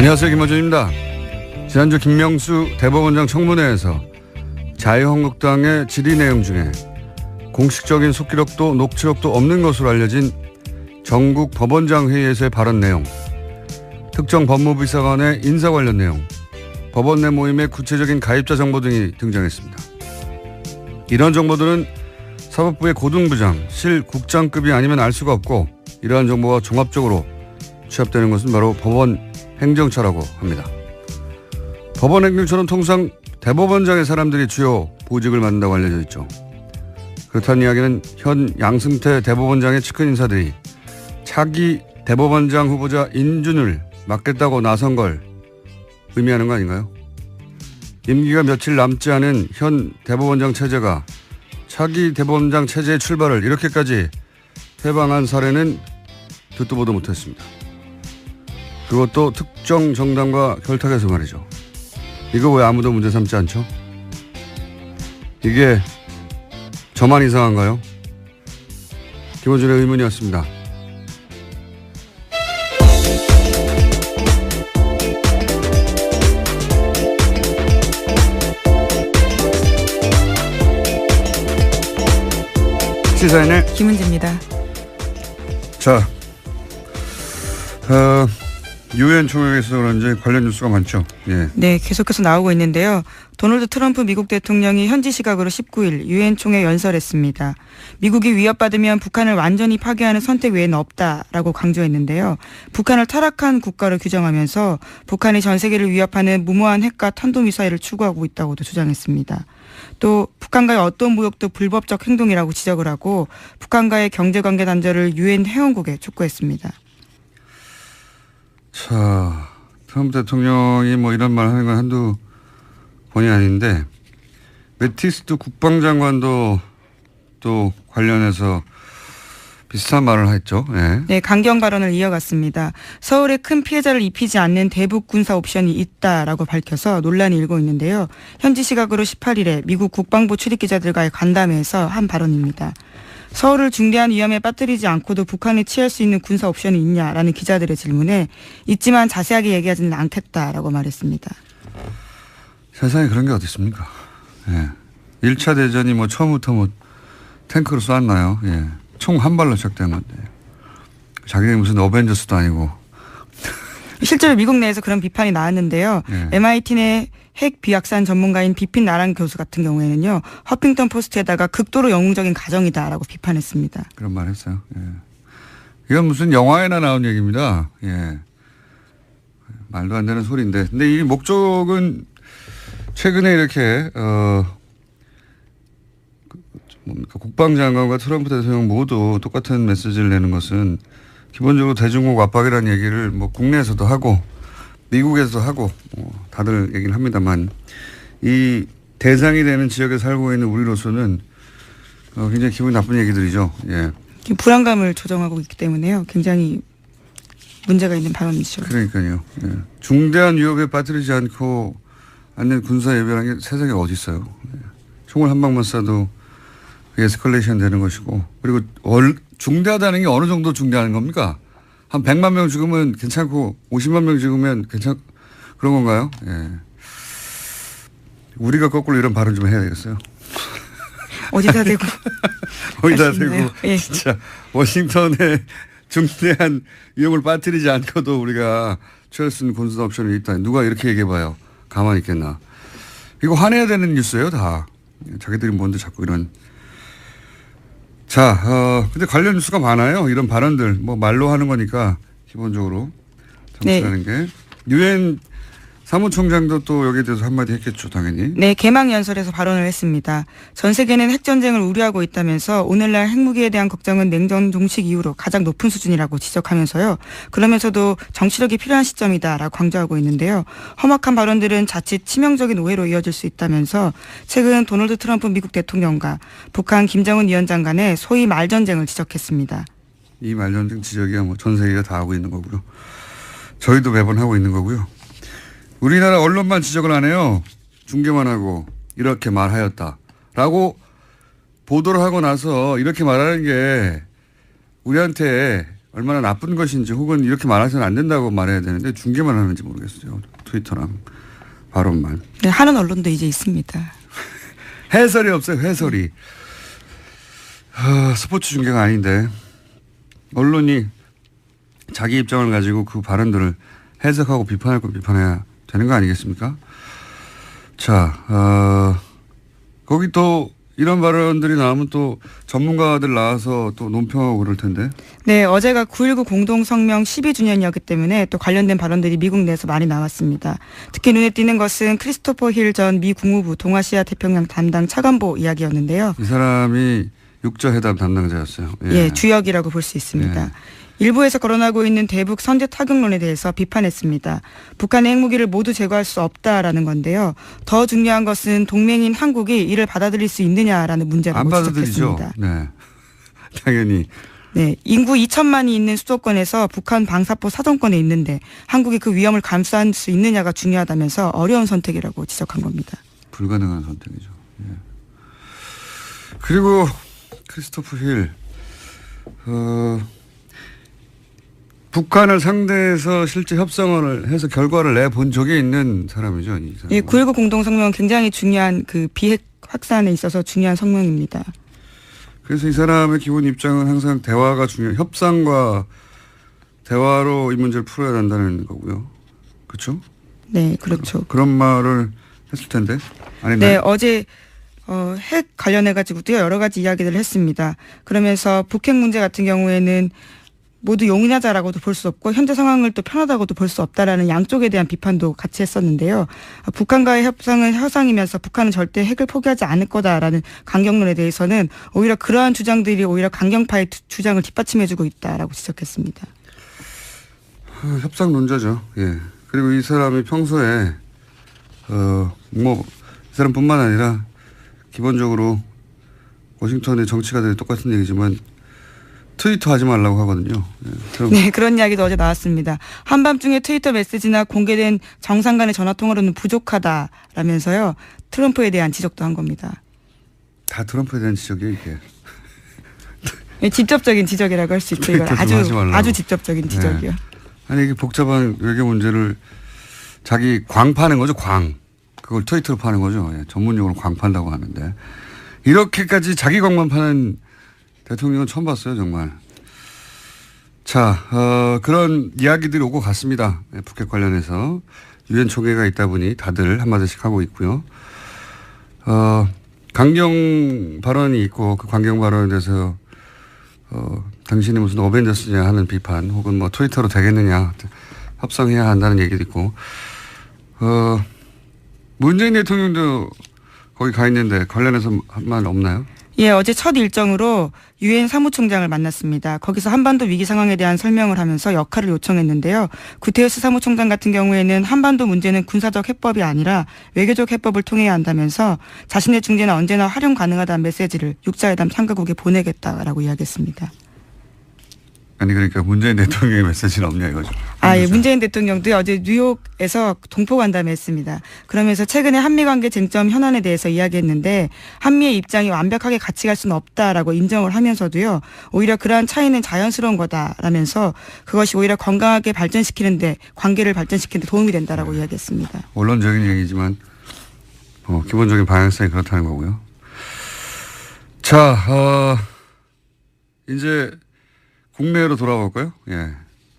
안녕하세요, 김어준입니다. 지난주 김명수 대법원장 청문회에서 자유한국당의 질의 내용 중에 공식적인 속기록도 녹취록도 없는 것으로 알려진 전국 법원장 회의에서의 발언 내용, 특정 법무부비서관의 인사 관련 내용, 법원 내 모임의 구체적인 가입자 정보 등이 등장했습니다. 이런 정보들은 사법부의 고등부장, 실국장급이 아니면 알 수가 없고, 이러한 정보가 종합적으로 취합되는 것은 바로 법원 행정처라고 합니다. 법원 행정처는 통상 대법원장의 사람들이 주요 보직을 맡는다고 알려져 있죠. 그렇다는 이야기는 현 양승태 대법원장의 측근 인사들이 차기 대법원장 후보자 인준을 맡겠다고 나선 걸 의미하는 거 아닌가요? 임기가 며칠 남지 않은 현 대법원장 체제가 차기 대법원장 체제의 출발을 이렇게까지 해방한 사례는 듣도 보도 못했습니다. 그것도 특정 정당과 결탁해서 말이죠. 이거 왜 아무도 문제 삼지 않죠? 이게 저만 이상한가요? 김어준의 의문이었습니다. 시사인의 김은지입니다. 자, 유엔 총회에서 그런지 관련 뉴스가 많죠. 예. 네, 계속해서 나오고 있는데요. 도널드 트럼프 미국 대통령이 현지 시각으로 19일 유엔 총회 연설했습니다. 미국이 위협받으면 북한을 완전히 파괴하는 선택 외에는 없다라고 강조했는데요. 북한을 타락한 국가로 규정하면서 북한이 전 세계를 위협하는 무모한 핵과 탄도미사일을 추구하고 있다고도 주장했습니다. 또 북한과의 어떤 무역도 불법적 행동이라고 지적을 하고 북한과의 경제관계 단절을 유엔 회원국에 촉구했습니다. 자, 트럼프 대통령이 뭐 이런 말 하는 건 한두 번이 아닌데, 매티스 국방장관도 또 관련해서 비슷한 말을 했죠. 네. 네, 강경 발언을 이어갔습니다. 서울에 큰 피해자를 입히지 않는 대북 군사 옵션이 있다라고 밝혀서 논란이 일고 있는데요. 현지 시각으로 18일에 미국 국방부 출입기자들과의 간담회에서 한 발언입니다. 서울을 중대한 위험에 빠뜨리지 않고도 북한이 취할 수 있는 군사 옵션이 있냐라는 기자들의 질문에 있지만 자세하게 얘기하지는 않겠다라고 말했습니다. 세상에 그런 게 어디 있습니까? 예. 1차 대전이 뭐 처음부터 뭐 탱크로 쏘았나요? 예. 총 한 발로 시작된 건데. 자기네 무슨 어벤져스도 아니고. 실제로 미국 내에서 그런 비판이 나왔는데요. 예. MIT 내 핵 비확산 전문가인 비핀 나란 교수 같은 경우에는요. 허핑턴 포스트에다가 극도로 영웅적인 가정이다라고 비판했습니다. 그런 말 했어요. 예. 이건 무슨 영화에나 나온 얘기입니다. 예. 말도 안 되는 소리인데. 근데 이 목적은 최근에 이렇게 국방장관과 트럼프 대통령 모두 똑같은 메시지를 내는 것은 기본적으로 대중국 압박이라는 얘기를 뭐 국내에서도 하고 미국에서도 하고 다들 얘기를 합니다만, 이 대상이 되는 지역에 살고 있는 우리로서는 굉장히 기분 나쁜 얘기들이죠. 예. 불안감을 조정하고 있기 때문에요. 굉장히 문제가 있는 발언이죠. 그러니까요. 예. 중대한 위협에 빠뜨리지 않고 않는 군사 예비라는 게 세상에 어디 있어요. 예. 총을 한 방만 쏴도 에스컬레이션 되는 것이고, 그리고 중대하다는 게 어느 정도 중대한 겁니까? 한 100만 명 죽으면 괜찮고 50만 명 죽으면 그런 건가요? 예. 우리가 거꾸로 이런 발언 좀 해야 되겠어요. 어디다 대고. 어디다 대고. 예. 진짜 워싱턴에 중대한 위험을 빠뜨리지 않고도 우리가 취할 수 있는 군사 옵션이 있다. 누가 이렇게 얘기해봐요. 가만히 있겠나. 이거 화내야 되는 뉴스예요, 다. 자기들이 뭔데 자꾸 이런. 자, 근데 관련 뉴스가 많아요. 이런 발언들. 뭐 말로 하는 거니까 기본적으로 정치라는 게. 유엔 사무총장도 또 여기에 대해서 한마디 했겠죠, 당연히. 네, 개막 연설에서 발언을 했습니다. 전 세계는 핵전쟁을 우려하고 있다면서 오늘날 핵무기에 대한 걱정은 냉전 종식 이후로 가장 높은 수준이라고 지적하면서요. 그러면서도 정치력이 필요한 시점이다라고 강조하고 있는데요. 험악한 발언들은 자칫 치명적인 오해로 이어질 수 있다면서 최근 도널드 트럼프 미국 대통령과 북한 김정은 위원장 간의 소위 말전쟁을 지적했습니다. 이 말전쟁 지적이야 뭐 전 세계가 다 하고 있는 거고요. 저희도 매번 하고 있는 거고요. 우리나라 언론만 지적을 안 해요. 중계만 하고 이렇게 말하였다라고 보도를 하고 나서 이렇게 말하는 게 우리한테 얼마나 나쁜 것인지 혹은 이렇게 말해서는 안 된다고 말해야 되는데 중계만 하는지 모르겠어요. 트위터랑 발언만. 네, 하는 언론도 이제 있습니다. 해설이 없어요. 해설이. 스포츠 중계가 아닌데 언론이 자기 입장을 가지고 그 발언들을 해석하고 비판할 거 비판해야 되는 거 아니겠습니까? 자, 거기 또 이런 발언들이 나오면 또 전문가들 나와서 또 논평하고 그럴 텐데. 네, 어제가 9.19 공동성명 12주년이었기 때문에 또 관련된 발언들이 미국 내에서 많이 나왔습니다. 특히 눈에 띄는 것은 크리스토퍼 힐 전 미 국무부 동아시아 태평양 담당 차관보 이야기였는데요. 이 사람이 육자회담 담당자였어요. 예, 주역이라고 볼 수 있습니다. 예. 일부에서 거론하고 있는 대북 선제 타격론에 대해서 비판했습니다. 북한의 핵무기를 모두 제거할 수 없다라는 건데요. 더 중요한 것은 동맹인 한국이 이를 받아들일 수 있느냐라는 문제라고 지적했습니다. 안 받아들이죠. 네, 당연히. 네, 인구 2천만이 있는 수도권에서 북한 방사포 사정권에 있는데 한국이 그 위험을 감수할 수 있느냐가 중요하다면서 어려운 선택이라고 지적한 겁니다. 불가능한 선택이죠. 예. 그리고 크리스토프 힐, 북한을 상대해서 실제 협상을 해서 결과를 내본 적이 있는 사람이죠. 이 사람은. 예, 9.19 공동성명은 굉장히 중요한 그 비핵 확산에 있어서 중요한 성명입니다. 그래서 이 사람의 기본 입장은 항상 대화가 협상과 대화로 이 문제를 풀어야 한다는 거고요. 그렇죠? 네, 그렇죠. 그런 말을 했을 텐데. 아닌가요? 네, 어제 핵 관련해 가지고도 여러 가지 이야기를 했습니다. 그러면서 북핵 문제 같은 경우에는 모두 용인하자라고도 볼 수 없고 현재 상황을 또 편하다고도 볼 수 없다라는 양쪽에 대한 비판도 같이 했었는데요. 북한과의 협상은 협상이면서 북한은 절대 핵을 포기하지 않을 거다라는 강경론에 대해서는 오히려 그러한 주장들이 오히려 강경파의 주장을 뒷받침해주고 있다라고 지적했습니다. 협상론자죠. 예. 그리고 이 사람이 평소에 이 사람뿐만 아니라 기본적으로 워싱턴의 정치가들이 똑같은 얘기지만 트위터 하지 말라고 하거든요. 예, 네, 그런 이야기도 어제 나왔습니다. 한밤중에 트위터 메시지나 공개된 정상 간의 전화통화로는 부족하다라면서요. 트럼프에 대한 지적도 한 겁니다. 다 트럼프에 대한 지적이에요, 이게. 네, 직접적인 지적이라고 할 수 있죠. 이걸 아주 직접적인 지적이요. 네. 아니 이게 복잡한 외교 문제를 자기 광 파는 거죠, 광. 그걸 트위터로 파는 거죠. 예, 전문용어로 광 판다고 하는데 이렇게까지 자기 광만 파는 대통령은 처음 봤어요, 정말. 자, 그런 이야기들이 오고 갔습니다. 북핵 관련해서. 유엔 총회가 있다 보니 다들 한마디씩 하고 있고요. 강경 발언이 있고 그 강경 발언에 대해서 당신이 무슨 어벤져스냐 하는 비판 혹은 뭐 트위터로 되겠느냐 협상해야 한다는 얘기도 있고 문재인 대통령도 거기 가 있는데 관련해서 한 말 없나요? 예, 어제 첫 일정으로 유엔 사무총장을 만났습니다. 거기서 한반도 위기 상황에 대한 설명을 하면서 역할을 요청했는데요. 구테레스 사무총장 같은 경우에는 한반도 문제는 군사적 해법이 아니라 외교적 해법을 통해야 한다면서 자신의 중재는 언제나 활용 가능하다는 메시지를 육자회담 참가국에 보내겠다라고 이야기했습니다. 아니 그러니까 문재인 대통령의 메시지는 없냐 이거죠. 예, 문재인 대통령도 어제 뉴욕에서 동포간담회 했습니다. 그러면서 최근에 한미관계 쟁점 현안에 대해서 이야기했는데 한미의 입장이 완벽하게 같이 갈 수는 없다라고 인정을 하면서도요. 오히려 그러한 차이는 자연스러운 거다라면서 그것이 오히려 건강하게 발전시키는데 관계를 발전시키는 데 도움이 된다라고 이야기했습니다. 원론적인 얘기지만 기본적인 방향성이 그렇다는 거고요. 자, 이제 국내로 돌아볼까요? 예.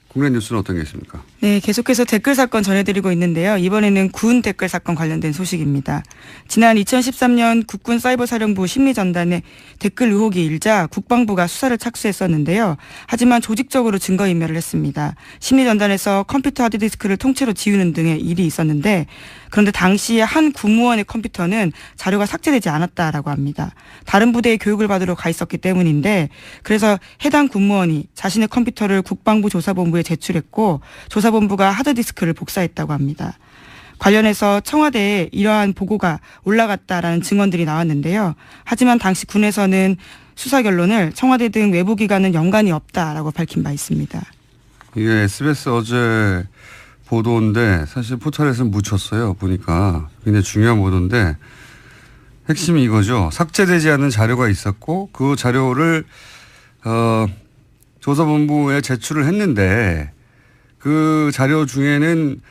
국내 뉴스는 어떤 게 있습니까? 네, 계속해서 댓글 사건 전해드리고 있는데요. 이번에는 군 댓글 사건 관련된 소식입니다. 지난 2013년 국군 사이버사령부 심리전단에 댓글 의혹이 일자 국방부가 수사를 착수했었는데요. 하지만 조직적으로 증거인멸을 했습니다. 심리전단에서 컴퓨터 하드디스크를 통째로 지우는 등의 일이 있었는데 그런데 당시에 한 군무원의 컴퓨터는 자료가 삭제되지 않았다라고 합니다. 다른 부대의 교육을 받으러 가 있었기 때문인데 그래서 해당 군무원이 자신의 컴퓨터를 국방부 조사본부에 제출했고 조사본부가 하드디스크를 복사했다고 합니다. 관련해서 청와대에 이러한 보고가 올라갔다라는 증언들이 나왔는데요. 하지만 당시 군에서는 수사 결론을 청와대 등 외부기관은 연관이 없다라고 밝힌 바 있습니다. 이게 SBS 어제 보도인데 사실 포털에서 묻혔어요. 보니까 굉장히 중요한 보도인데 핵심이 이거죠. 삭제되지 않은 자료가 있었고 그 자료를 조사본부에 제출을 했는데 그 자료 중에는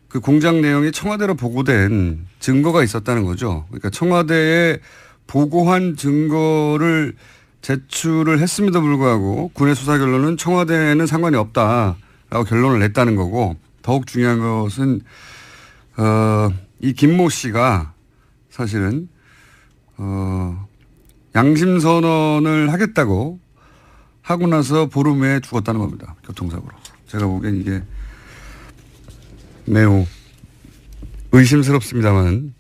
그 공작 내용이 청와대로 보고된 증거가 있었다는 거죠. 그러니까 청와대에 보고한 증거를 제출을 했음에도 불구하고 군의 수사 결론은 청와대에는 상관이 없다라고 결론을 냈다는 거고, 더욱 중요한 것은 이 김모 씨가 사실은 양심 선언을 하겠다고 하고 나서 보름 후에 죽었다는 겁니다. 교통사고로. 제가 보기엔 이게 매우 의심스럽습니다만,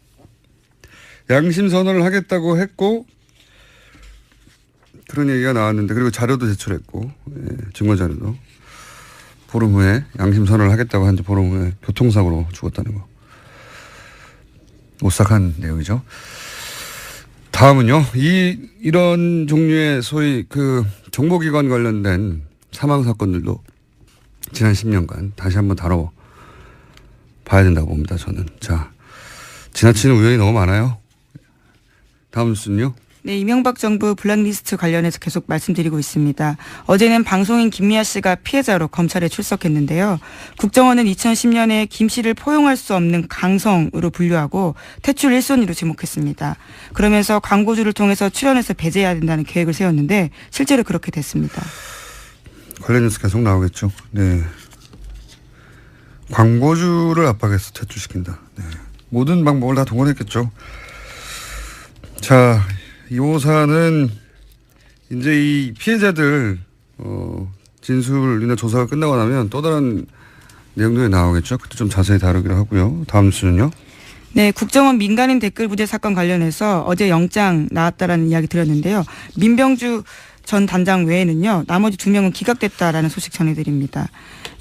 양심 선언을 하겠다고 했고 그런 얘기가 나왔는데, 그리고 자료도 제출했고, 예, 증거 자료도. 보름 후에 양심 선언을 하겠다고 한 지 보름 후에 교통사고로 죽었다는 거. 오싹한 내용이죠. 다음은요. 이런 종류의 소위 그 정보기관 관련된 사망 사건들도 지난 10년간 다시 한번 다뤄봐야 된다고 봅니다. 저는. 자, 지나치는 우연이 너무 많아요. 다음 뉴스는요. 네, 이명박 정부 블랙리스트 관련해서 계속 말씀드리고 있습니다. 어제는 방송인 김미아 씨가 피해자로 검찰에 출석했는데요. 국정원은 2010년에 김 씨를 포용할 수 없는 강성으로 분류하고 퇴출 1순위로 지목했습니다. 그러면서 광고주를 통해서 출연해서 배제해야 된다는 계획을 세웠는데 실제로 그렇게 됐습니다. 관련 뉴스 계속 나오겠죠. 네. 광고주를 압박해서 퇴출시킨다. 네. 모든 방법을 다 동원했겠죠. 자, 이 호사는 이제 이 피해자들 진술이나 조사가 끝나고 나면 또 다른 내용들이 나오겠죠. 그때 좀 자세히 다루기로 하고요. 다음 뉴스는요. 네, 국정원 민간인 댓글 부재 사건 관련해서 어제 영장 나왔다라는 이야기 드렸는데요. 민병주 전 단장 외에는요, 나머지 2명은 기각됐다라는 소식 전해드립니다.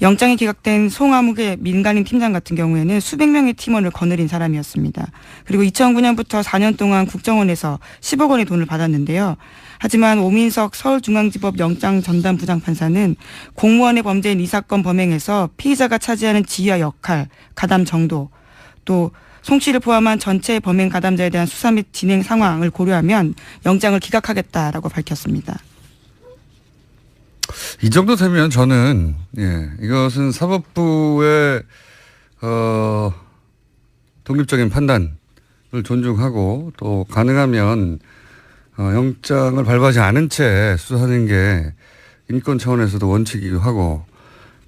영장이 기각된 송아묵의 민간인 팀장 같은 경우에는 수백 명의 팀원을 거느린 사람이었습니다. 그리고 2009년부터 4년 동안 국정원에서 10억 원의 돈을 받았는데요. 하지만 오민석 서울중앙지법 영장 전담 부장판사는 공무원의 범죄인 이 사건 범행에서 피의자가 차지하는 지위와 역할, 가담 정도, 또 송 씨를 포함한 전체 범행 가담자에 대한 수사 및 진행 상황을 고려하면 영장을 기각하겠다라고 밝혔습니다. 이 정도 되면 저는, 예, 이것은 사법부의 독립적인 판단을 존중하고, 또 가능하면 영장을 발부하지 않은 채 수사하는 게 인권 차원에서도 원칙이기도 하고,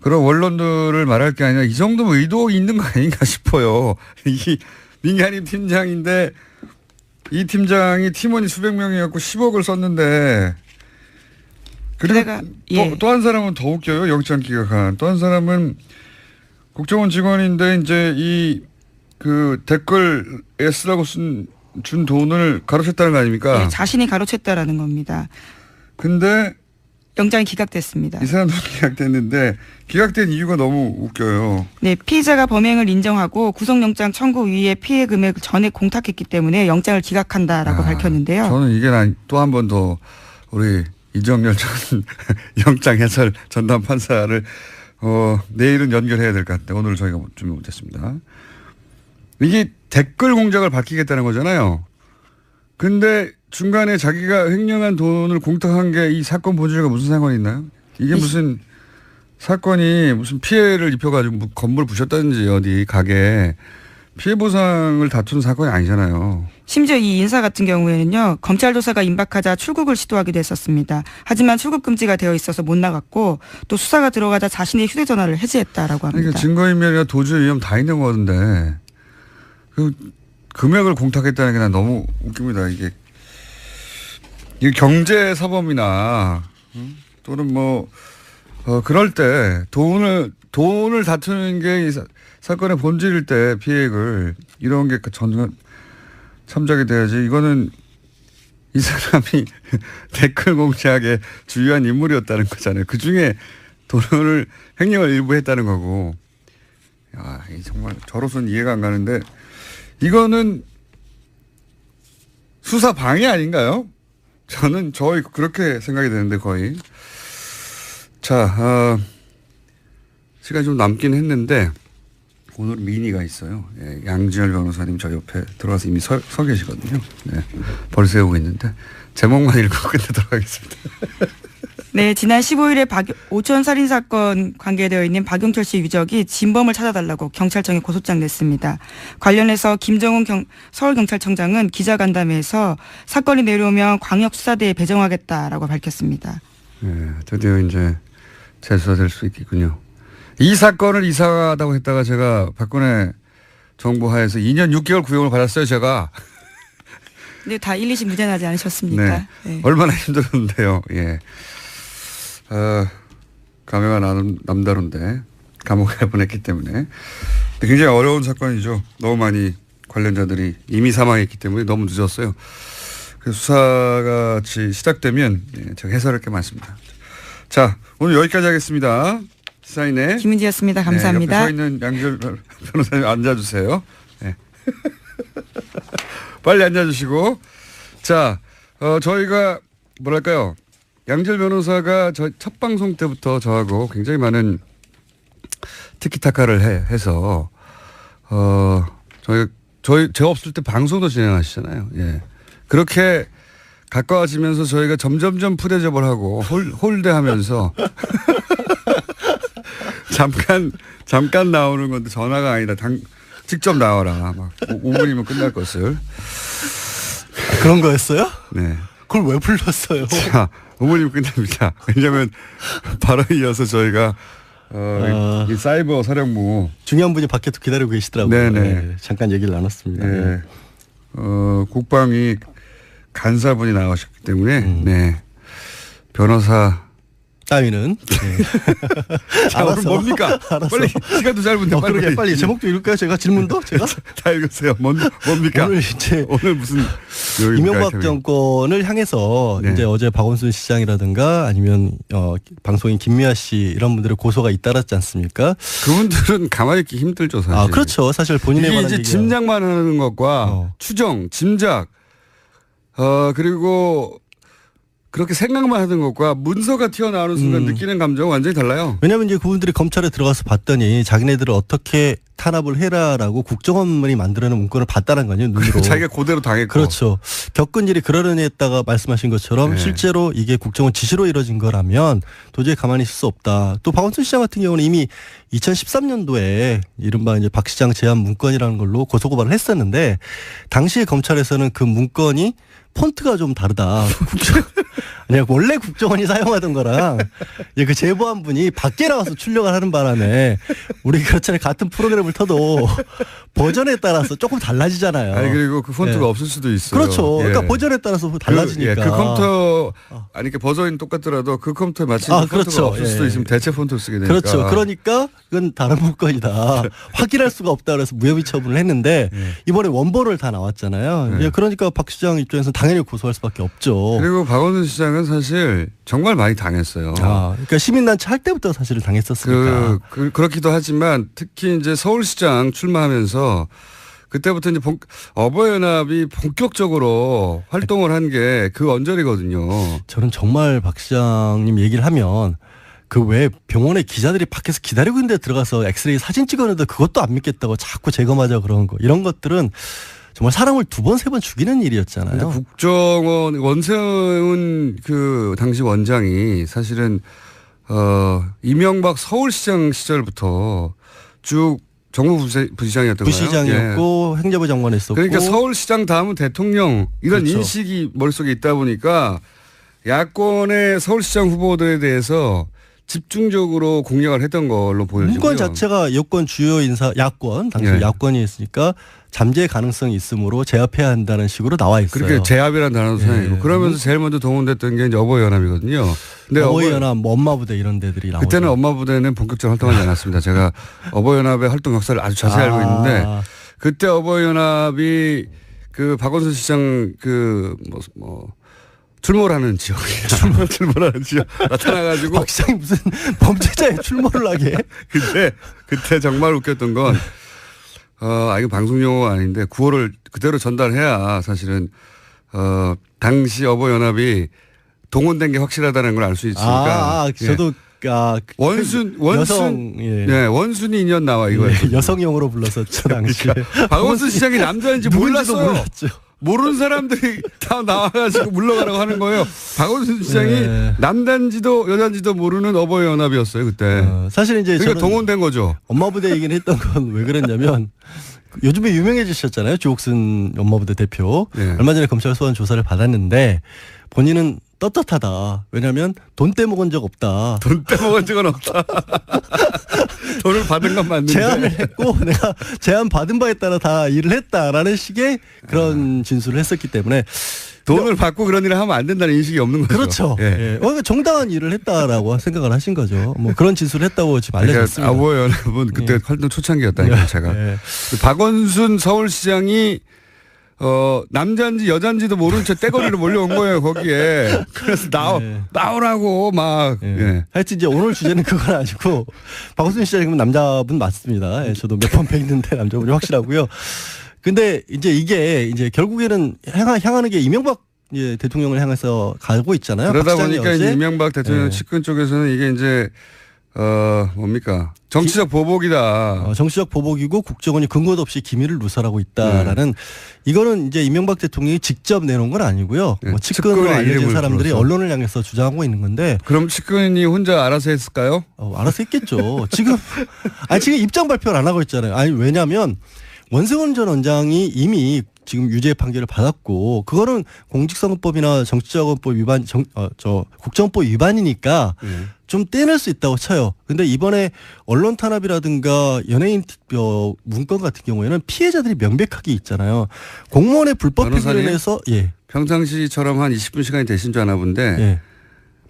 그런 원론들을 말할 게 아니라 이 정도면 의도 있는 거 아닌가 싶어요. 이 민간인 팀장인데 이 팀장이 팀원이 수백 명이었고 10억을 썼는데, 그리고 예. 또 한 사람은 더 웃겨요. 영장 기각한. 또 한 사람은 국정원 직원인데 이제 이 그 댓글에 쓰라고 준 돈을 가로챘다는 거 아닙니까? 예, 자신이 가로챘다라는 겁니다. 근데 영장이 기각됐습니다. 이 사람도 기각됐는데 기각된 이유가 너무 웃겨요. 네, 피의자가 범행을 인정하고 구속영장 청구 위에 피해 금액을 전액 공탁했기 때문에 영장을 기각한다라고 밝혔는데요. 저는 이게 또 한 번 더 우리 이정열 전 영장 해설 전담 판사를 내일은 연결해야 될 것 같은데 오늘 저희가 준비 못했습니다. 이게 댓글 공작을 밝히겠다는 거잖아요. 근데 중간에 자기가 횡령한 돈을 공탁한 게 이 사건 본질과 무슨 상관이 있나요? 이게 무슨 사건이 무슨 피해를 입혀가지고 건물 부셨다든지 어디 가게 피해 보상을 다투는 사건이 아니잖아요. 심지어 이 인사 같은 경우에는요, 검찰 조사가 임박하자 출국을 시도하기도 했었습니다. 하지만 출국 금지가 되어 있어서 못 나갔고, 또 수사가 들어가자 자신의 휴대전화를 해지했다라고 합니다. 그러니까 증거인멸이나 도주의 위험 다 있는 거던데 그 금액을 공탁했다는 게 난 너무 웃깁니다. 이게 경제 사범이나 또는 뭐 그럴 때 돈을 다투는 게 사건의 본질일 때 피해액을 이런 게 참작이 돼야지. 이거는 이 사람이 댓글 공작에 주요한 인물이었다는 거잖아요. 그 중에 돈을 횡령을 일부 했다는 거고. 야, 정말 저로서는 이해가 안 가는데 이거는 수사 방해 아닌가요? 저는 그렇게 생각이 되는데 거의. 자, 시간이 좀 남긴 했는데 오늘 미니가 있어요. 예, 양지열 변호사님 저 옆에 들어가서 이미 서 계시거든요. 네, 벌 세우고 있는데 제목만 읽고 끝내도록 하겠습니다. 네, 지난 15일에 오천 살인 사건 관계되어 있는 박용철 씨 유족이 진범을 찾아달라고 경찰청에 고소장 냈습니다. 관련해서 김정은 서울경찰청장은 기자간담회에서 사건이 내려오면 광역수사대에 배정하겠다라고 밝혔습니다. 네, 드디어 이제 재수사될 수 있겠군요. 이 사건을 이상하다고 했다가 제가 박근혜 정부 하에서 2년 6개월 구형을 받았어요, 제가. 네, 다 1, 2심 무죄 나지 않으셨습니까? 네. 네. 얼마나 힘들었는데요. 예. 감회가 남다른데 감옥에 보냈기 때문에 굉장히 어려운 사건이죠. 너무 많이 관련자들이 이미 사망했기 때문에 너무 늦었어요. 그래서 수사가 시작되면 제가 해설할 게 많습니다. 자, 오늘 여기까지 하겠습니다. 시사인의 김은지였습니다. 감사합니다. 네, 옆에 서 있는 양절 변호사님 앉아주세요. 네. 빨리 앉아주시고. 자, 저희가 뭐랄까요. 양절 변호사가 저 첫 방송 때부터 저하고 굉장히 많은 티키타카를 해서 제가 없을 때 방송도 진행하시잖아요. 예. 그렇게 가까워지면서 저희가 점점점 푸대접을 하고 홀대하면서 잠깐 나오는 건데 전화가 아니라 직접 나와라. 막 5분이면 끝날 것을. 그런 거였어요? 네. 그걸 왜 불렀어요? 자, 5분이면 끝납니다. 왜냐하면 바로 이어서 저희가 이 사이버 사령부 중요한 분이 밖에서 기다리고 계시더라고요. 네네. 네, 잠깐 얘기를 나눴습니다. 네. 국방위 간사분이 나오셨기 때문에 네. 변호사 따위는 자, 오늘 뭡니까? 알았어. 빨리 시간도 짧은데 그러게 빨리 제목도 읽을까요? 제가 질문도 제가 다 읽으세요. 뭡니까? 오늘 이제 오늘 무슨 이명박 아이템이. 정권을 향해서 네. 이제 어제 박원순 시장이라든가 아니면 방송인 김미아 씨 이런 분들의 고소가 잇따랐지 않습니까? 그분들은 가만히 있기 힘들죠, 사실. 아 그렇죠. 사실 본인에 이게 관한 이제 얘기가 짐작만 하는 것과 추정, 짐작, 그리고 그렇게 생각만 하는 것과 문서가 튀어나오는 순간 느끼는 감정은 완전히 달라요. 왜냐하면 이제 그분들이 검찰에 들어가서 봤더니 자기네들을 어떻게 탄압을 해라라고 국정원만이 만들어낸 문건을 봤다는 거아니에요, 눈으로. 자기가 그대로 당했고. 그렇죠. 겪은 일이 그러려니 했다가 말씀하신 것처럼 네. 실제로 이게 국정원 지시로 이뤄진 거라면 도저히 가만히 있을 수 없다. 또 박원순 시장 같은 경우는 이미 2013년도에 이른바 이제 박 시장 제안 문건이라는 걸로 고소고발을 했었는데 당시에 검찰에서는 그 문건이 폰트가 좀 다르다. 아니 원래 국정원이 사용하던 거랑 그 제보한 분이 밖에 나와서 출력을 하는 바람에 우리 그렇잖아요. 같은 프로그램을 터도 버전에 따라서 조금 달라지잖아요. 아니 그리고 그 폰트가 예. 없을 수도 있어요. 그렇죠. 예. 그러니까 버전에 따라서 달라지니까. 그 컴퓨터 아니 그 버전이 똑같더라도 그 컴퓨터에 맞춘 폰트가 그렇죠. 없을 수도 예. 있으면 대체 폰트를 쓰게 되니까. 그렇죠. 그러니까 그건 다른 문건이다. 확인할 수가 없다 그래서 무혐의 처분을 했는데 이번에 원본을 다 나왔잖아요. 네. 그러니까 박 시장 입장에서는 당연히 고소할 수밖에 없죠. 그리고 박원순 시장은 사실 정말 많이 당했어요. 그러니까 시민단체 할 때부터 사실은 당했었으니까. 그렇기도 하지만 특히 이제 서울시장 출마하면서 그때부터 이제 어버이연합이 본격적으로 활동을 한 게 그 언저리거든요. 저는 정말 박 시장님 얘기를 하면 그 왜 병원에 기자들이 밖에서 기다리고 있는데 들어가서 엑스레이 사진 찍었는데 그것도 안 믿겠다고 자꾸 재검하자 그런 거 이런 것들은 정말 사람을 2번, 3번 죽이는 일이었잖아요. 국정원 원세훈 그 당시 원장이 사실은 이명박 서울시장 시절부터 쭉 정무부시장이었던 거예요. 부시장이었고 예. 행정부 장관 했었고. 그러니까 서울시장 다음은 대통령 이런 그렇죠. 인식이 머릿속에 있다 보니까 야권의 서울시장 후보들에 대해서 집중적으로 공략을 했던 걸로 보여지고요. 문건 자체가 여권 주요 인사 야권 당시 예. 야권이 있으니까 잠재 가능성이 있으므로 제압해야 한다는 식으로 나와 있어요. 그렇게 제압이라는 단어도 사용이고 예. 그러면서 제일 먼저 동원됐던 게 이제 어버이연합이거든요. 근데 어버이연합, 뭐 엄마부대 이런 데들이 나오죠. 그때는 엄마부대는 본격적으로 활동하지 않았습니다. 제가 어버이연합의 활동 역사를 아주 자세히 알고 있는데 그때 어버이연합이 그 박원순 시장 출몰하는 지역이야. 출몰하는 지역 나타나가지고 박 시장이 무슨 범죄자에 출몰을 하게. 그때 정말 웃겼던 건 이거 방송 용어가 아닌데 구호를 그대로 전달해야 사실은 당시 어버이연합이 동원된 게 확실하다는 걸 알 수 있으니까. 저도 원순 예. 네, 원순이 인연 나와 이거예요. 여성용으로 불렀었죠 당시에. 박원순 시장이 남자인지 몰랐어요. 모르는 사람들이 다 나와가지고 물러가라고 하는 거예요. 박원순 시장이 네. 남단지도 여단지도 모르는 어버이연합이었어요 그때. 사실 이제 그러니까 저는 동원된 거죠. 엄마부대 얘기를 했던 건 왜 그랬냐면 요즘에 유명해지셨잖아요. 주옥순 엄마부대 대표. 네. 얼마 전에 검찰 소환 조사를 받았는데 본인은 떳떳하다. 왜냐하면 돈 떼먹은 적 없다. 돈 떼먹은 적은 없다. 돈을 받은 건 맞는데. 제안을 했고 내가 제안 받은 바에 따라 다 일을 했다라는 식의 그런 진술을 했었기 때문에 돈을 받고 그런 일을 하면 안 된다는 인식이 없는 거죠. 그렇죠. 예. 예. 그러니까 정당한 일을 했다라고 생각을 하신 거죠. 뭐 그런 진술을 했다고 지금 알려졌습니다. 그러니까 아버연합은 그때 예. 활동 초창기였다니까요, 제가. 예. 박원순 서울시장이 남자인지 여자인지도 모른 채 떼거리로 몰려온 거예요, 거기에. 그래서 예. 나오라고 막. 예. 예. 하여튼 이제 오늘 주제는 그건 아니고 박원순 시장님은 남자분 맞습니다. 예, 저도 몇 번 뵀는데 남자분이 확실하고요. 근데 이제 이게 이제 결국에는 향하는 게 이명박 대통령을 향해서 가고 있잖아요. 그러다 박 시장이 보니까 어제 이제 이명박 대통령 예. 측근 쪽에서는 이게 이제 뭡니까? 정치적 보복이다. 정치적 보복이고 국정원이 근거도 없이 기밀을 누설하고 있다라는 이거는 이제 이명박 대통령이 직접 내놓은 건 아니고요. 네, 뭐 측근으로 측근의 알려진 이름을 사람들이 불러서. 언론을 향해서 주장하고 있는 건데 그럼 측근이 혼자 알아서 했을까요? 알아서 했겠죠. 지금 지금 입장 발표를 안 하고 있잖아요. 아니 왜냐하면 원세훈 전 원장이 이미 지금 유죄 판결을 받았고 그거는 공직선거법이나 정치자금법 위반 국정법 위반이니까 좀 떼낼 수 있다고 쳐요. 근데 이번에 언론 탄압이라든가 연예인 문건 같은 경우에는 피해자들이 명백하게 있잖아요. 공무원의 불법 변호사님? 폐기에 대해서 예. 평상시처럼 한 20분 시간이 되신 줄 아나 본데 예.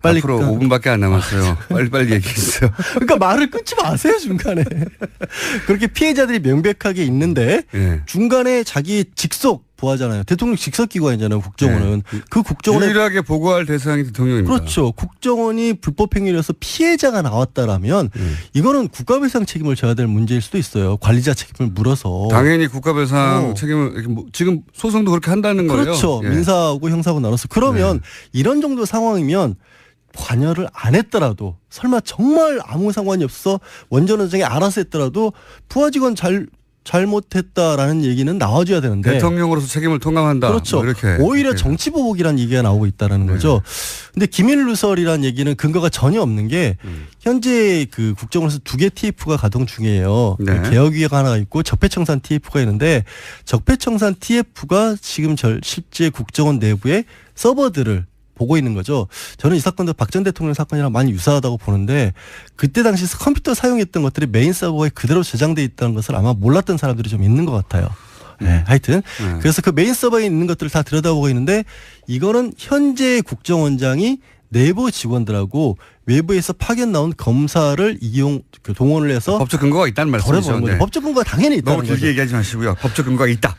빨리 앞으로 5분밖에 안 남았어요. 빨리빨리 얘기해주세요. 그러니까 말을 끊지 마세요 중간에. 그렇게 피해자들이 명백하게 있는데 예. 중간에 자기 직속 부하잖아요. 대통령 직속 기관이잖아요. 국정원은. 네. 그 국정원에 유일하게 보고할 대상이 대통령입니다. 그렇죠. 국정원이 불법 행위로서 피해자가 나왔다라면 이거는 국가배상 책임을 져야 될 문제일 수도 있어요. 관리자 책임을 물어서. 당연히 국가배상 책임을 이렇게 지금 소송도 그렇게 한다는 거예요. 그렇죠. 예. 민사하고 형사하고 나눠서. 그러면 이런 정도 상황이면 관여를 안 했더라도 설마 정말 아무 상관이 없어 원전 원장이 알아서 했더라도 부하 직원 잘못했다라는 얘기는 나와줘야 되는데 대통령으로서 책임을 통감한다. 그렇죠. 뭐 이렇게. 오히려 예. 정치보복이라는 얘기가 나오고 있다는 거죠. 근데 기밀 누설이라는 얘기는 근거가 전혀 없는 게 현재 그 국정원에서 2개 TF가 가동 중이에요. 네. 개혁위가 하나 있고 적폐청산 TF가 있는데 적폐청산 TF가 지금 실제 국정원 내부의 서버들을 보고 있는 거죠. 저는 이 사건도 박 전 대통령 사건이랑 많이 유사하다고 보는데 그때 당시 컴퓨터 사용했던 것들이 메인 서버에 그대로 저장돼 있다는 것을 아마 몰랐던 사람들이 좀 있는 것 같아요. 네, 하여튼 그래서 그 메인 서버에 있는 것들을 다 들여다보고 있는데 이거는 현재 국정원장이 내부 직원들하고 외부에서 파견 나온 검사를 동원을 해서 법적 근거가 있다는 말씀이죠. 덜어보는 거죠. 법적 근거가 당연히 있다는 너무 길게 거죠. 얘기하지 마시고요. 법적 근거가 있다.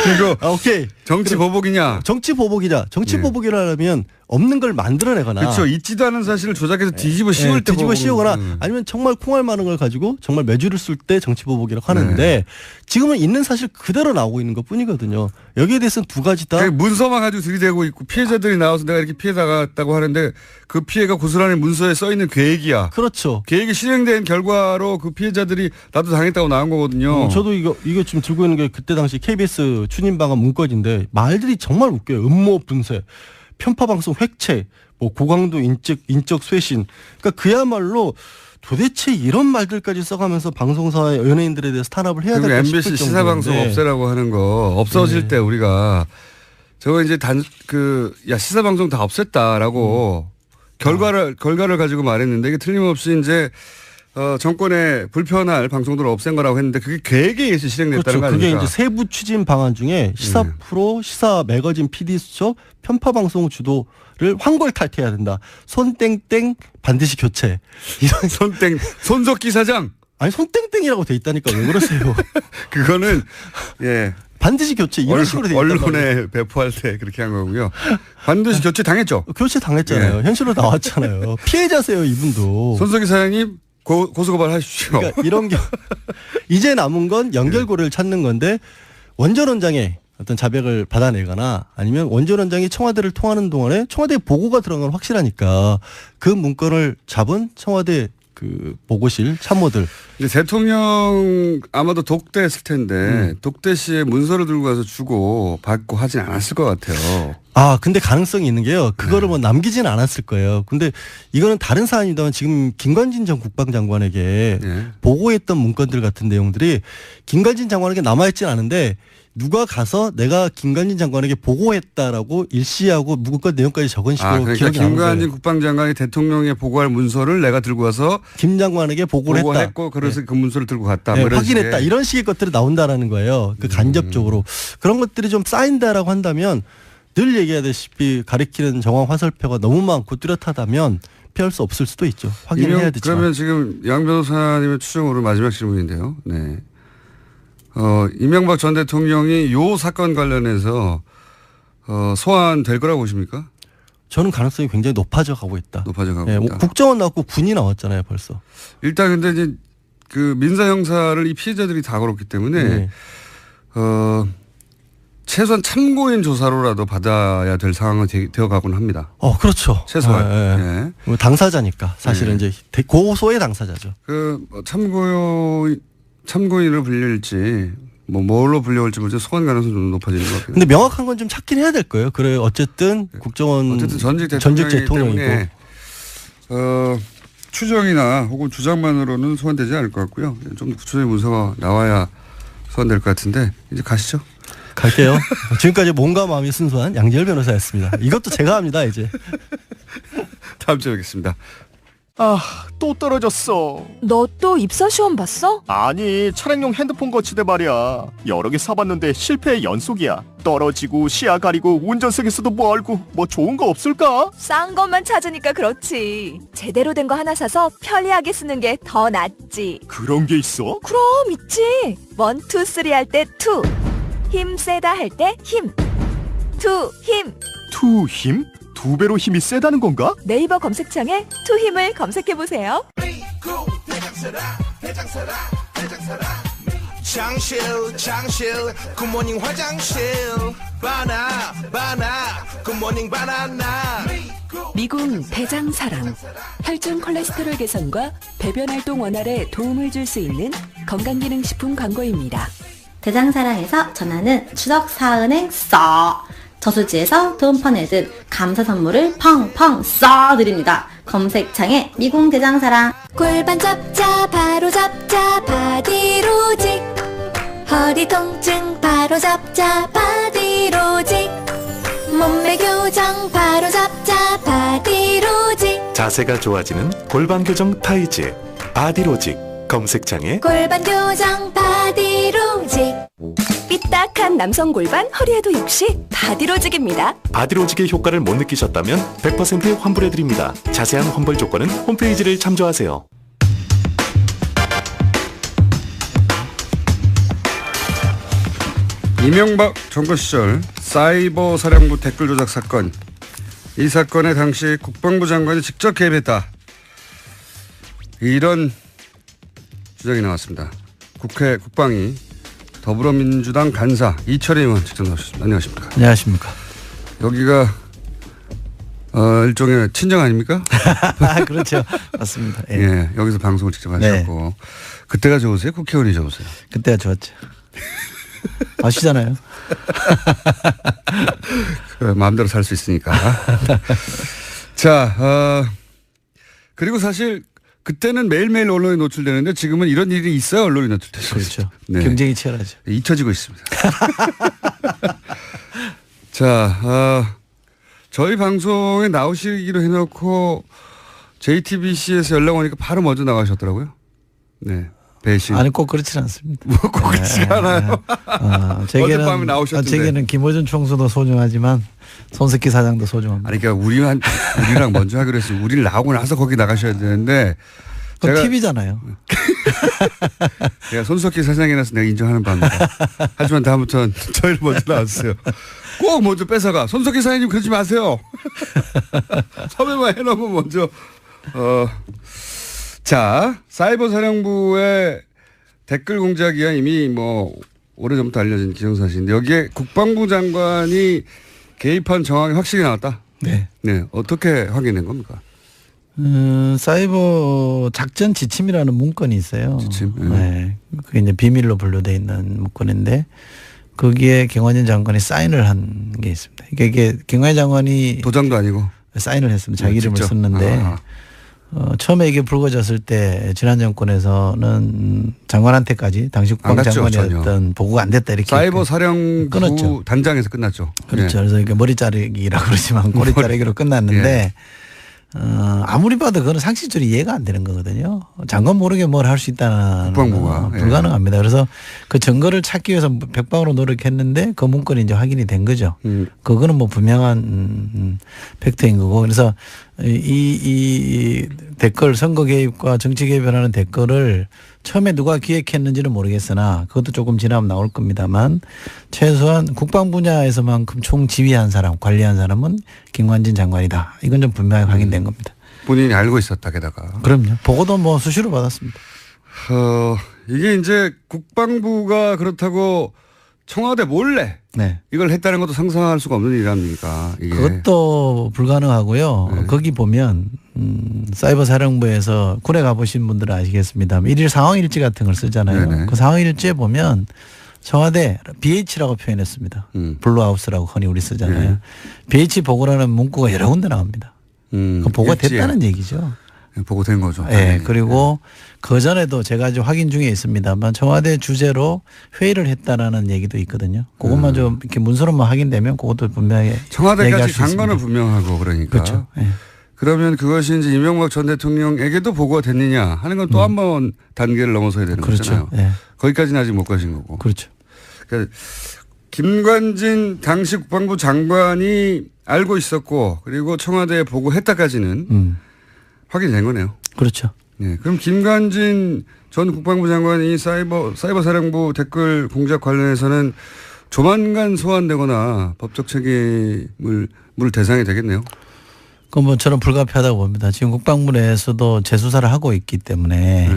그리고 오케이. 정치 보복이냐? 정치 보복이다. 정치 예. 보복이라면 없는 걸 만들어내거나 그렇죠. 있지도 않은 사실을 조작해서 뒤집어 씌울 때 뒤집어 보복은- 씌우거나 아니면 정말 콩알 많은 걸 가지고 정말 매주를 쓸 때 정치 보복이라고 하는데 지금은 있는 사실 그대로 나오고 있는 것 뿐이거든요. 여기에 대해서는 두 가지 다 문서만 가지고 들이대고 있고 피해자들이 나와서 내가 이렇게 피해 당했다고 하는데 그 피해가 고스란히 문서에 써 있는 계획이야. 그렇죠. 계획이 실행된 결과로 그 피해자들이 나도 당했다고 나온 거거든요. 저도 이거 지금 들고 있는 게 그때 당시 KBS 추진방안 문건인데 말들이 정말 웃겨요. 음모 분쇄, 편파 방송 획책, 뭐 고강도 인적 쇄신. 그러니까 그야말로 도대체 이런 말들까지 써가면서 방송사와 연예인들에 대해서 탄압을 해야 그리고 될까 MBC 싶을 시사방송 정도인데. 없애라고 하는 거 없어질 때 우리가 저거 이제 시사방송 다 없앴다라고 결과를 가지고 말했는데 이게 틀림없이 이제 정권에 불편할 방송들을 없앤 거라고 했는데 그게 계획에 의해서 실행됐다는 그렇죠. 거 그게 아닙니까? 이제 세부 추진 방안 중에 시사 프로, 시사 매거진 PD 수첩, 편파 방송 주도를 황골 탈퇴해야 된다. 손땡땡 반드시 교체. 이런 손석기 사장. 아니 손땡땡이라고 돼 있다니까 왜 그러세요? 그거는 예. 반드시 교체 이런 식으로 돼 있단 말이에요. 언론에 배포할 때 그렇게 한 거고요. 반드시 교체 당했죠. 교체 당했잖아요. 현실로 나왔잖아요. 피해자세요 이분도. 손석희 사장님 고소고발 하십시오. 그러니까 이런 게 이제 남은 건 연결고리를 찾는 건데 원전 원장의 어떤 자백을 받아내거나 아니면 원전 원장이 청와대를 통하는 동안에 청와대 보고가 들어간 건 확실하니까 그 문건을 잡은 청와대 그 보고실 참모들. 이제 대통령 아마도 독대했을 텐데 독대 시에 문서를 들고 가서 주고 받고 하진 않았을 것 같아요. 아, 근데 가능성이 있는 게요. 그거를 뭐 남기지는 않았을 거예요. 근데 이거는 다른 사안입니다만 지금 김관진 전 국방장관에게 보고했던 문건들 같은 내용들이 김관진 장관에게 남아있진 않은데 누가 가서 내가 김관진 장관에게 보고했다라고 일시하고 문건 내용까지 적은 식으로 그러니까 기억이 나는 거예요. 김관진 국방장관이 대통령에 보고할 문서를 내가 들고 가서 김 장관에게 보고를 했다. 보고했고 그래서 그 문서를 들고 갔다. 뭐 이런 확인했다. 식의. 이런 식의 것들이 나온다라는 거예요. 그 간접적으로. 그런 것들이 좀 쌓인다라고 한다면 늘 얘기하다시피 가리키는 정황 화살표가 너무 많고 뚜렷하다면 피할 수 없을 수도 있죠. 확인해야 되죠. 그러면 지금 양 변호사님의 추정으로 마지막 질문인데요. 네. 이명박 전 대통령이 요 사건 관련해서 소환될 거라고 보십니까? 저는 가능성이 굉장히 높아져 가고 있다. 높아져 가고 있다. 국정원 나왔고 군이 나왔잖아요, 벌써. 일단 근데 이제 그 민사 형사를 이 피해자들이 다 걸었기 때문에 최소한 참고인 조사로라도 받아야 될 상황은 되어 가곤 합니다. 그렇죠. 최소한. 예. 당사자니까 사실은 이제 고소의 당사자죠. 그 참고인을 불릴지 뭘로 불려올지 모르지 소환 가능성이 좀 높아지는 것 같아요. 근데 명확한 건 좀 찾긴 해야 될 거예요. 그래 어쨌든 국정원 전직 대통령이고 추정이나 혹은 주장만으로는 소환되지 않을 것 같고요. 좀 더 구체적인 문서가 나와야 소환될 것 같은데 이제 가시죠. 갈게요. 지금까지 몸과 마음이 순수한 양지열 변호사였습니다. 이것도 제가 합니다 이제. 다음 주에 뵙겠습니다. 또 떨어졌어. 너 또 입사 시험 봤어? 아니, 차량용 핸드폰 거치대 말이야. 여러 개 사봤는데 실패의 연속이야. 떨어지고 시야 가리고 운전석에서도 멀고 뭐 좋은 거 없을까? 싼 것만 찾으니까 그렇지. 제대로 된 거 하나 사서 편리하게 쓰는 게 더 낫지. 그런 게 있어? 그럼 있지. 1, 2, 3 할 때 2. 힘 세다 할 때 힘. 2 힘. 투 힘? 2배로 힘이 세다는 건가? 네이버 검색창에 2 힘을 검색해보세요. 장실 굿모닝 화장실 바나 굿모닝 바나나. 미궁 대장사랑 혈중 콜레스테롤 개선과 배변 활동 원활에 도움을 줄 수 있는 건강기능식품 광고입니다. 대장사랑에서 전하는 추석 사은행 저수지에서 돈 퍼내듯 감사 선물을 펑펑 쏴드립니다. 검색창에 미궁 대장사랑. 골반 잡자 바로 잡자 바디로직. 허리 통증 바로 잡자 바디로직. 몸매 교정 바로 잡자 바디로직. 자세가 좋아지는 골반 교정 타이즈 바디로직. 검색창에 골반 교정 바디로직. 삐딱한 남성 골반 허리에도 역시 바디로직입니다. 바디로직의 효과를 못 느끼셨다면 100% 환불해드립니다. 자세한 환불 조건은 홈페이지를 참조하세요. 이명박 정권 시절 사이버 사령부 댓글 조작 사건. 이 사건에 당시 국방부 장관이 직접 개입했다. 이런 주장이 나왔습니다. 국회 국방위 더불어민주당 간사 이철희 의원 직접 나오셨습니다. 안녕하십니까? 안녕하십니까? 여기가 일종의 친정 아닙니까? 그렇죠. 맞습니다. 예. 예, 여기서 방송을 직접 하셨고. 네. 그때가 좋으세요? 국회의원이 좋으세요? 그때가 좋았죠. 아시잖아요. 마음대로 살 수 있으니까. 자, 그리고 사실 그때는 매일매일 언론에 노출되는데 지금은 이런 일이 있어야 언론에 노출되죠. 그렇죠. 네. 경쟁이 치열하죠. 잊혀지고 있습니다. 자, 저희 방송에 나오시기로 해놓고 JTBC에서 연락 오니까 바로 먼저 나가셨더라고요. 네. 배신. 아니 꼭 그렇지는 않습니다. 꼭 그렇지가 않아요. 어젯밤에 나오셨는데. 제게는 김어준 총수도 소중하지만 손석희 사장도 소중합니다. 아니 그러니까 우리랑 먼저 하기로 했어요. 우리를 나오고 나서 거기 나가셔야 되는데. 그건 TV잖아요. 제가 손석희 사장이라서 내가 인정하는 바입니다. 하지만 다음부터는 저희를 먼저 나왔어요. 꼭 먼저 뺏어가. 손석희 사장님 그러지 마세요. 섭외만 해놓으면 먼저. 자, 사이버 사령부의 댓글 공작이야 이미 뭐 오래전부터 알려진 기정사실인데 여기에 국방부 장관이 개입한 정황이 확실히 나왔다. 네. 네, 어떻게 확인된 겁니까? 사이버 작전 지침이라는 문건이 있어요. 지침. 네. 그게 이제 비밀로 분류되어 있는 문건인데 거기에 김관진 장관이 사인을 한 게 있습니다. 이게 김관진 장관이 도장도 아니고 사인을 했습니다. 자기 이름을 직접? 썼는데 처음에 이게 불거졌을 때 지난 정권에서는 장관한테까지 당시 국방장관이었던 보고가 안 됐다 이렇게 사이버 사령부 끊었죠. 단장에서 끝났죠. 그렇죠. 예. 그래서 이게 머리 자르기라고 그러지만 꼬리 자르기로 끝났는데 예. 아무리 봐도 그건 상식적으로 이해가 안 되는 거거든요. 장관 모르게 뭘 할 수 있다는 국방부가 불가능합니다. 그래서 그 증거를 찾기 위해서 백방으로 노력했는데 그 문건이 이제 확인이 된 거죠. 그거는 뭐 분명한 팩트인 거고 그래서 이 댓글 선거 개입과 정치 개입이라는 댓글을 처음에 누가 기획했는지는 모르겠으나 그것도 조금 지나면 나올 겁니다만 최소한 국방 분야에서만큼 총지휘한 사람, 관리한 사람은 김관진 장관이다. 이건 좀 분명히 확인된 겁니다. 본인이 알고 있었다 게다가. 그럼요. 보고도 뭐 수시로 받았습니다. 이게 이제 국방부가 그렇다고 청와대 몰래 네. 이걸 했다는 것도 상상할 수가 없는 일 아닙니까? 이게. 그것도 불가능하고요. 네. 거기 보면 사이버 사령부에서 군에 가보신 분들은 아시겠습니다만 일일 상황일지 같은 걸 쓰잖아요. 네네. 그 상황일지에 보면 청와대 BH라고 표현했습니다. 블루하우스라고 흔히 우리 쓰잖아요. 네. BH 보고라는 문구가 여러 군데 나옵니다. 그 보고가 됐다는 얘기죠. 보고된 거죠. 네. 그리고 그 전에도 제가 아직 확인 중에 있습니다만 청와대 주재로 회의를 했다라는 얘기도 있거든요. 그것만 좀 이렇게 문서로만 확인되면 그것도 분명히 청와대까지 간 거는 분명하고 그러니까. 그렇죠. 네. 그러면 그것이 이제 이명박 전 대통령에게도 보고가 됐느냐 하는 건 또 한 번 단계를 넘어서야 되는 그렇죠. 거잖아요. 네. 거기까지는 아직 못 가신 거고. 그렇죠. 그러니까 김관진 당시 국방부 장관이 알고 있었고 그리고 청와대에 보고했다까지는 확인된 거네요. 그렇죠. 네. 그럼 김관진 전 국방부 장관이 사이버 사령부 댓글 공작 관련해서는 조만간 소환되거나 법적 책임을 물 대상이 되겠네요. 그건 뭐 저는 불가피하다고 봅니다. 지금 국방부 내에서도 재수사를 하고 있기 때문에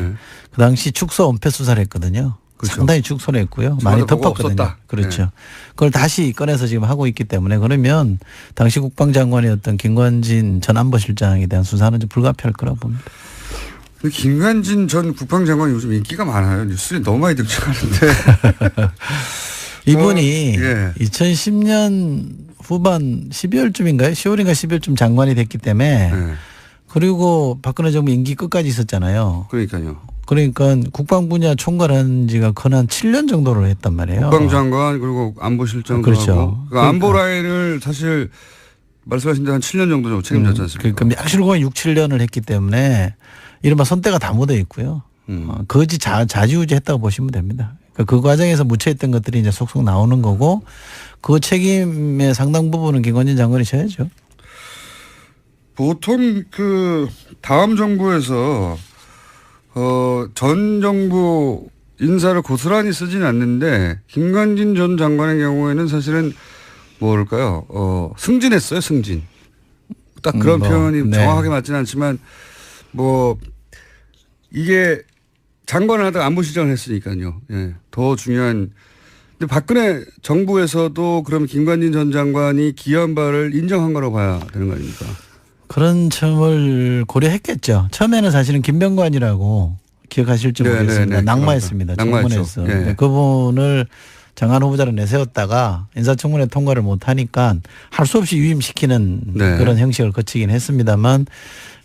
그 당시 축소 은폐 수사를 했거든요. 그렇죠. 상당히 축소를 했고요. 많이 덮었거든요. 그렇죠. 네. 그걸 다시 꺼내서 지금 하고 있기 때문에 그러면 당시 국방장관이었던 김관진 전 안보실장에 대한 수사는 좀 불가피할 거라고 봅니다. 김관진 전 국방장관이 요즘 인기가 많아요. 뉴스에 너무 많이 등장하는데. 이분이 2010년 후반 12월쯤인가요? 10월인가 12월쯤 장관이 됐기 때문에 그리고 박근혜 정부 임기 끝까지 있었잖아요. 그러니까요. 그러니까 국방 분야 총괄한 지가 거의 한 7년 정도를 했단 말이에요. 국방장관 그리고 안보실장도 그렇죠. 하고. 그러니까 안보 라인을 사실 말씀하신 대로 한 7년 정도 책임졌지 않습니까? 그러니까 약실공한 6, 7년을 했기 때문에 이른바 손때가 다 묻어 있고요. 거지 자지우지 했다고 보시면 됩니다. 그러니까 그 과정에서 묻혀있던 것들이 이제 속속 나오는 거고 그 책임의 상당 부분은 김관진 장관이 져야죠. 보통 그 다음 정부에서 전 정부 인사를 고스란히 쓰진 않는데 김관진 전 장관의 경우에는 사실은 뭐랄까요? 승진했어요, 승진. 딱 그런 표현이 정확하게 맞지는 않지만 뭐 이게 장관을 하다가 안보실장을 했으니까요. 예. 더 중요한. 근데 박근혜 정부에서도 그럼 김관진 전 장관이 기여한 바를 인정한 거라고 봐야 되는 거 아닙니까? 그런 점을 고려했겠죠. 처음에는 사실은 김병관이라고 기억하실지 모르겠습니다. 낙마했습니다. 청문회에서. 네. 그분을 장관 후보자로 내세웠다가 인사청문회 통과를 못하니까 할 수 없이 유임시키는 그런 형식을 거치긴 했습니다만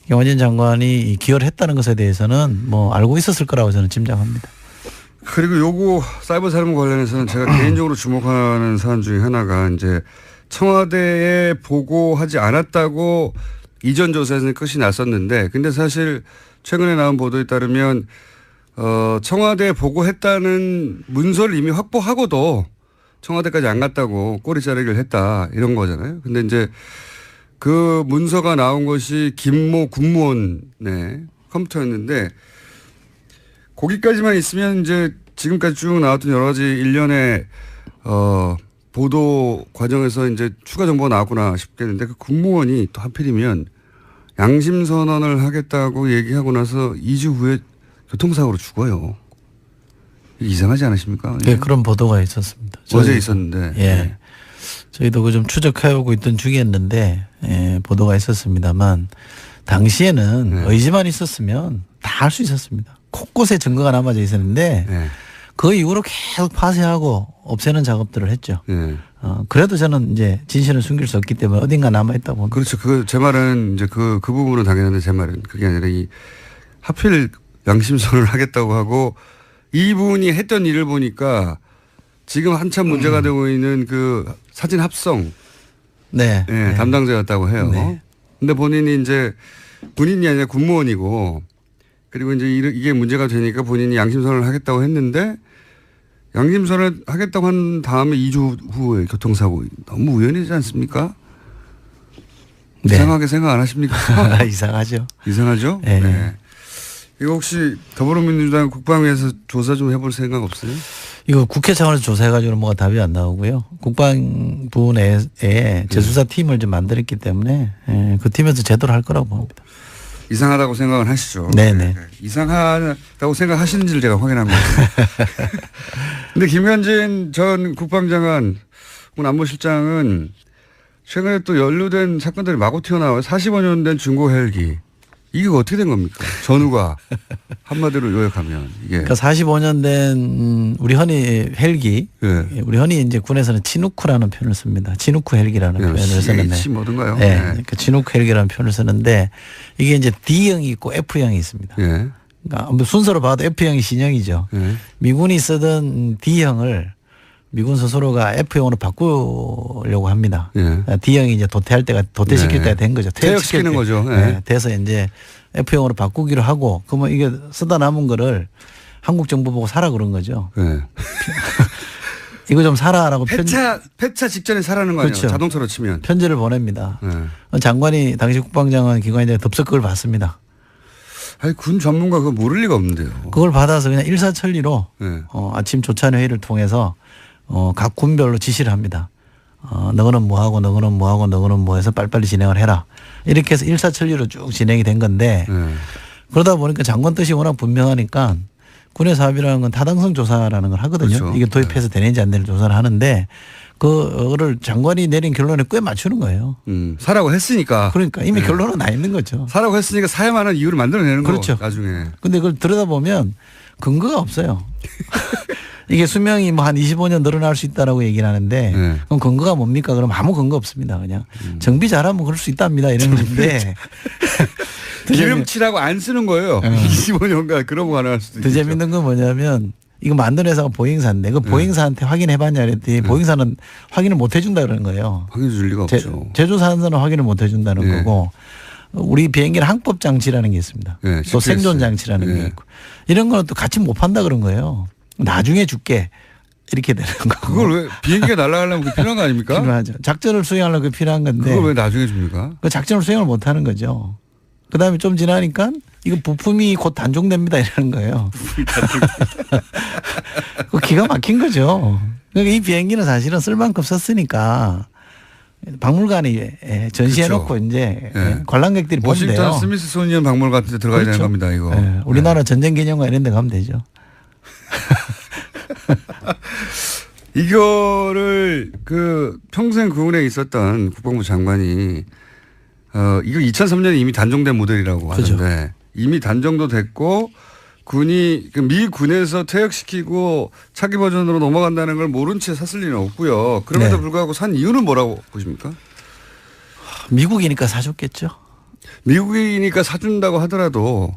김관진 장관이 기여를 했다는 것에 대해서는 뭐 알고 있었을 거라고 저는 짐작합니다. 그리고 요거 사이버 사령부 관련해서는 제가 개인적으로 주목하는 사안 중에 하나가 이제 청와대에 보고하지 않았다고 이전 조사에서는 끝이 났었는데 근데 사실 최근에 나온 보도에 따르면 청와대에 보고했다는 문서를 이미 확보하고도 청와대까지 안 갔다고 꼬리 자르기를 했다 이런 거잖아요. 근데 이제 그 문서가 나온 것이 김모 국무원의 컴퓨터였는데 거기까지만 있으면 이제 지금까지 쭉 나왔던 여러 가지 일련의 보도 과정에서 이제 추가 정보가 나왔구나 싶겠는데 그 국무원이 또 하필이면 양심선언을 하겠다고 얘기하고 나서 2주 후에 교통사고로 죽어요. 이상하지 않으십니까? 네, 그런 보도가 있었습니다. 어제 있었는데. 예. 저희도 그 좀 추적해오고 있던 중이었는데, 예, 보도가 있었습니다만, 당시에는 네. 의지만 있었으면 다 할 수 있었습니다. 곳곳에 증거가 남아져 있었는데 네. 그 이후로 계속 파쇄하고 없애는 작업들을 했죠. 네. 그래도 저는 이제 진실을 숨길 수 없기 때문에 어딘가 남아있다고 봅니다. 그렇죠. 제 말은 이제 그 부분은 당연한데 제 말은 그게 아니라 하필 양심선언을 하겠다고 하고 이분이 했던 일을 보니까 지금 한참 문제가 되고 있는 그 사진 합성. 네. 네. 담당자였다고 해요. 네. 근데 본인이 아니라 군무원이고 그리고 이제 이게 문제가 되니까 본인이 양심선언을 하겠다고 했는데 양심선언을 하겠다고 한 다음에 2주 후에 교통사고 너무 우연이지 않습니까? 네. 이상하게 생각 안 하십니까? 이상하죠. 이상하죠? 네. 네. 이거 혹시 더불어민주당 국방위에서 조사 좀 해볼 생각 없어요? 이거 국회 차원에서 조사해가지고 뭐가 답이 안 나오고요. 국방부 내에 재수사 팀을 좀 만들었기 때문에 그 팀에서 제대로 할 거라고 봅니다. 이상하다고 생각은 하시죠? 네네. 이상하다고 생각하시는지를 제가 확인한 거예요. 근데 김현진 전 국방장관, 안보실장은 최근에 또 연루된 사건들이 마구 튀어나와요. 45년 된 중고 헬기. 이게 어떻게 된 겁니까? 전후가 한마디로 요약하면 이게. 그러니까 45년 된 우리 헌이 헬기, 네. 우리 헌이 이제 군에서는 치누크라는 표현을 씁니다. 치누크 헬기라는 표현을 쓰는데, CH 뭐든가요? 네, 네. 그러니까 치누크 헬기라는 표현을 쓰는데 이게 이제 D형이 있고 F형이 있습니다. 네. 그러니까 순서로 봐도 F형이 신형이죠. 네. 미군이 쓰던 D형을 미군 스스로가 F형으로 바꾸려고 합니다. 네. D형이 이제 도태시킬 네. 때가 된 거죠. 퇴역시키는 거죠. 네. 네. 돼서 이제 F형으로 바꾸기로 하고, 그러면 이게 쓰다 남은 거를 한국 정부 보고 사라 그런 거죠. 네. 이거 좀 사라라고 폐차 직전에 사라는 거 아니에요? 그렇죠. 자동차로 치면. 편지를 보냅니다. 네. 장관이 당시 국방장관 기관이 덥석 그걸 받습니다. 아니 군 전문가 그거 모를 리가 없는데요. 그걸 받아서 그냥 일사천리로 네. 아침 조찬 회의를 통해서 각 군별로 지시를 합니다. 너거는 뭐하고 너거는 뭐하고 너거는 뭐해서 빨리빨리 진행을 해라. 이렇게 해서 일사천리로 쭉 진행이 된 건데 그러다 보니까 장관 뜻이 워낙 분명하니까 군의 사업이라는 건 타당성 조사라는 걸 하거든요. 그렇죠. 이게 도입해서 되는지 안 되는지 조사를 하는데 그거를 장관이 내린 결론에 꽤 맞추는 거예요. 사라고 했으니까. 그러니까 이미 결론은 나 있는 거죠. 사라고 했으니까 사야만 한 이유를 만들어내는 그렇죠. 거 나중에. 근데 그걸 들여다보면 근거가 없어요. 이게 수명이 뭐 한 25년 늘어날 수 있다라고 얘기를 하는데 그럼 근거가 뭡니까? 그럼 아무 근거 없습니다. 그냥 정비 잘하면 그럴 수 있답니다. 이런 건데. 기름칠하고 안 쓰는 거예요. 25년간 그런 거 가능할 수도 있죠. 더 재밌는 건 뭐냐면 이거 만든 회사가 보잉사인데 그 보잉사한테 확인해봤냐 그랬더니 보잉사는 확인을 못 해준다 그러는 거예요. 확인해 줄 리가 없죠. 제조사는 확인을 못 해준다는 거고 우리 비행기는 항법 장치라는 게 있습니다. 또 생존 장치라는 게 있고 이런 거는 또 같이 못 판다 그런 거예요. 나중에 줄게 이렇게 되는 거. 그걸 왜 비행기가 날아가려면 그게 필요한 거 아닙니까? 필요하죠. 작전을 수행하려면 그게 필요한 건데. 그걸 왜 나중에 줍니까? 그 작전을 수행을 못 하는 거죠. 그다음에 좀 지나니까 이거 부품이 곧 단종됩니다 이러는 거예요. 그 기가 막힌 거죠. 그러니까 이 비행기는 사실은 쓸 만큼 썼으니까 박물관에 전시해놓고 그렇죠. 이제 관람객들이 보면 돼요. 워싱턴 스미스소니언 박물관 같은 데 들어가야 그렇죠. 되는 겁니다. 이거. 우리나라 전쟁 기념관 이런 데 가면 되죠. 이거를 평생 군에 있었던 국방부 장관이 이거 2003년에 이미 단종된 모델이라고 그렇죠. 하는데 이미 단종도 됐고 군이 미 군에서 퇴역시키고 차기 버전으로 넘어간다는 걸 모른 채 샀을 리는 없고요. 그럼에도 불구하고 산 이유는 뭐라고 보십니까? 미국이니까 사줬겠죠. 미국이니까 사준다고 하더라도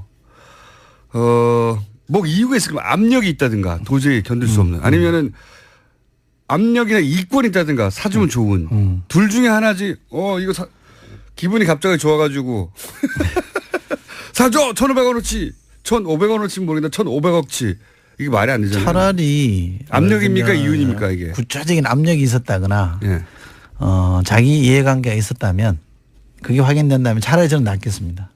뭐 이유가 있을 거면 압력이 있다든가 도저히 견딜 수 없는 아니면은 압력이나 이권이 있다든가 사주면 좋은 둘 중에 하나지. 이거 기분이 갑자기 좋아가지고 사줘 1,500원어치 1,500원어치 모르겠는데 1,500억치 이게 말이 안 되잖아요. 차라리 압력입니까 이윤입니까 이게? 구체적인 압력이 있었다거나 자기 이해관계가 있었다면 그게 확인된다면 차라리 저는 낫겠습니다.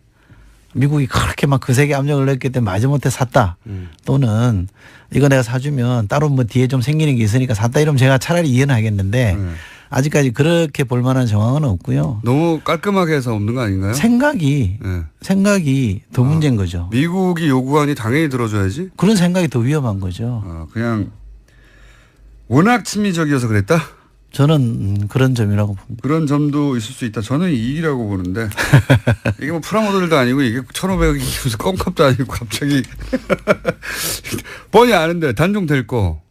미국이 그렇게 막 거세게 압력을 넣었기 때문에 마지못해 샀다. 또는 이거 내가 사주면 따로 뭐 뒤에 좀 생기는 게 있으니까 샀다 이러면 제가 차라리 이해는 하겠는데 아직까지 그렇게 볼 만한 정황은 없고요. 너무 깔끔하게 해서 없는 거 아닌가요? 생각이 더 문제인 거죠. 미국이 요구하니 당연히 들어줘야지. 그런 생각이 더 위험한 거죠. 그냥 워낙 친미적이어서 그랬다? 저는 그런 점이라고 봅니다. 그런 점도 있을 수 있다. 저는 이익이라고 보는데 이게 뭐 프라모델도 아니고 이게 1,500억이 무슨 껌값도 아니고 갑자기 뻔히 아는데 단종될 거.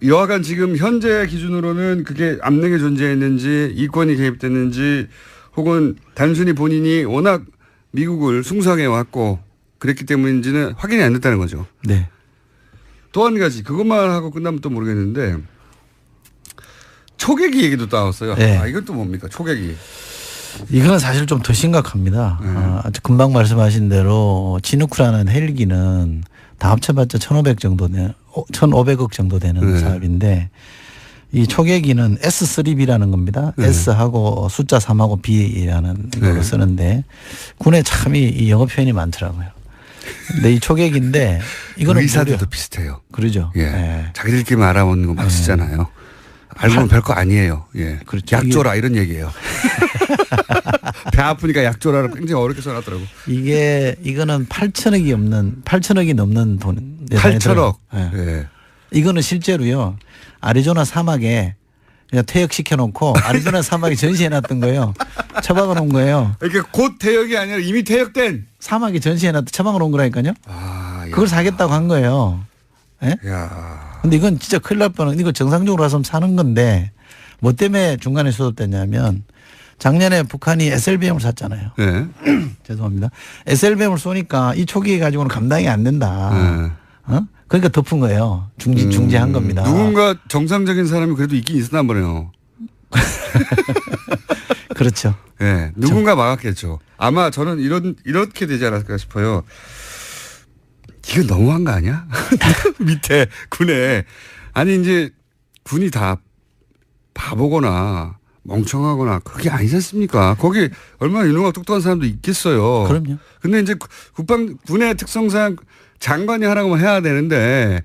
여하간 지금 현재 기준으로는 그게 압력이 존재했는지 이권이 개입됐는지 혹은 단순히 본인이 워낙 미국을 숭상해 왔고 그랬기 때문인지는 확인이 안 됐다는 거죠. 네. 또 한 가지 그것만 하고 끝나면 또 모르겠는데 초계기 얘기도 나왔어요. 네. 이건 또 뭡니까 초계기. 이건 사실 좀 더 심각합니다. 금방 말씀하신 대로 지누크라는 헬기는 다 합쳐봤자 1,500억 정도 되는 사업인데 이 초계기는 S3B라는 겁니다. S하고 숫자 3하고 B라는 걸로 쓰는데 군에 참 이 영어 표현이 많더라고요. 근데 이 초계기인데 이거는 의사들도 비슷해요. 그러죠. 예. 예. 자기들끼리 알아먹는 거 막 쓰잖아요. 알고 보면 별거 아니에요. 예. 그렇죠. 약 줘라 이런 얘기예요. 배 아프니까 약 줘라를 굉장히 어렵게 써놨더라고. 이거는 8천억이 넘는 돈. 8천억. 예. 예. 이거는 실제로요. 아리조나 사막에 그냥 퇴역시켜놓고 아리조나 사막에 전시해놨던 거예요. 처박아 놓은 거예요. 이게 곧 퇴역이 아니라 이미 퇴역된. 사막에 전시해놨던 처박아 놓은 거라니까요. 그걸 사겠다고 한 거예요. 예? 야. 근데 이건 진짜 큰일 날 뻔한, 이거 정상적으로 와서 사는 건데 뭐 때문에 중간에 소집됐냐면 작년에 북한이 SLBM을 샀잖아요. 네. 죄송합니다. SLBM을 쏘니까 이 초기에 가지고는 감당이 안 된다. 그러니까 덮은 거예요. 중지한 겁니다. 누군가 정상적인 사람이 그래도 있긴 있었나 보네요. 그렇죠. 네. 누군가 막았겠죠. 아마 저는 이렇게 되지 않았을까 싶어요. 이거 너무한 거 아니야? 밑에 군에. 아니 이제 군이 다 바보거나 멍청하거나 그게 아니지 않습니까? 거기 얼마나 유능하고 똑똑한 사람도 있겠어요. 그럼요. 근데 이제 군의 특성상 장관이 하라고 해야 되는데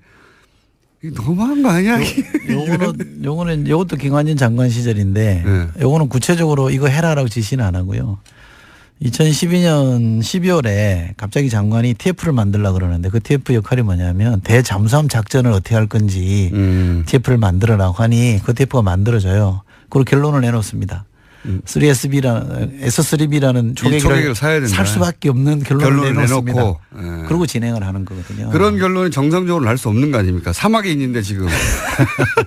너무한 거 아니야? 요거는 이것도 김관진 장관 시절인데 요거는 구체적으로 이거 해라라고 지시는 안 하고요. 2012년 12월에 갑자기 장관이 TF를 만들려고 그러는데 그 TF 역할이 뭐냐면 대잠수함 작전을 어떻게 할 건지 TF를 만들어라고 하니 그 TF가 만들어져요. 그리고 결론을 내놓습니다. S3B라는 초계기를 사야 된다. 살 수밖에 없는 결론을 내놓습니다. 내놓고. 그리고 진행을 하는 거거든요. 그런 결론이 정상적으로 날 수 없는 거 아닙니까? 사막에 있는데 지금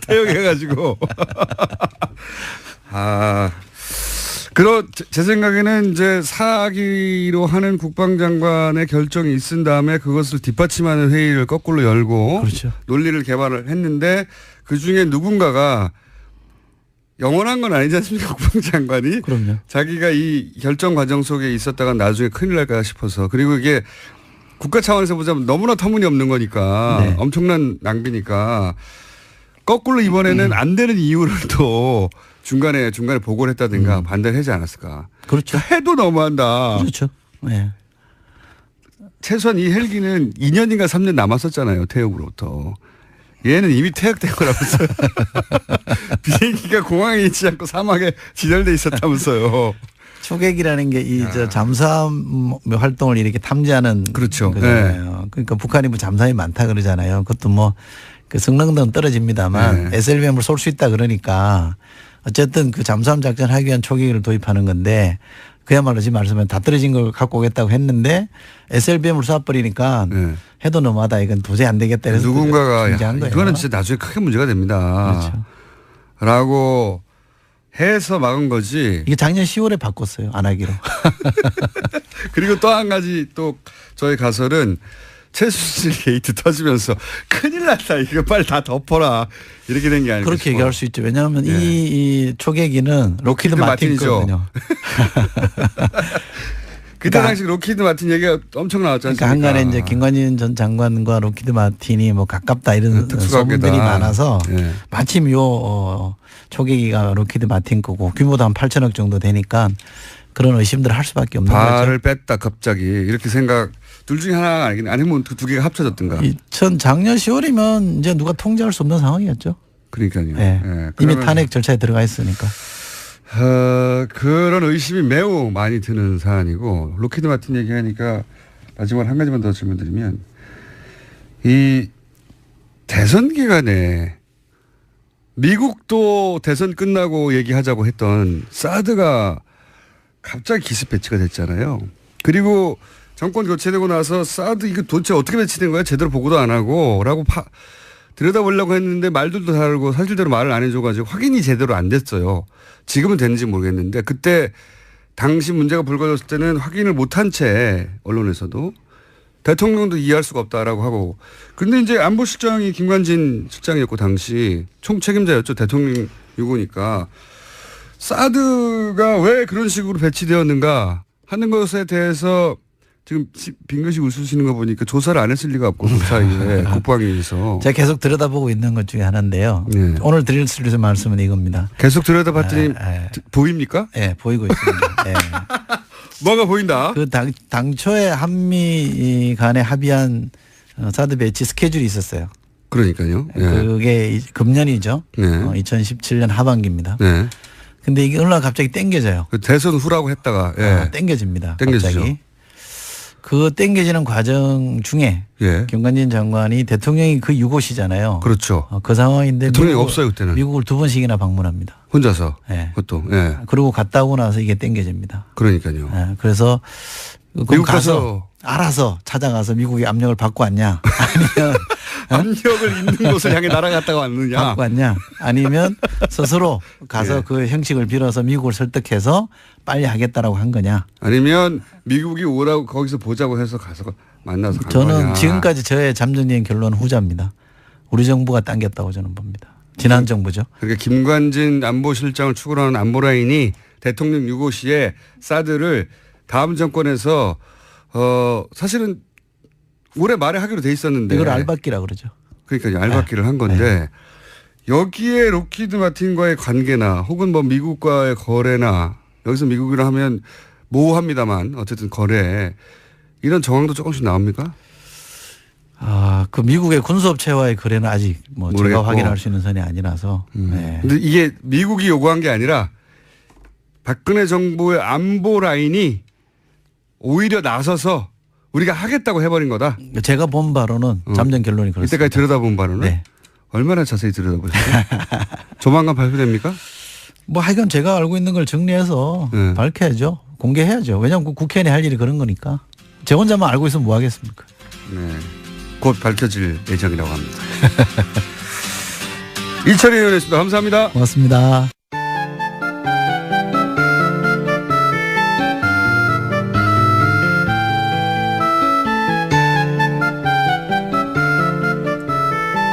태역해가지고. 제 생각에는 이제 사기로 하는 국방장관의 결정이 있은 다음에 그것을 뒷받침하는 회의를 거꾸로 열고 그렇죠. 논리를 개발을 했는데 그 중에 누군가가 영원한 건 아니지 않습니까? 국방장관이. 그럼요. 자기가 이 결정 과정 속에 있었다가 나중에 큰일 날까 싶어서. 그리고 이게 국가 차원에서 보자면 너무나 터무니없는 거니까 네. 엄청난 낭비니까 거꾸로 이번에는 안 되는 이유를 또 중간에 보고를 했다든가 반대를 하지 않았을까. 그렇죠. 해도 너무한다. 그렇죠. 네. 최소한 이 헬기는 2년인가 3년 남았었잖아요. 퇴역으로부터. 얘는 이미 퇴역된 거라면서요. 비행기가 공항에 있지 않고 사막에 진열돼 있었다면서요. 초계기라는 게 이 잠수함 활동을 이렇게 탐지하는 그렇죠. 거잖아요. 네. 그러니까 북한이 뭐 잠수함이 많다 그러잖아요. 그것도 뭐 그 성능은 떨어집니다만 네. SLBM을 쏠 수 있다 그러니까 어쨌든 그 잠수함 작전하기 위한 초계기를 도입하는 건데 그야말로 지금 말씀하신 다 떨어진 걸 갖고 오겠다고 했는데 SLBM을 쏴버리니까 해도 너무하다. 이건 도저히 안 되겠다. 그래서 누군가가 이거는 진짜 나중에 크게 문제가 됩니다. 그렇죠. 라고 해서 막은 거지. 이게 작년 10월에 바꿨어요. 안 하기로. 그리고 또 한 가지 또 저희 가설은 최순실 게이트 터지면서 큰일 났다. 이거 빨리 다 덮어라. 이렇게 된 게 아니고. 그렇게 얘기할 수 있죠. 왜냐하면 이 초계기는 로키드 마틴 거거든요. 그때 당시 로키드 마틴 얘기가 엄청 나왔지 않습니까? 그러니까 한간에 이제 김관진 전 장관과 로키드 마틴이 뭐 가깝다 이런 소문들이 많아서 마침 요 초계기가 로키드 마틴 거고 규모도 한 8천억 정도 되니까 그런 의심들을 할 수밖에 없는 거죠. 발을 뺐다 갑자기 이렇게 생각 둘 중에 하나가 아니면 두 개가 합쳐졌든가. 작년 10월이면 이제 누가 통제할 수 없는 상황이었죠. 그러니까요. 네. 네. 이미 탄핵 절차에 들어가 있으니까. 그런 의심이 매우 많이 드는 사안이고 로키드 마틴 얘기하니까 마지막으로 한 가지만 더 질문드리면 이 대선 기간에 미국도 대선 끝나고 얘기하자고 했던 사드가 갑자기 기습 배치가 됐잖아요. 그리고 정권 교체되고 나서 사드 이거 도대체 어떻게 배치된 거야? 제대로 보고도 안 하고 라고 들여다보려고 했는데 말들도 다르고 사실대로 말을 안 해줘가지고 확인이 제대로 안 됐어요. 지금은 됐는지 모르겠는데 그때 당시 문제가 불거졌을 때는 확인을 못한 채 언론에서도 대통령도 이해할 수가 없다라고 하고 근데 이제 안보실장이 김관진 실장이었고 당시 총책임자였죠. 대통령 유고니까 사드가 왜 그런 식으로 배치되었는가 하는 것에 대해서 지금 빙긋이 웃으시는 거 보니까 조사를 안 했을 리가 없고 그 사이에 국방위에서 제가 계속 들여다보고 있는 것 중에 하나인데요. 네. 오늘 드릴 수 있는 말씀은 이겁니다. 계속 들여다봤더니 보입니까? 네, 보이고 있습니다. 네. 뭐가 보인다? 그 당초에 한미 간에 합의한 사드 배치 스케줄이 있었어요. 그러니까요. 네. 그게 금년이죠. 네. 2017년 하반기입니다. 네. 근데 이게 어느 날 갑자기 땡겨져요. 대선 후라고 했다가 땡겨집니다. 땡겨지죠. 갑자기. 그 땡겨지는 과정 중에 예. 김관진 장관이 대통령이 그 유고시잖아요. 그렇죠. 그 상황인데 대통령이 없어요 그때는. 미국을 2번씩이나 방문합니다. 혼자서. 네. 그것도. 예. 그리고 갔다 오고 나서 이게 땡겨집니다. 그러니까요. 네. 그래서 미국 가서 알아서 찾아가서 미국의 압력을 받고 왔냐 아니면 압력을 있는 곳을 향해 날아갔다가 왔느냐. 받고 왔냐 아니면 스스로 가서 예. 그 형식을 빌어서 미국을 설득해서 빨리 하겠다라고 한 거냐. 아니면 미국이 오라고 거기서 보자고 해서 가서 만나서 간 저는 거냐. 지금까지 저의 잠정적인 결론은 후자입니다. 우리 정부가 당겼다고 저는 봅니다. 지난 정부죠. 그러니까 김관진 안보실장을 추구하는 안보라인이 대통령 유고시에 사드를 다음 정권에서 사실은 올해 말에 하기로 돼 있었는데 이걸 알박기라 그러죠. 그러니까 알박기를 한 건데 여기에 록히드 마틴과의 관계나 혹은 뭐 미국과의 거래나 여기서 미국이라 하면 모호합니다만 어쨌든 거래 이런 정황도 조금씩 나옵니까? 그 미국의 군수업체와의 거래는 아직 뭐 모르겠고. 제가 확인할 수 있는 선이 아니라서. 네. 근데 이게 미국이 요구한 게 아니라 박근혜 정부의 안보 라인이 오히려 나서서 우리가 하겠다고 해버린 거다. 제가 본 바로는 잠정 결론이 그렇습니다. 이때까지 들여다본 바로는 네. 얼마나 자세히 들여다보셨어요? 조만간 발표됩니까? 뭐 하여간 제가 알고 있는 걸 정리해서 네. 밝혀야죠. 공개해야죠. 왜냐하면 국회의원이 할 일이 그런 거니까. 제 혼자만 알고 있으면 뭐 하겠습니까? 네. 곧 밝혀질 예정이라고 합니다. 이철희 의원이었습니다. 감사합니다. 고맙습니다.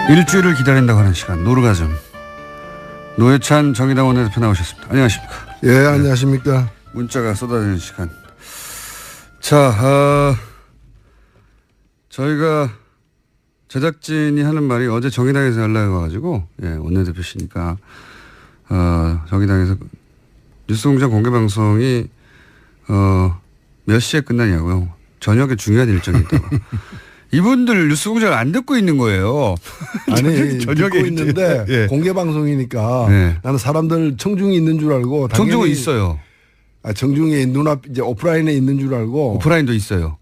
일주일을 기다린다고 하는 시간 노르가즘 노회찬 정의당 원내대표 나오셨습니다. 안녕하십니까? 예, 안녕하십니까? 문자가 쏟아지는 시간. 자, 저희가 제작진이 하는 말이 어제 정의당에서 연락이 와가지고 원내대표시니까 정의당에서 뉴스공장 공개방송이 몇 시에 끝나냐고요. 저녁에 중요한 일정이 있다고. 이분들 뉴스공장을 안 듣고 있는 거예요. 아니 저녁에 듣고 있는데 예. 공개 방송이니까 예. 나는 사람들 청중이 있는 줄 알고 청중은 있어요. 청중이 눈앞 이제 오프라인에 있는 줄 알고 오프라인도 있어요.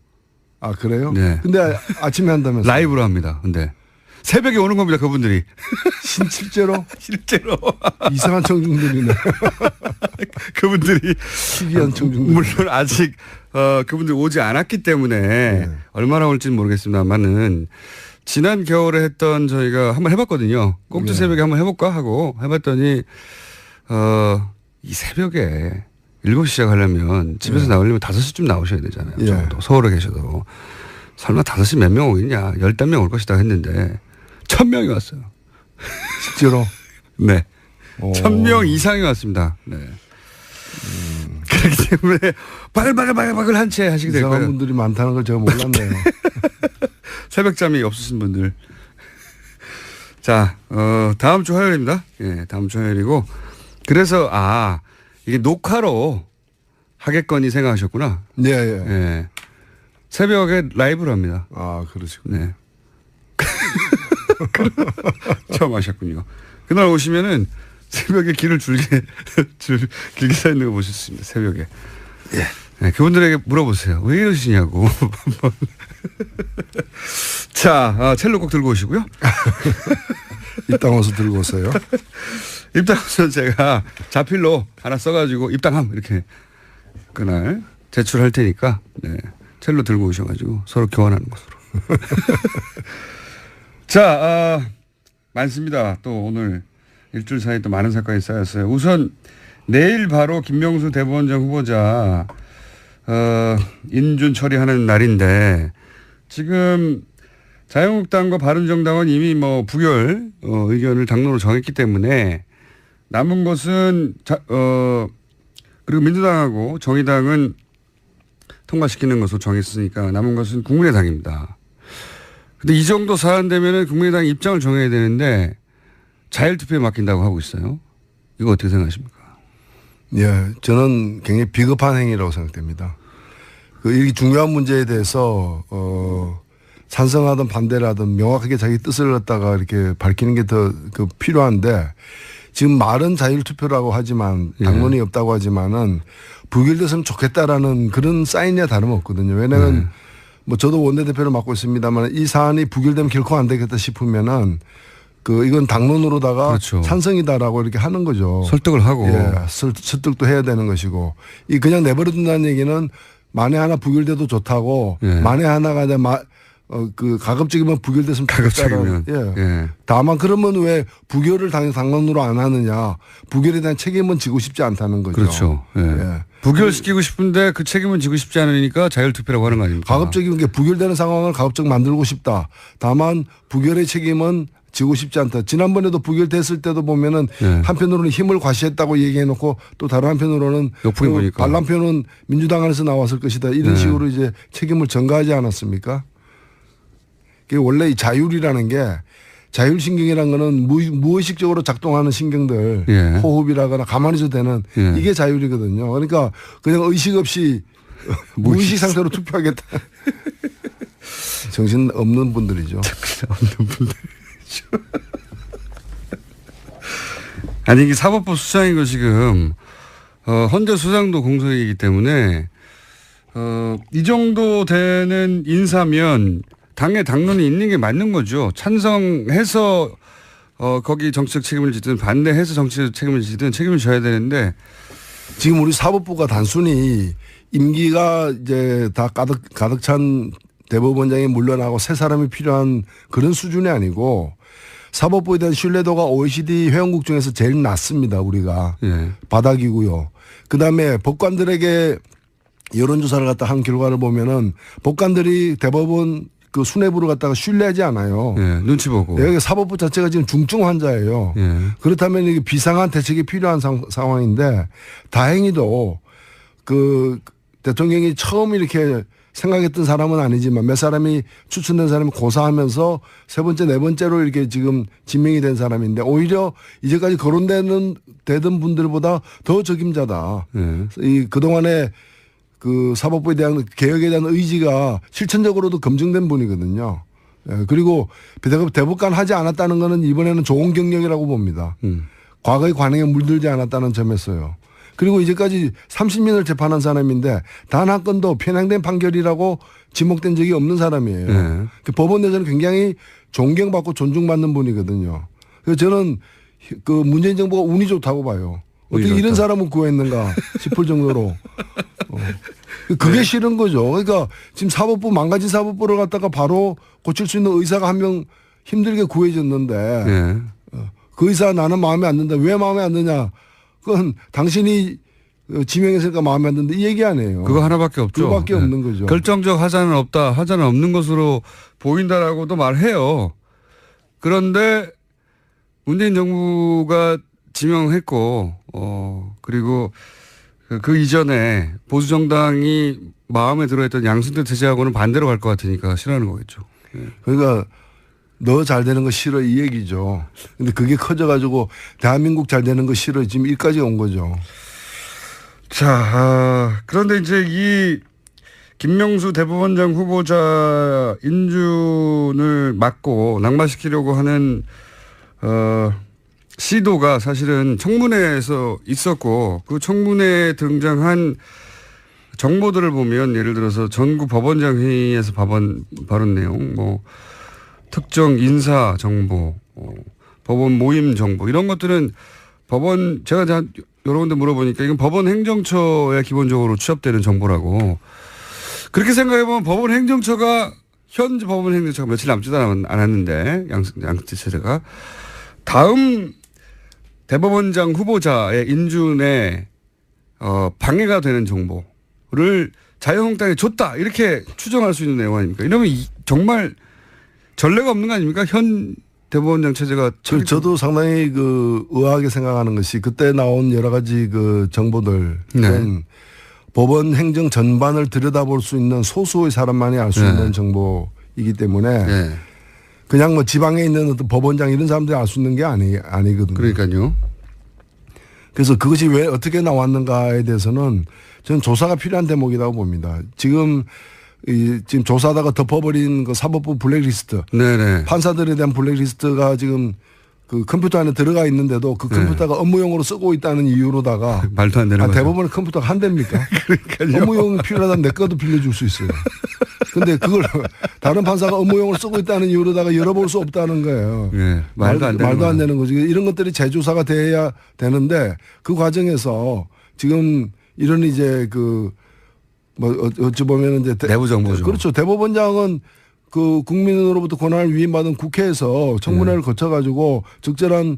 아 그래요? 네. 근데 아침에 한다면서 라이브로 합니다. 근데 새벽에 오는 겁니다. 그분들이. 실제로? 실제로. 이상한 청중들이네. 그분들이 희귀한 청중들. 물론 아직 그분들이 오지 않았기 때문에 얼마나 올지는 모르겠습니다만은 지난 겨울에 했던 저희가 한번 해봤거든요. 꼭두 새벽에 한번 해볼까 하고 해봤더니 이 새벽에 7시 시작하려면 집에서 나오려면 5시쯤 나오셔야 되잖아요. 적어도 서울에 계셔도. 설마 5시 몇 명 오겠냐. 10명 올 것이다 했는데 1000명이 왔어요. 실제로? 네. 1000명 이상이 왔습니다. 네. 그렇기 때문에 바글바글 한 채 하시게 될 거예요. 이상한 분들이 많다는 걸 제가 몰랐네요. 새벽잠이 없으신 분들. 자, 다음 주 화요일입니다. 예, 다음 주 화요일이고. 그래서, 이게 녹화로 하겠거니 생각하셨구나. 네, 예. 예. 새벽에 라이브로 합니다. 아, 그러시군요. 네. 처음 하셨군요. 그날 오시면은 새벽에 길을 길게 서 있는 거 보실 수 있습니다. 새벽에. 예. 네, 그분들에게 물어보세요. 왜 이러시냐고. 자, 첼로 꼭 들고 오시고요. 입당호서 들고 오세요. 입당호서 제가 자필로 하나 써가지고 입당함 이렇게 그날 제출할 테니까 네. 첼로 들고 오셔가지고 서로 교환하는 것으로. 자, 많습니다. 또 오늘 일주일 사이에 또 많은 사건이 쌓였어요. 우선 내일 바로 김명수 대법원장 후보자 인준 처리하는 날인데 지금 자유한국당과 바른정당은 이미 뭐 부결 의견을 당론으로 정했기 때문에 남은 것은 그리고 민주당하고 정의당은 통과시키는 것으로 정했으니까 남은 것은 국민의당입니다. 근데 이 정도 사안 되면은 국민의당 입장을 정해야 되는데 자율투표에 맡긴다고 하고 있어요. 이거 어떻게 생각하십니까? 예, 저는 굉장히 비겁한 행위라고 생각됩니다. 이 중요한 문제에 대해서 찬성하든 반대를 하든 명확하게 자기 뜻을 갖다가 이렇게 밝히는 게 더 필요한데 지금 말은 자율투표라고 하지만 당론이 없다고 하지만은 부결됐으면 좋겠다라는 그런 사인이야 다름없거든요. 왜냐하면 뭐 저도 원내대표를 맡고 있습니다만 이 사안이 부결되면 결코 안 되겠다 싶으면은 이건 당론으로다가 그렇죠. 찬성이다라고 이렇게 하는 거죠. 설득을 하고. 예, 설득도 해야 되는 것이고 이 그냥 내버려둔다는 얘기는 만에 하나 부결돼도 좋다고 만에 하나가 가급적이면 부결됐으면 가급적이면. 예. 다만 그러면 왜 부결을 당론으로 안 하느냐. 부결에 대한 책임은 지고 싶지 않다는 거죠. 그렇죠. 예. 부결시키고 싶은데 그 책임은 지고 싶지 않으니까 자율투표라고 하는 거 아닙니까? 가급적이면 부결되는 상황을 가급적 만들고 싶다. 다만 부결의 책임은 지고 싶지 않다. 지난번에도 부결됐을 때도 보면은 한편으로는 힘을 과시했다고 얘기해놓고 또 다른 한편으로는 반란표는 민주당 안에서 나왔을 것이다. 이런 식으로 이제 책임을 전가하지 않았습니까? 원래 이 자율이라는 게 자율신경이라는 거는 무의식적으로 작동하는 신경들 호흡이라거나 가만히 있어도 되는 이게 자율이거든요. 그러니까 그냥 의식 없이 무의식 상태로 투표하겠다. 정신 없는 분들이죠. 정신 없는 분들이죠. 아니 이게 사법부 수장이고 지금 헌재 수장도 공석이기 때문에 이 정도 되는 인사면 당의 당론이 있는 게 맞는 거죠. 찬성해서 거기 정치적 책임을 지든 반대해서 정치적 책임을 지든 책임을 져야 되는데 지금 우리 사법부가 단순히 임기가 이제 다 가득 찬 대법원장이 물러나고 새 사람이 필요한 그런 수준이 아니고 사법부에 대한 신뢰도가 OECD 회원국 중에서 제일 낮습니다. 우리가. 바닥이고요. 그다음에 법관들에게 여론조사를 갖다 한 결과를 보면은 법관들이 대법원 수뇌부를 갖다가 신뢰하지 않아요. 눈치 보고. 사법부 자체가 지금 중증 환자예요. 그렇다면 이게 비상한 대책이 필요한 상황인데 다행히도 대통령이 처음 이렇게 생각했던 사람은 아니지만 몇 사람이 추천된 사람이 고사하면서 세 번째, 네 번째로 이렇게 지금 지명이 된 사람인데 오히려 이제까지 거론되던 분들보다 더 적임자다. 그동안에 사법부에 대한 개혁에 대한 의지가 실천적으로도 검증된 분이거든요. 그리고 대법관 하지 않았다는 거는 이번에는 좋은 경력이라고 봅니다. 과거의 관행에 물들지 않았다는 점에서요. 그리고 이제까지 30년을 재판한 사람인데 단 한 건도 편향된 판결이라고 지목된 적이 없는 사람이에요. 법원 내에서는 굉장히 존경받고 존중받는 분이거든요. 그래서 저는 문재인 정부가 운이 좋다고 봐요. 어떻게 이런 사람을 구했는가 싶을 정도로. 그게 싫은 거죠. 그러니까 지금 망가진 사법부를 갖다가 바로 고칠 수 있는 의사가 한 명 힘들게 구해졌는데 그 의사 나는 마음에 안 든다. 왜 마음에 안 드냐. 그건 당신이 지명했으니까 마음에 안 든다. 이 얘기 아니에요. 그거 하나밖에 없죠. 그거밖에 없는 거죠. 결정적 하자는 없다. 하자는 없는 것으로 보인다라고도 말해요. 그런데 문재인 정부가 지명했고 그리고 그 이전에 보수 정당이 마음에 들어했던 양승태 체제하고는 반대로 갈 것 같으니까 싫어하는 거겠죠. 그러니까 너 잘 되는 거 싫어 이 얘기죠. 근데 그게 커져가지고 대한민국 잘 되는 거 싫어 지금 여기까지 온 거죠. 자, 그런데 이제 이 김명수 대법원장 후보자 인준을 막고 낙마시키려고 하는 시도가 사실은 청문회에서 있었고 그 청문회에 등장한 정보들을 보면 예를 들어서 전국 법원장 회의에서 발언 내용, 특정 인사 정보, 법원 모임 정보 이런 것들은 법원 제가 여러 군데 물어보니까 이건 법원 행정처에 기본적으로 취합되는 정보라고 그렇게 생각해보면 법원 행정처가 현재 법원 행정처가 며칠 남지도 않았는데 양승태 체제가 다음 대법원장 후보자의 인준에 방해가 되는 정보를 자유한국당에 줬다 이렇게 추정할 수 있는 내용 아닙니까? 이러면 정말 전례가 없는 거 아닙니까? 현 대법원장 체제가 저도 상당히 그 의아하게 생각하는 것이 그때 나온 여러 가지 그 정보들은 네. 법원 행정 전반을 들여다볼 수 있는 소수의 사람만이 알 수 있는 정보이기 때문에 네. 그냥 뭐 지방에 있는 어떤 법원장 이런 사람들이 알 수 있는 게 아니거든요. 그러니까요. 그래서 그것이 왜 어떻게 나왔는가에 대해서는 저는 조사가 필요한 대목이라고 봅니다. 지금 조사하다가 덮어버린 그 사법부 블랙리스트. 네네. 판사들에 대한 블랙리스트가 지금 그 컴퓨터 안에 들어가 있는데도 그 컴퓨터가 업무용으로 쓰고 있다는 이유로다가 말도 안 되는 거죠. 대법원의 컴퓨터가 한 대입니까? 그러니까요. 업무용 필요하다면 내 것도 빌려줄 수 있어요. 근데 그걸 다른 판사가 업무용으로 쓰고 있다는 이유로다가 열어볼 수 없다는 거예요. 네, 말도 안 되는 거죠. 이런 것들이 재조사가 돼야 되는데 그 과정에서 지금 이런 이제 어찌 보면 이제 내부 정보죠. 그렇죠. 대법원장은 그 국민으로부터 권한을 위임받은 국회에서 청문회를 거쳐가지고 적절한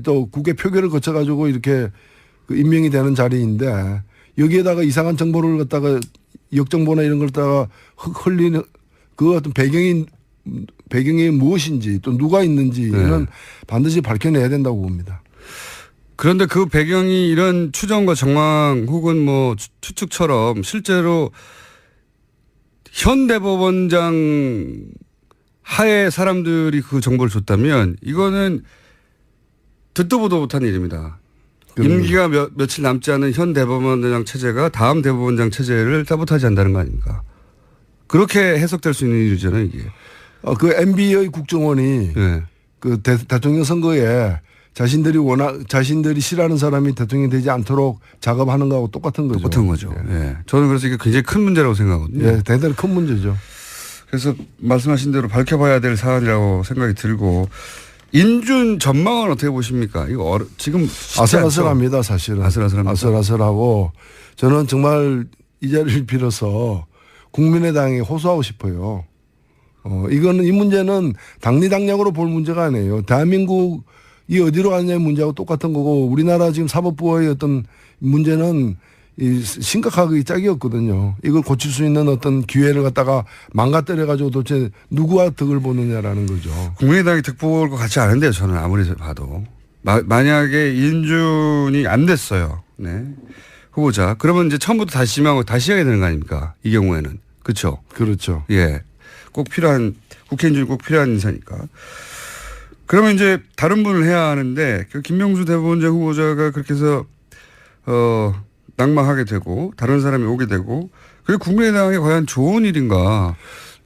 또 국회 표결을 거쳐가지고 이렇게 임명이 되는 자리인데 여기에다가 이상한 정보를 갖다가 역정보나 이런 걸 갖다가 흘리는 그 어떤 배경이 무엇인지 또 누가 있는지는 반드시 밝혀내야 된다고 봅니다. 그런데 그 배경이 이런 추정과 정황 혹은 뭐 추측처럼 실제로 현 대법원장 하에 사람들이 그 정보를 줬다면 이거는 듣도 보도 못한 일입니다. 임기가 며칠 남지 않은 현 대법원장 체제가 다음 대법원장 체제를 사보타지한다는 거 아닙니까? 그렇게 해석될 수 있는 일이잖아요, 이게. 그 MB의 국정원이 그 대통령 선거에 자신들이 싫어하는 사람이 대통령이 되지 않도록 작업하는 거하고 똑같은 거죠. 똑같은 거죠. 예. 저는 그래서 이게 굉장히 큰 문제라고 생각하거든요. 예, 대단히 큰 문제죠. 그래서 말씀하신 대로 밝혀봐야 될 사안이라고 생각이 들고 인준 전망은 어떻게 보십니까? 이거 지금 아슬아슬합니다, 사실은. 아슬아슬합니다. 아슬아슬하고 저는 정말 이 자리를 빌어서 국민의당에 호소하고 싶어요. 이 문제는 당리당략으로 볼 문제가 아니에요. 대한민국이 어디로 가느냐의 문제하고 똑같은 거고 우리나라 지금 사법부의 어떤 문제는 심각하게 짝이 없거든요. 이걸 고칠 수 있는 어떤 기회를 갖다가 망가뜨려가지고 도대체 누구와 득을 보느냐라는 거죠. 국민의당이 득 볼 것 같지 않은데요. 저는 아무리 봐도. 만약에 인준이 안 됐어요. 네. 후보자. 그러면 이제 처음부터 다시 심하고 다시 해야 되는 거 아닙니까? 이 경우에는. 그렇죠. 그렇죠. 예. 꼭 필요한, 국회 인준이 꼭 필요한 인사니까. 그러면 이제 다른 분을 해야 하는데 그 김명수 대법원장 후보자가 그렇게 해서 낙마하게 되고 다른 사람이 오게 되고 그게 국민의당에 과연 좋은 일인가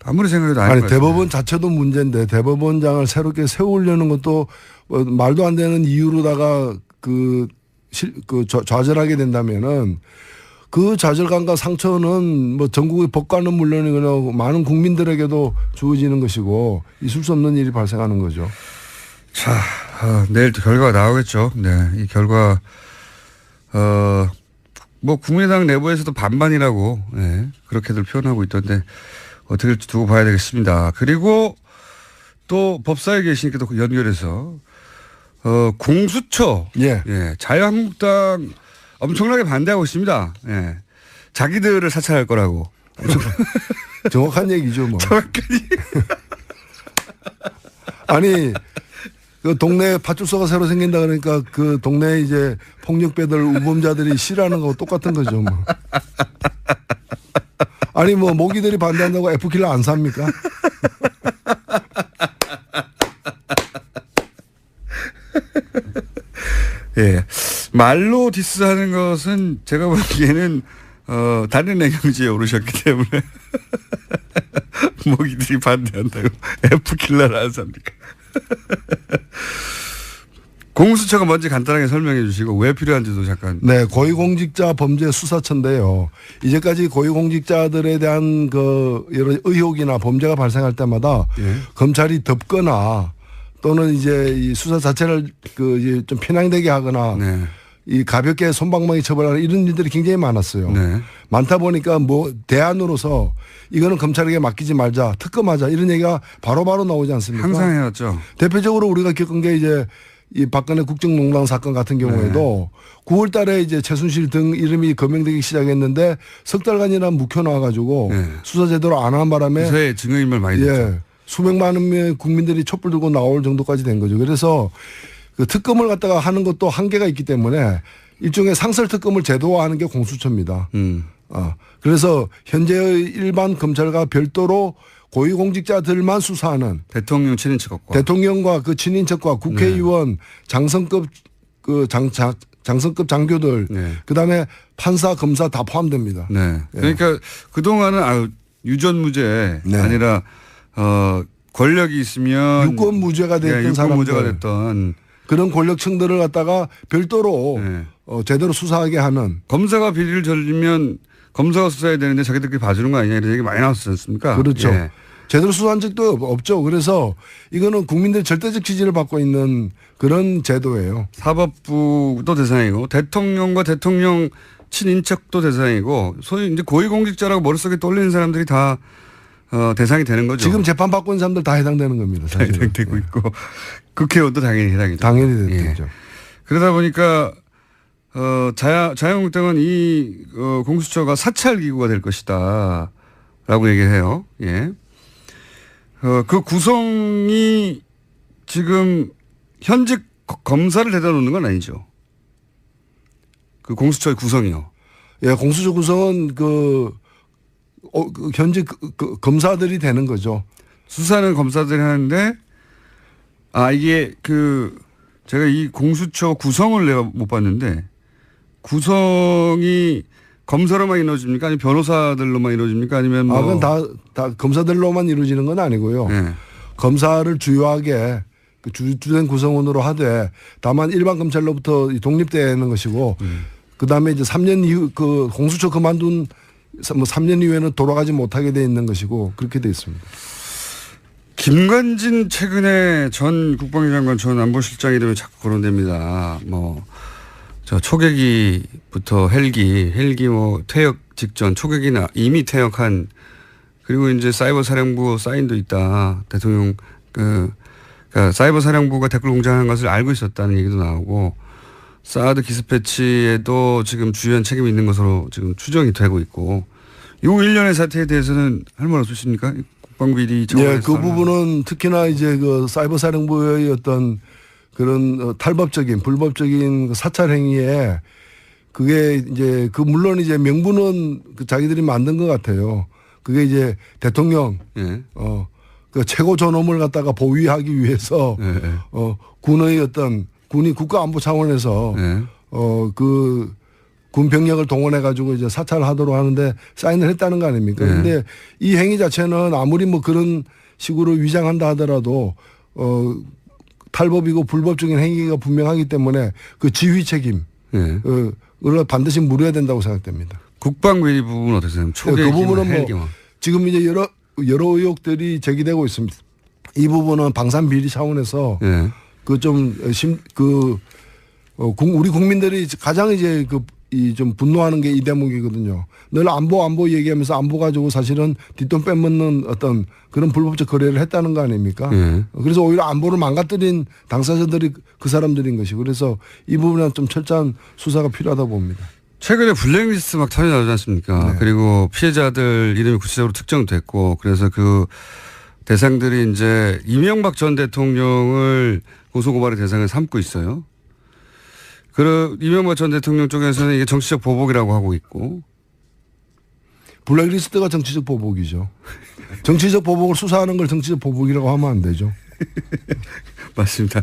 아무리 생각해도 아닌 것 같아요. 대법원 자체도 문제인데 대법원장을 새롭게 세우려는 것도 말도 안 되는 이유로다가 좌절하게 된다면은 그 좌절감과 상처는 뭐 전국의 법관은 물론이거나 많은 국민들에게도 주어지는 것이고 있을 수 없는 일이 발생하는 거죠. 자, 내일 또 결과가 나오겠죠. 네, 이 결과 뭐 국민의당 내부에서도 반반이라고 그렇게들 표현하고 있던데 어떻게 될지 두고 봐야 되겠습니다. 그리고 또 법사에 계시니까 또 연결해서 공수처 자유한국당 엄청나게 반대하고 있습니다. 예. 자기들을 사찰할 거라고. 정확한 얘기죠, 뭐. 정확한 아니, 그 동네에 파출소가 새로 생긴다 그러니까 그 동네에 이제 폭력배들, 우범자들이 싫어하는 거하고 똑같은 거죠, 뭐. 아니, 뭐, 모기들이 반대한다고 F킬러 안 삽니까? 예. 말로 디스하는 것은 제가 보기에는 다른 애경지에 오르셨기 때문에 모기들이 반대한다고 F킬러를 안 삽니까? 공수처가 뭔지 간단하게 설명해 주시고 왜 필요한지도 잠깐. 네, 고위공직자 범죄 수사처인데요. 이제까지 고위공직자들에 대한 그 여러 의혹이나 범죄가 발생할 때마다 검찰이 덮거나 또는 이제 이 수사 자체를 이제 좀 편향되게 하거나 네. 이 가볍게 솜방망이 처벌하는 이런 일들이 굉장히 많았어요. 네. 많다 보니까 뭐 대안으로서 이거는 검찰에게 맡기지 말자, 특검하자 이런 얘기가 바로바로 나오지 않습니까? 항상 해왔죠. 대표적으로 우리가 겪은 게 이제 이 박근혜 국정농단 사건 같은 경우에도 9월 달에 이제 최순실 등 이름이 거명되기 시작했는데 석 달간이나 묵혀놔가지고 수사 제대로 안 한 바람에 수사에 증거인멸 많이 됐죠. 수백만 명의 국민들이 촛불 들고 나올 정도까지 된 거죠. 그래서 그 특검을 갖다가 하는 것도 한계가 있기 때문에 일종의 상설 특검을 제도화하는 게 공수처입니다. 그래서 현재의 일반 검찰과 별도로 고위공직자들만 수사하는 대통령 친인척과 대통령과 그 친인척과 국회의원 장성급 장성급 장교들 그다음에 판사 검사 다 포함됩니다. 네. 그러니까 그동안은 유전무죄 아니라 권력이 있으면 유권무죄가 됐던 유권무죄가 됐던 그런 권력층들을 갖다가 별도로 제대로 수사하게 하는 검사가 비리를 저지르면 검사가 수사해야 되는데 자기들끼리 봐주는 거 아니냐 이런 얘기 많이 나왔지 않습니까? 그렇죠. 예. 제대로 수사한 적도 없죠. 그래서 이거는 국민들 절대적 지지를 받고 있는 그런 제도예요. 사법부도 대상이고 대통령과 대통령 친인척도 대상이고 소위 이제 고위공직자라고 머릿속에 떠올리는 사람들이 다 대상이 되는 거죠. 지금 재판 받고 있는 사람들 다 해당되는 겁니다. 사실은. 해당되고 있고 국회의원도 당연히 해당이 되죠. 당연히 되죠. 그러다 보니까 자유한국당은 이 공수처가 사찰 기구가 될 것이다 라고 얘기를 해요. 예. 그 구성이 지금 현직 검사를 대다 놓는 건 아니죠. 그 공수처의 구성이요. 예, 공수처 구성은 현직 검사들이 되는 거죠. 수사는 검사들이 하는데 이게 제가 이 공수처 구성을 내가 못 봤는데 구성이 검사로만 이루어집니까? 아니면 변호사들로만 이루어집니까? 아니면 그건 다 검사들로만 이루어지는 건 아니고요. 검사를 주요하게 주된 구성원으로 하되 다만 일반 검찰로부터 독립되는 것이고 그다음에 이제 3년 이후 공수처 그만둔 3년 이후에는 돌아가지 못하게 돼 있는 것이고 그렇게 돼 있습니다. 김관진 최근에 전 국방위 장관 전 안보실장 이름이 자꾸 거론됩니다. 저 초계기부터 헬기 퇴역 직전 초계기나 이미 퇴역한 그리고 이제 사이버 사령부 사인도 있다. 대통령 그러니까 사이버 사령부가 댓글 공작하는 것을 알고 있었다는 얘기도 나오고 사드 기습배치에도 지금 주요한 책임이 있는 것으로 지금 추정이 되고 있고 요 일련의 사태에 대해서는 할 말 없으십니까? 국방비리 예, 그 부분은 특히나 이제 그 사이버 사령부의 어떤 그런 탈법적인 불법적인 사찰 행위에 그게 이제 물론 이제 명분은 자기들이 만든 것 같아요. 그게 이제 대통령 그 최고 존엄을 갖다가 보위하기 위해서 군의 군이 국가안보 차원에서 군 병력을 동원해 가지고 이제 사찰을 하도록 하는데 사인을 했다는 거 아닙니까? 그런데 이 행위 자체는 아무리 그런 식으로 위장한다 하더라도 탈법이고 불법적인 행위가 분명하기 때문에 그 지휘 책임 그걸 반드시 물어야 된다고 생각됩니다. 국방비리 부분은 어떻게 생각하세요? 그 부분은 지금 이제 여러 의혹들이 제기되고 있습니다. 이 부분은 방산 비리 차원에서 우리 국민들이 가장 이제 좀 분노하는 게 이 대목이거든요. 늘 안보 얘기하면서 안보 가지고 사실은 뒷돈 빼먹는 어떤 그런 불법적 거래를 했다는 거 아닙니까? 그래서 오히려 안보를 망가뜨린 당사자들이 그 사람들인 것이고 그래서 이 부분은 좀 철저한 수사가 필요하다고 봅니다. 최근에 블랙리스트 막 터져나오지 않습니까? 그리고 피해자들 이름이 구체적으로 특정됐고 그래서 그 대상들이 이제 이명박 전 대통령을 고소고발의 대상을 삼고 있어요. 이명박 전 대통령 쪽에서는 이게 정치적 보복이라고 하고 있고. 블랙리스트가 정치적 보복이죠. 정치적 보복을 수사하는 걸 정치적 보복이라고 하면 안 되죠. 맞습니다.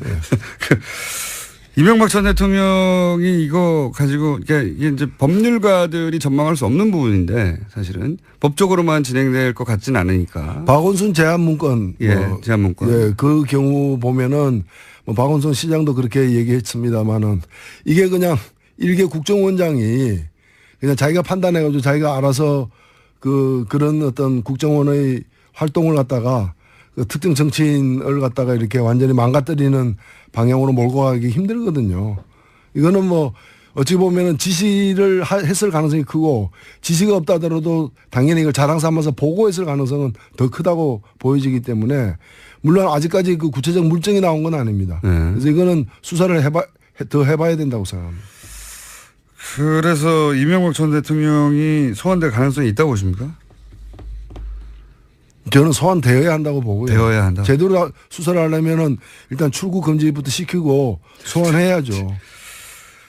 이명박 전 대통령이 이거 가지고 이게 이제 법률가들이 전망할 수 없는 부분인데 사실은 법적으로만 진행될 것 같지는 않으니까. 박원순 제한 문건. 제한 문건. 그 경우 보면은 박원순 시장도 그렇게 얘기했습니다만은 이게 그냥 일개 국정원장이 그냥 자기가 판단해가지고 자기가 알아서 그런 어떤 국정원의 활동을 갖다가 그 특정 정치인을 갖다가 이렇게 완전히 망가뜨리는 방향으로 몰고 가기 힘들거든요. 이거는 뭐 어찌 보면은 지시를 했을 가능성이 크고 지시가 없다 하더라도 당연히 이걸 자랑 삼아서 보고했을 가능성은 더 크다고 보여지기 때문에 물론 아직까지 그 구체적 물증이 나온 건 아닙니다. 그래서 이거는 수사를 더 해봐야 된다고 생각합니다. 그래서 이명박 전 대통령이 소환될 가능성이 있다고 보십니까? 저는 소환되어야 한다고 보고요. 되어야 한다. 제대로 수사를 하려면은 일단 출국 금지부터 시키고 소환해야죠.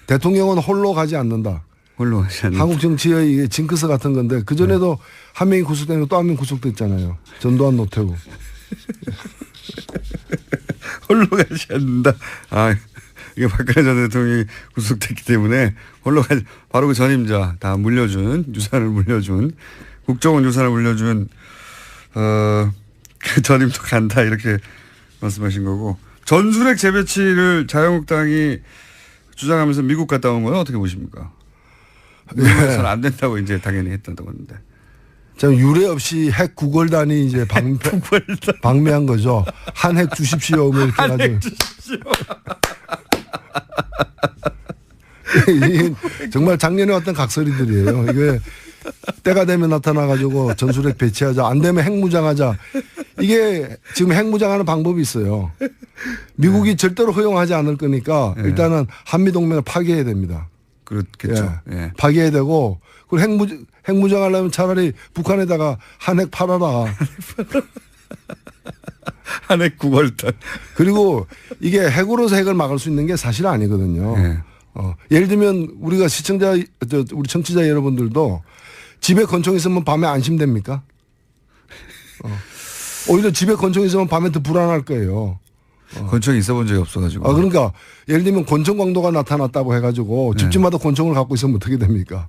대통령은 홀로 가지 않는다. 홀로 가지 않는다. 한국 정치의 이게 징크스 같은 건데 그 전에도 한 명이 구속되고 또 한 명 구속됐잖아요. 전두환 노태우. 홀로 가지 않는다. 아, 이게 박근혜 전 대통령이 구속됐기 때문에 홀로 가지, 바로 그 전임자 다 물려준, 유산을 물려준, 국정원 유산을 물려준, 그 전임도 간다 이렇게 말씀하신 거고. 전술핵 재배치를 자유한국당이 주장하면서 미국 갔다 온 건 어떻게 보십니까? 미국에서는 안 된다고 이제 당연히 했다고 하는데. 참 유례 없이 핵 구걸단이 이제 방매한 거죠. 한 핵 주십시오. 뭐 이렇게 한 핵 주십시오. 이게 정말 작년에 왔던 각설이들이에요. 이게 때가 되면 나타나가지고 전술핵 배치하자. 안 되면 핵무장하자. 이게 지금 핵무장하는 방법이 있어요. 미국이 절대로 허용하지 않을 거니까 일단은 한미동맹을 파괴해야 됩니다. 그렇겠죠. 예. 파괴해야 되고 그리고 핵무장하려면 차라리 북한에다가 한핵 팔아라. 한핵 구걸단. 그리고 이게 핵으로서 핵을 막을 수 있는 게 사실 아니거든요. 예. 예를 들면 우리가 우리 청취자 여러분들도 집에 권총 있으면 밤에 안심됩니까? 오히려 집에 권총 있으면 밤에 더 불안할 거예요. 권총이 있어본 적이 없어가지고. 그러니까 예를 들면 권총 광도가 나타났다고 해가지고 집집마다 권총을 갖고 있으면 어떻게 됩니까?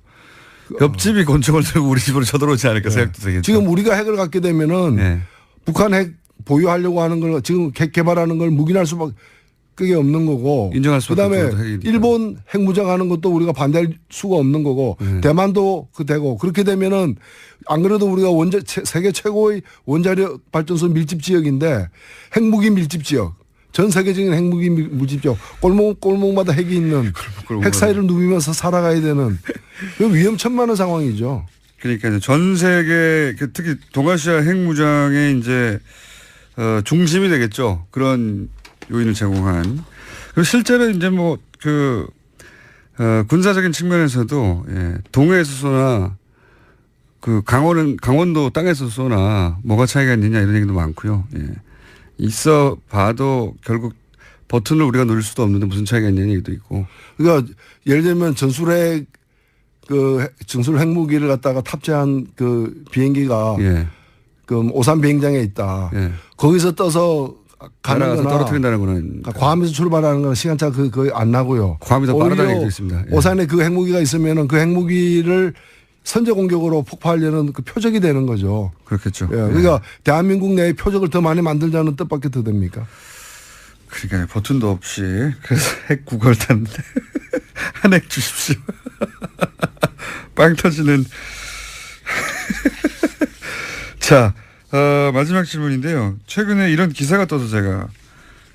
옆집이 권총을 들고 우리 집으로 쳐들어오지 않을까 생각도 되겠죠. 지금 우리가 핵을 갖게 되면은 북한 핵 보유하려고 하는 걸 지금 핵 개발하는 걸 묵인할 수밖에 없는 거고. 인정할 수밖에 그다음에 없죠. 일본 핵무장하는 것도 우리가 반대할 수가 없는 거고 대만도 되고 그렇게 되면은 안 그래도 우리가 세계 최고의 원자력 발전소 밀집 지역인데 핵무기 밀집 지역. 전 세계적인 핵무기 밀집 지역. 골목마다 핵이 있는 핵 사이를 누비면서 살아가야 되는 위험천만한 상황이죠. 그러니까 전 세계 특히 동아시아 핵무장의 이제 중심이 되겠죠. 그런 요인을 제공한. 그리고 실제로 이제 뭐 군사적인 측면에서도 동해에서 쏘나 강원도 땅에서 쏘나 뭐가 차이가 있느냐 이런 얘기도 많고요. 있어 봐도 결국 버튼을 우리가 누릴 수도 없는데 무슨 차이가 있냐는 얘기도 있고. 그러니까 예를 들면 전술핵 핵무기를 갖다가 탑재한 그 비행기가 그 오산 비행장에 있다. 거기서 떠서 가는 거나 떨어뜨린다는 거는 괌에서 출발하는 거는 시간차 거의 안 나고요. 괌이 더 빠르다는 얘기도 있습니다. 오산에 그 핵무기가 있으면은 그 핵무기를 선제 공격으로 폭파하려는 그 표적이 되는 거죠. 그렇겠죠. 그러니까 대한민국 내에 표적을 더 많이 만들자는 뜻밖에 더 됩니까? 그러니까 버튼도 없이 그래서 핵 구걸단 한 핵 주십시오. 빵 터지는. 자, 마지막 질문인데요. 최근에 이런 기사가 떠서 제가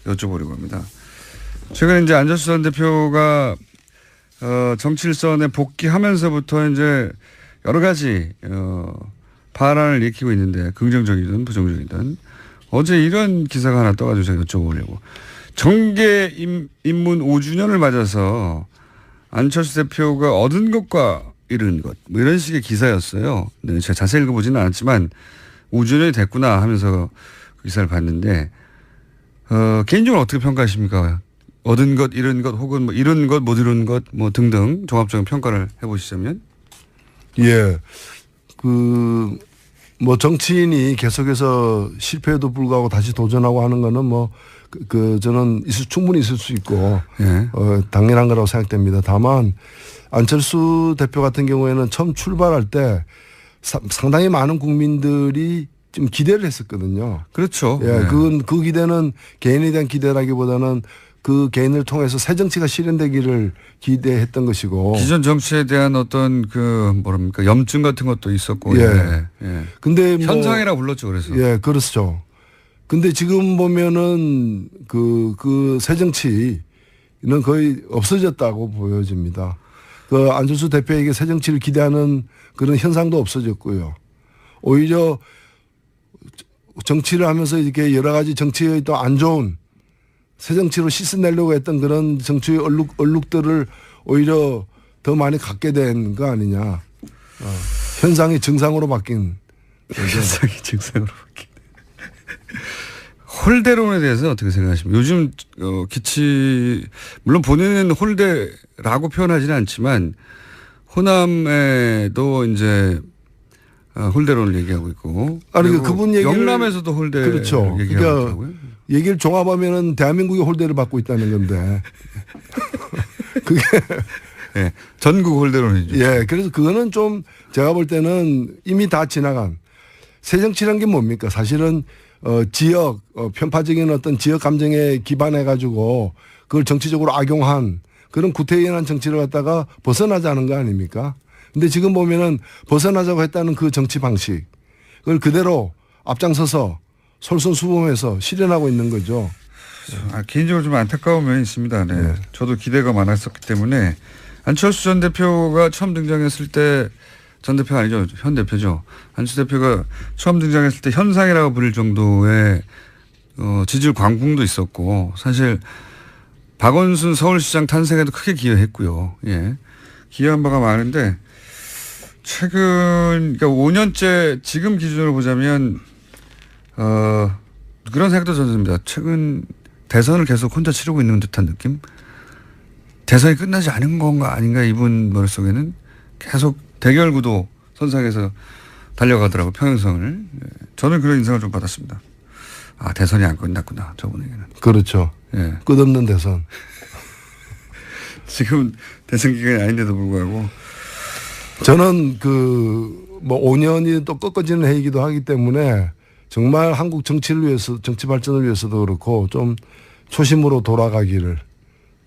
여쭤보려고 합니다. 최근에 이제 안철수 전 대표가 정치 일선에 복귀하면서부터 이제 여러 가지 파란을 일으키고 있는데 긍정적이든 부정적이든 어제 이런 기사가 하나 떠가지고 제가 여쭤보려고. 정계 입문 5주년을 맞아서 안철수 대표가 얻은 것과 잃은 것 뭐 이런 식의 기사였어요. 네, 제가 자세히 읽어보지는 않았지만 5주년이 됐구나 하면서 그 기사를 봤는데 개인적으로 어떻게 평가하십니까? 얻은 것, 잃은 것, 혹은 뭐 잃은 것, 못 잃은 것, 뭐 등등 종합적인 평가를 해보시자면? 뭐 정치인이 계속해서 실패에도 불구하고 다시 도전하고 하는 거는 뭐 저는 충분히 있을 수 있고 당연한 거라고 생각됩니다. 다만 안철수 대표 같은 경우에는 처음 출발할 때 상당히 많은 국민들이 좀 기대를 했었거든요. 그렇죠. 그 기대는 개인에 대한 기대라기보다는 그 개인을 통해서 새 정치가 실현되기를 기대했던 것이고. 기존 정치에 대한 어떤 염증 같은 것도 있었고. 근데 현상이라 불렀죠. 그래서. 그렇죠. 근데 지금 보면은 그 새정치는 거의 없어졌다고 보여집니다. 그 안철수 대표에게 새정치를 기대하는 그런 현상도 없어졌고요. 오히려 정치를 하면서 이렇게 여러 가지 정치의 또 안 좋은 새정치로 씻어내려고 했던 그런 정치의 얼룩들을 오히려 더 많이 갖게 된 거 아니냐. 현상이 증상으로 바뀐. 현상이 증상으로 바뀐. 홀대론에 대해서 어떻게 생각하십니까? 요즘 물론 본인은 홀대라고 표현하지는 않지만 호남에도 이제 홀대론을 얘기하고 있고. 아니 그분 얘기를 영남에서도 홀대를 그렇죠. 얘기하고 있더라고요. 얘기를 종합하면은 대한민국이 홀대를 받고 있다는 건데. 그게 예, 전국 홀대론이죠. 예, 그래서 그거는 좀 제가 볼 때는 이미 다 지나간 새정치란 게 뭡니까? 사실은 지역 편파적인 어떤 지역 감정에 기반해 가지고 그걸 정치적으로 악용한 그런 구태의연한 정치를 갖다가 벗어나자는 거 아닙니까? 근데 지금 보면은 벗어나자고 했다는 그 정치 방식 그걸 그대로 앞장서서 솔선수범해서 실현하고 있는 거죠. 개인적으로 좀 안타까운 면이 있습니다. 네. 네. 저도 기대가 많았었기 때문에 안철수 전 대표가 처음 등장했을 때 전 대표가 아니죠. 현 대표죠. 안철수 대표가 처음 등장했을 때 현상이라고 부를 정도의 지지율 광풍도 있었고 사실 박원순 서울시장 탄생에도 크게 기여했고요. 예. 기여한 바가 많은데 최근 그러니까 5년째 지금 기준으로 보자면 그런 생각도 저는 듭니다. 최근 대선을 계속 혼자 치르고 있는 듯한 느낌? 대선이 끝나지 않은 건가 아닌가 이분 머릿속에는 계속 대결 구도 선상에서 달려가더라고요. 평행선을. 저는 그런 인상을 좀 받았습니다. 아 대선이 안 끝났구나 저분에게는. 그렇죠. 예. 끝없는 대선. 지금 대선 기간이 아닌데도 불구하고 저는 뭐 5년이 또 꺾어지는 해이기도 하기 때문에 정말 한국 정치를 위해서 정치 발전을 위해서도 그렇고 좀 초심으로 돌아가기를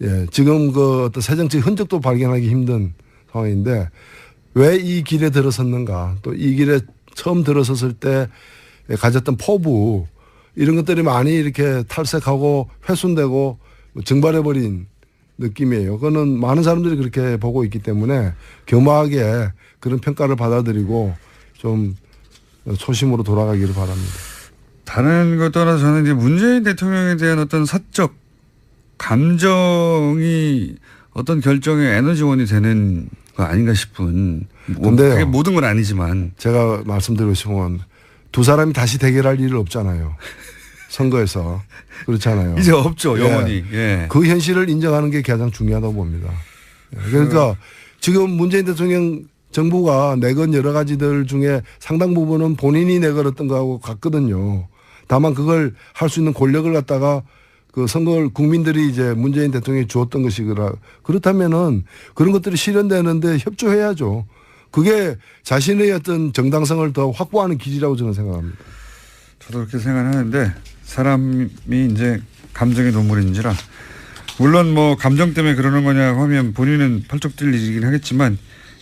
예 지금 그 어떤 새정치 흔적도 발견하기 힘든 상황인데 왜 이 길에 들어섰는가 또 이 길에 처음 들어섰을 때 가졌던 포부 이런 것들이 많이 이렇게 탈색하고 훼손되고 증발해버린 느낌이에요. 그거는 많은 사람들이 그렇게 보고 있기 때문에 겸허하게 그런 평가를 받아들이고 좀 초심으로 돌아가기를 바랍니다. 다른 것 떠나서 저는 이제 문재인 대통령에 대한 어떤 사적 감정이 어떤 결정의 에너지원이 되는 거 아닌가 싶은. 근데 그게 모든 건 아니지만 제가 말씀드리고 싶은 건 두 사람이 다시 대결할 일은 없잖아요. 선거에서 그렇잖아요. 이제 없죠 영원히. 예. 그 현실을 인정하는 게 가장 중요하다고 봅니다. 그러니까 지금 문재인 대통령 정부가 내건 여러 가지들 중에 상당 부분은 본인이 내걸었던 거하고 같거든요. 다만 그걸 할 수 있는 권력을 갖다가 그 선거를 국민들이 이제 문재인 대통령이 주었던 것이거라. 그렇다면은 그런 것들이 실현되는데 협조해야죠. 그게 자신의 어떤 정당성을 더 확보하는 길이라고 저는 생각합니다. 저도 그렇게 생각하는데 사람이 이제 감정의 동물인지라 물론 뭐 감정 때문에 그러는 거냐고 하면 본인은 펄쩍 뛸 일이긴 하겠지만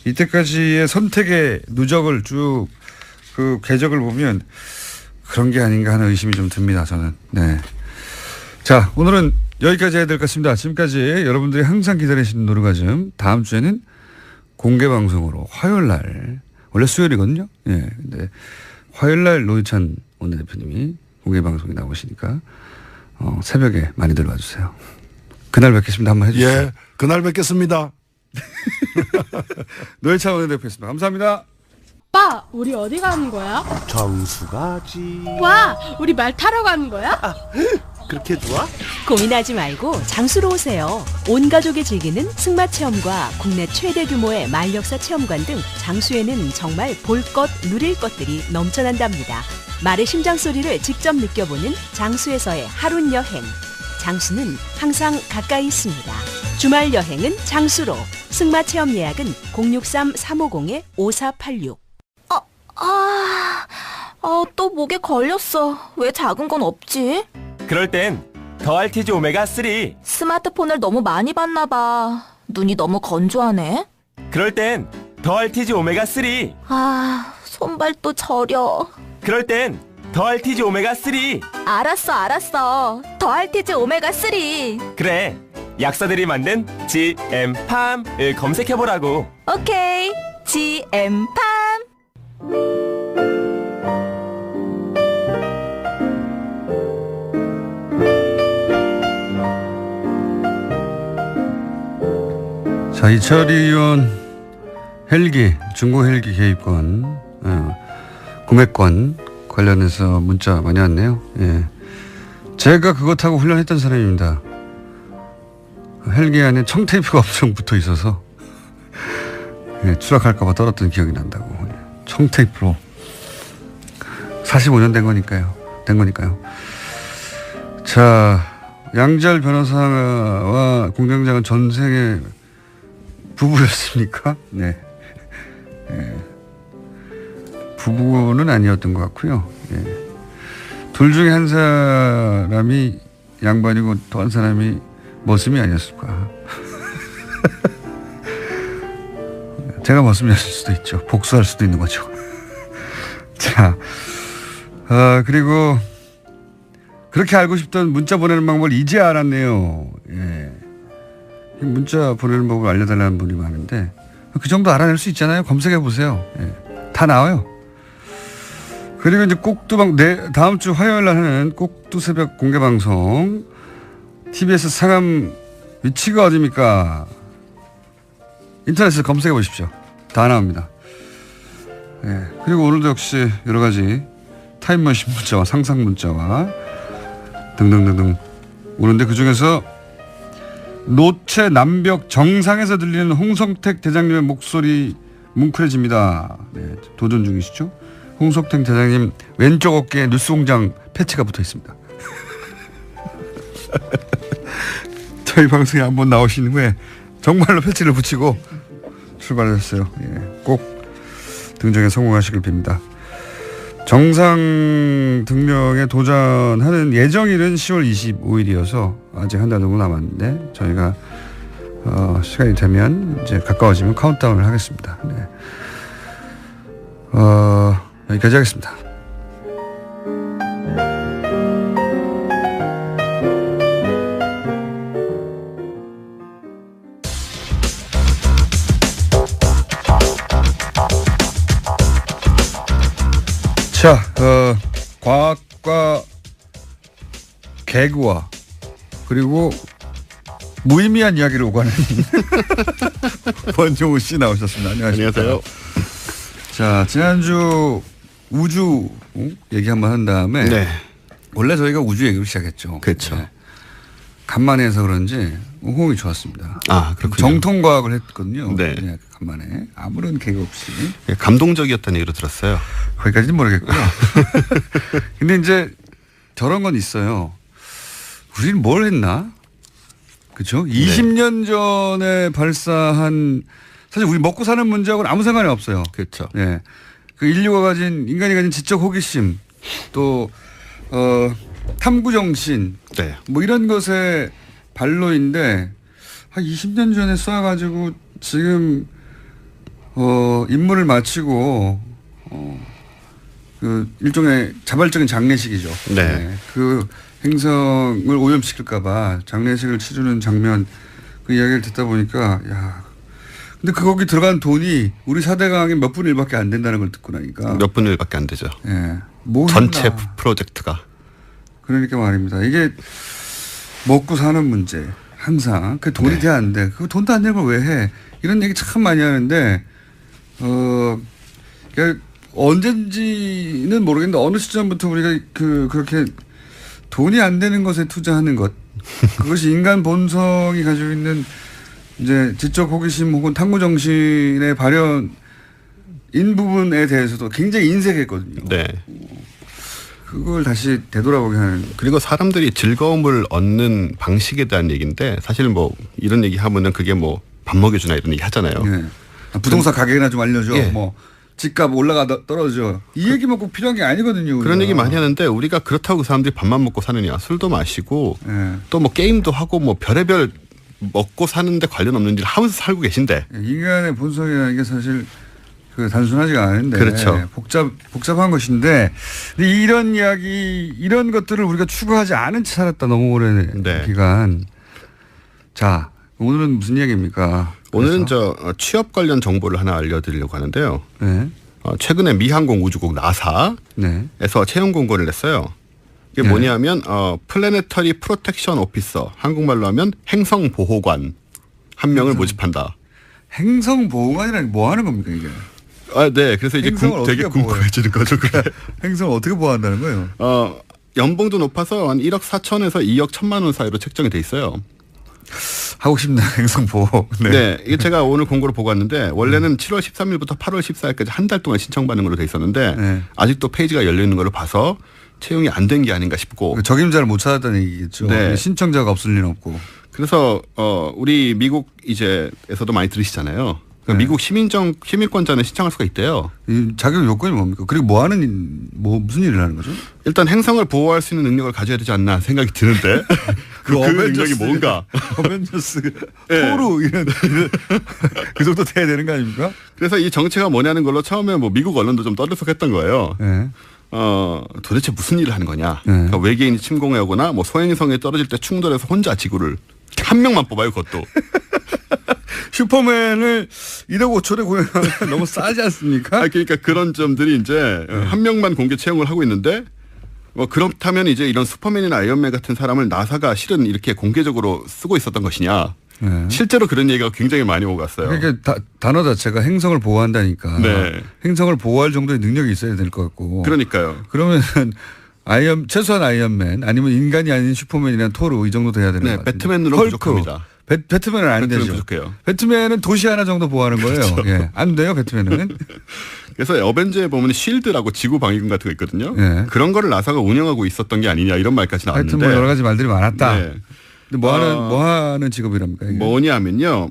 이때까지의 선택의 누적을 쭉 그 궤적을 보면 그런 게 아닌가 하는 의심이 좀 듭니다. 저는. 네. 자, 오늘은 여기까지 해야 될 것 같습니다. 지금까지 여러분들이 항상 기다리시는 노르가즘 다음 주에는 공개 방송으로 화요일 날 원래 수요일이거든요. 예. 근데 화요일 날 노회찬 원내대표님이 공개 방송에 나오시니까 새벽에 많이들 와주세요. 그날 뵙겠습니다. 한번 해주세요. 예, 그날 뵙겠습니다. 노회찬 원내대표였습니다. 감사합니다. 오빠, 우리 어디 가는 거야? 정수 가지. 와, 우리 말 타러 가는 거야? 그렇게 좋아? 고민하지 말고 장수로 오세요. 온 가족이 즐기는 승마 체험과 국내 최대 규모의 말역사 체험관 등 장수에는 정말 볼 것, 누릴 것들이 넘쳐난답니다. 말의 심장 소리를 직접 느껴보는 장수에서의 하룬 여행. 장수는 항상 가까이 있습니다. 주말 여행은 장수로. 승마 체험 예약은 063-350-5486. 또 목에 걸렸어. 왜 작은 건 없지? 그럴 땐 더알티지 오메가3. 스마트폰을 너무 많이 봤나 봐. 눈이 너무 건조하네. 그럴 땐 더알티지 오메가3. 손발도 저려. 그럴 땐 더할 티지 오메가3. 알았어. 더할 티지 오메가3. 그래, 약사들이 만든 GM팜을 검색해보라고. 오케이. GM팜. 자, 이철희 의원 헬기, 중고 헬기 개입권, 구매권 관련해서 문자 많이 왔네요. 예. 제가 그거 타고 훈련했던 사람입니다. 헬기 안에 청테이프가 엄청 붙어 있어서 예, 추락할까봐 떨었던 기억이 난다고. 청테이프로 45년 된 거니까요. 자, 양지열 변호사와 공장장은 전생에 부부였습니까? 네. 예. 부부는 아니었던 것 같고요. 예. 둘 중에 한 사람이 양반이고 또 한 사람이 머슴이 아니었을까. 제가 머슴이었을 수도 있죠. 복수할 수도 있는 거죠. 자, 그리고 그렇게 알고 싶던 문자 보내는 방법을 이제 알았네요. 예. 문자 보내는 법을 알려달라는 분이 많은데 그 정도 알아낼 수 있잖아요. 검색해 보세요. 예. 다 나와요. 그리고 이제 꼭두방 다음 주 화요일 날 하는 꼭두 새벽 공개 방송 TBS 상암 위치가 어디입니까? 인터넷에서 검색해 보십시오. 다 나옵니다. 예. 그리고 오늘도 역시 여러 가지 타임머신 문자와 상상 문자와 등등등등 오는데 그중에서 노체 남벽 정상에서 들리는 홍성택 대장님의 목소리 뭉클해집니다. 네, 도전 중이시죠? 홍성택 대장님 왼쪽 어깨에 뉴스공장 패치가 붙어 있습니다. 저희 방송에 한번 나오신 후에 정말로 패치를 붙이고 출발하셨어요. 예, 꼭 등장에 성공하시길 빕니다. 정상 등령에 도전하는 예정일은 10월 25일이어서 아직 한 달 정도 남았는데 저희가 시간이 되면 이제 가까워지면 카운트다운을 하겠습니다. 네. 여기까지 하겠습니다. 자, 과학과 개그와 그리고 무의미한 이야기를 오가는 권종우 씨 나오셨습니다. 안녕하세요. 자, 지난주 우주 얘기 한번 한 다음에 네. 원래 저희가 우주 얘기로 시작했죠. 그렇죠. 네. 간만에 해서 그런지 호응이 좋았습니다. 아, 그렇군요. 정통과학을 했거든요. 네. 네, 간만에 아무런 개그 없이. 감동적이었다는 얘기로 들었어요. 거기까지는 모르겠고요. 근데 이제 저런 건 있어요. 우리는 뭘 했나? 그렇죠? 20년 전에 발사한 사실 우리 먹고 사는 문제하고는 아무 상관이 없어요. 그렇죠. 네. 그 인간이 가진 지적 호기심 또 탐구 정신 네. 뭐 이런 것의 발로인데 한 20년 전에 쏴가지고 지금 임무를 마치고 그 일종의 자발적인 장례식이죠. 네. 네. 그 행성을 오염시킬까봐 장례식을 치르는 장면 그 이야기를 듣다 보니까 야. 근데 거기 들어간 돈이 우리 4대 강의 몇 분의 1밖에 안 된다는 걸 듣고 나니까. 몇 분의 1밖에 안 되죠. 예. 뭐 전체 했나. 프로젝트가. 그러니까 말입니다. 이게 먹고 사는 문제 항상 그 돈이 돼야 안 돼. 그 돈도 안 되는 걸 왜 해? 이런 얘기 참 많이 하는데 그러니까 언젠지는 모르겠는데 어느 시점부터 우리가 그렇게 돈이 안 되는 것에 투자하는 것 그것이 인간 본성이 가지고 있는 이제 지적 호기심 혹은 탐구 정신의 발현인 부분에 대해서도 굉장히 인색했거든요. 네. 그걸 다시 되돌아보게 하는. 그리고 사람들이 즐거움을 얻는 방식에 대한 얘기인데 사실 뭐 이런 얘기 하면은 그게 뭐 밥 먹여주나 이런 얘기 하잖아요. 네. 부동산 가격이나 좀 알려줘. 예. 뭐 집값 올라가 떨어져. 이 얘기만 꼭 필요한 게 아니거든요. 그런 얘기 많이 하는데 우리가 그렇다고 사람들이 밥만 먹고 사느냐. 술도 마시고 네. 또 뭐 게임도 하고 뭐 별의별 먹고 사는데 관련 없는 일을 하면서 살고 계신데. 인간의 본성이라는 게 사실 그 단순하지가 않은데 그렇죠. 복잡한 것인데 이런 이야기 이런 것들을 우리가 추구하지 않은 채 살았다 너무 오랜 기간. 자 오늘은 무슨 이야기입니까? 오늘은 취업 관련 정보를 하나 알려드리려고 하는데요. 네. 최근에 미항공 우주국 나사에서 채용 공고를 냈어요. 이게 뭐냐면 플래네터리 프로텍션 오피서 한국말로 하면 행성 보호관 한 명을 모집한다. 행성 보호관이라는 뭐 하는 겁니까 이게? 네. 그래서 이제 되게 궁금해지는 거죠. 그래. 행성을 어떻게 보호한다는 거예요? 연봉도 높아서 한 1억 4천에서 2억 1천만 원 사이로 책정이 돼 있어요. 하고 싶네 행성 보호. 네. 이게 제가 오늘 공고를 보고 왔는데 원래는 7월 13일부터 8월 14일까지 한 달 동안 신청받는 걸로 돼 있었는데 아직도 페이지가 열려 있는 걸로 봐서 채용이 안 된 게 아닌가 싶고. 적임자를 못 찾았다는 얘기겠죠. 네. 신청자가 없을 리는 없고. 그래서 우리 미국 에서도 많이 들으시잖아요. 그러니까 미국 시민권자는 신청할 수가 있대요. 이 자격 요건이 뭡니까? 그리고 무슨 일을 하는 거죠? 일단 행성을 보호할 수 있는 능력을 가져야 되지 않나 생각이 드는데 그 능력이 뭔가? 어벤져스, 토르 이런 그 정도 돼야 되는 거 아닙니까? 그래서 이 정체가 뭐냐는 걸로 처음에 미국 언론도 좀 떠들썩했던 거예요. 네. 도대체 무슨 일을 하는 거냐? 그러니까 외계인이 침공해 오거나 소행성에 떨어질 때 충돌해서 혼자 지구를 한 명만 뽑아요, 그것도. 슈퍼맨을 1억 5천에 고용하면 너무 싸지 않습니까? 그러니까 그런 점들이 이제 한 명만 공개 채용을 하고 있는데 그렇다면 이제 이런 슈퍼맨이나 아이언맨 같은 사람을 나사가 실은 이렇게 공개적으로 쓰고 있었던 것이냐. 실제로 그런 얘기가 굉장히 많이 오고 갔어요. 그러니까 단어 자체가 행성을 보호한다니까. 네. 행성을 보호할 정도의 능력이 있어야 될 것 같고. 그러니까요. 그러면 최소한 아이언맨 아니면 인간이 아닌 슈퍼맨이나 토르 이 정도 돼야 되는 것 같아요. 배트맨으로 부족합니다. 배트맨은 안 되죠. 부족해요. 배트맨은 도시 하나 정도 보호하는 거예요. 그렇죠. 예. 안 돼요, 배트맨은. 그래서 어벤져에 보면 쉴드라고 지구 방위군 같은 거 있거든요. 그런 거를 나사가 운영하고 있었던 게 아니냐 이런 말까지 나왔는데. 하여튼 여러 가지 말들이 많았다. 네. 근데 뭐 하는 직업이랍니까? 이게? 뭐냐면요.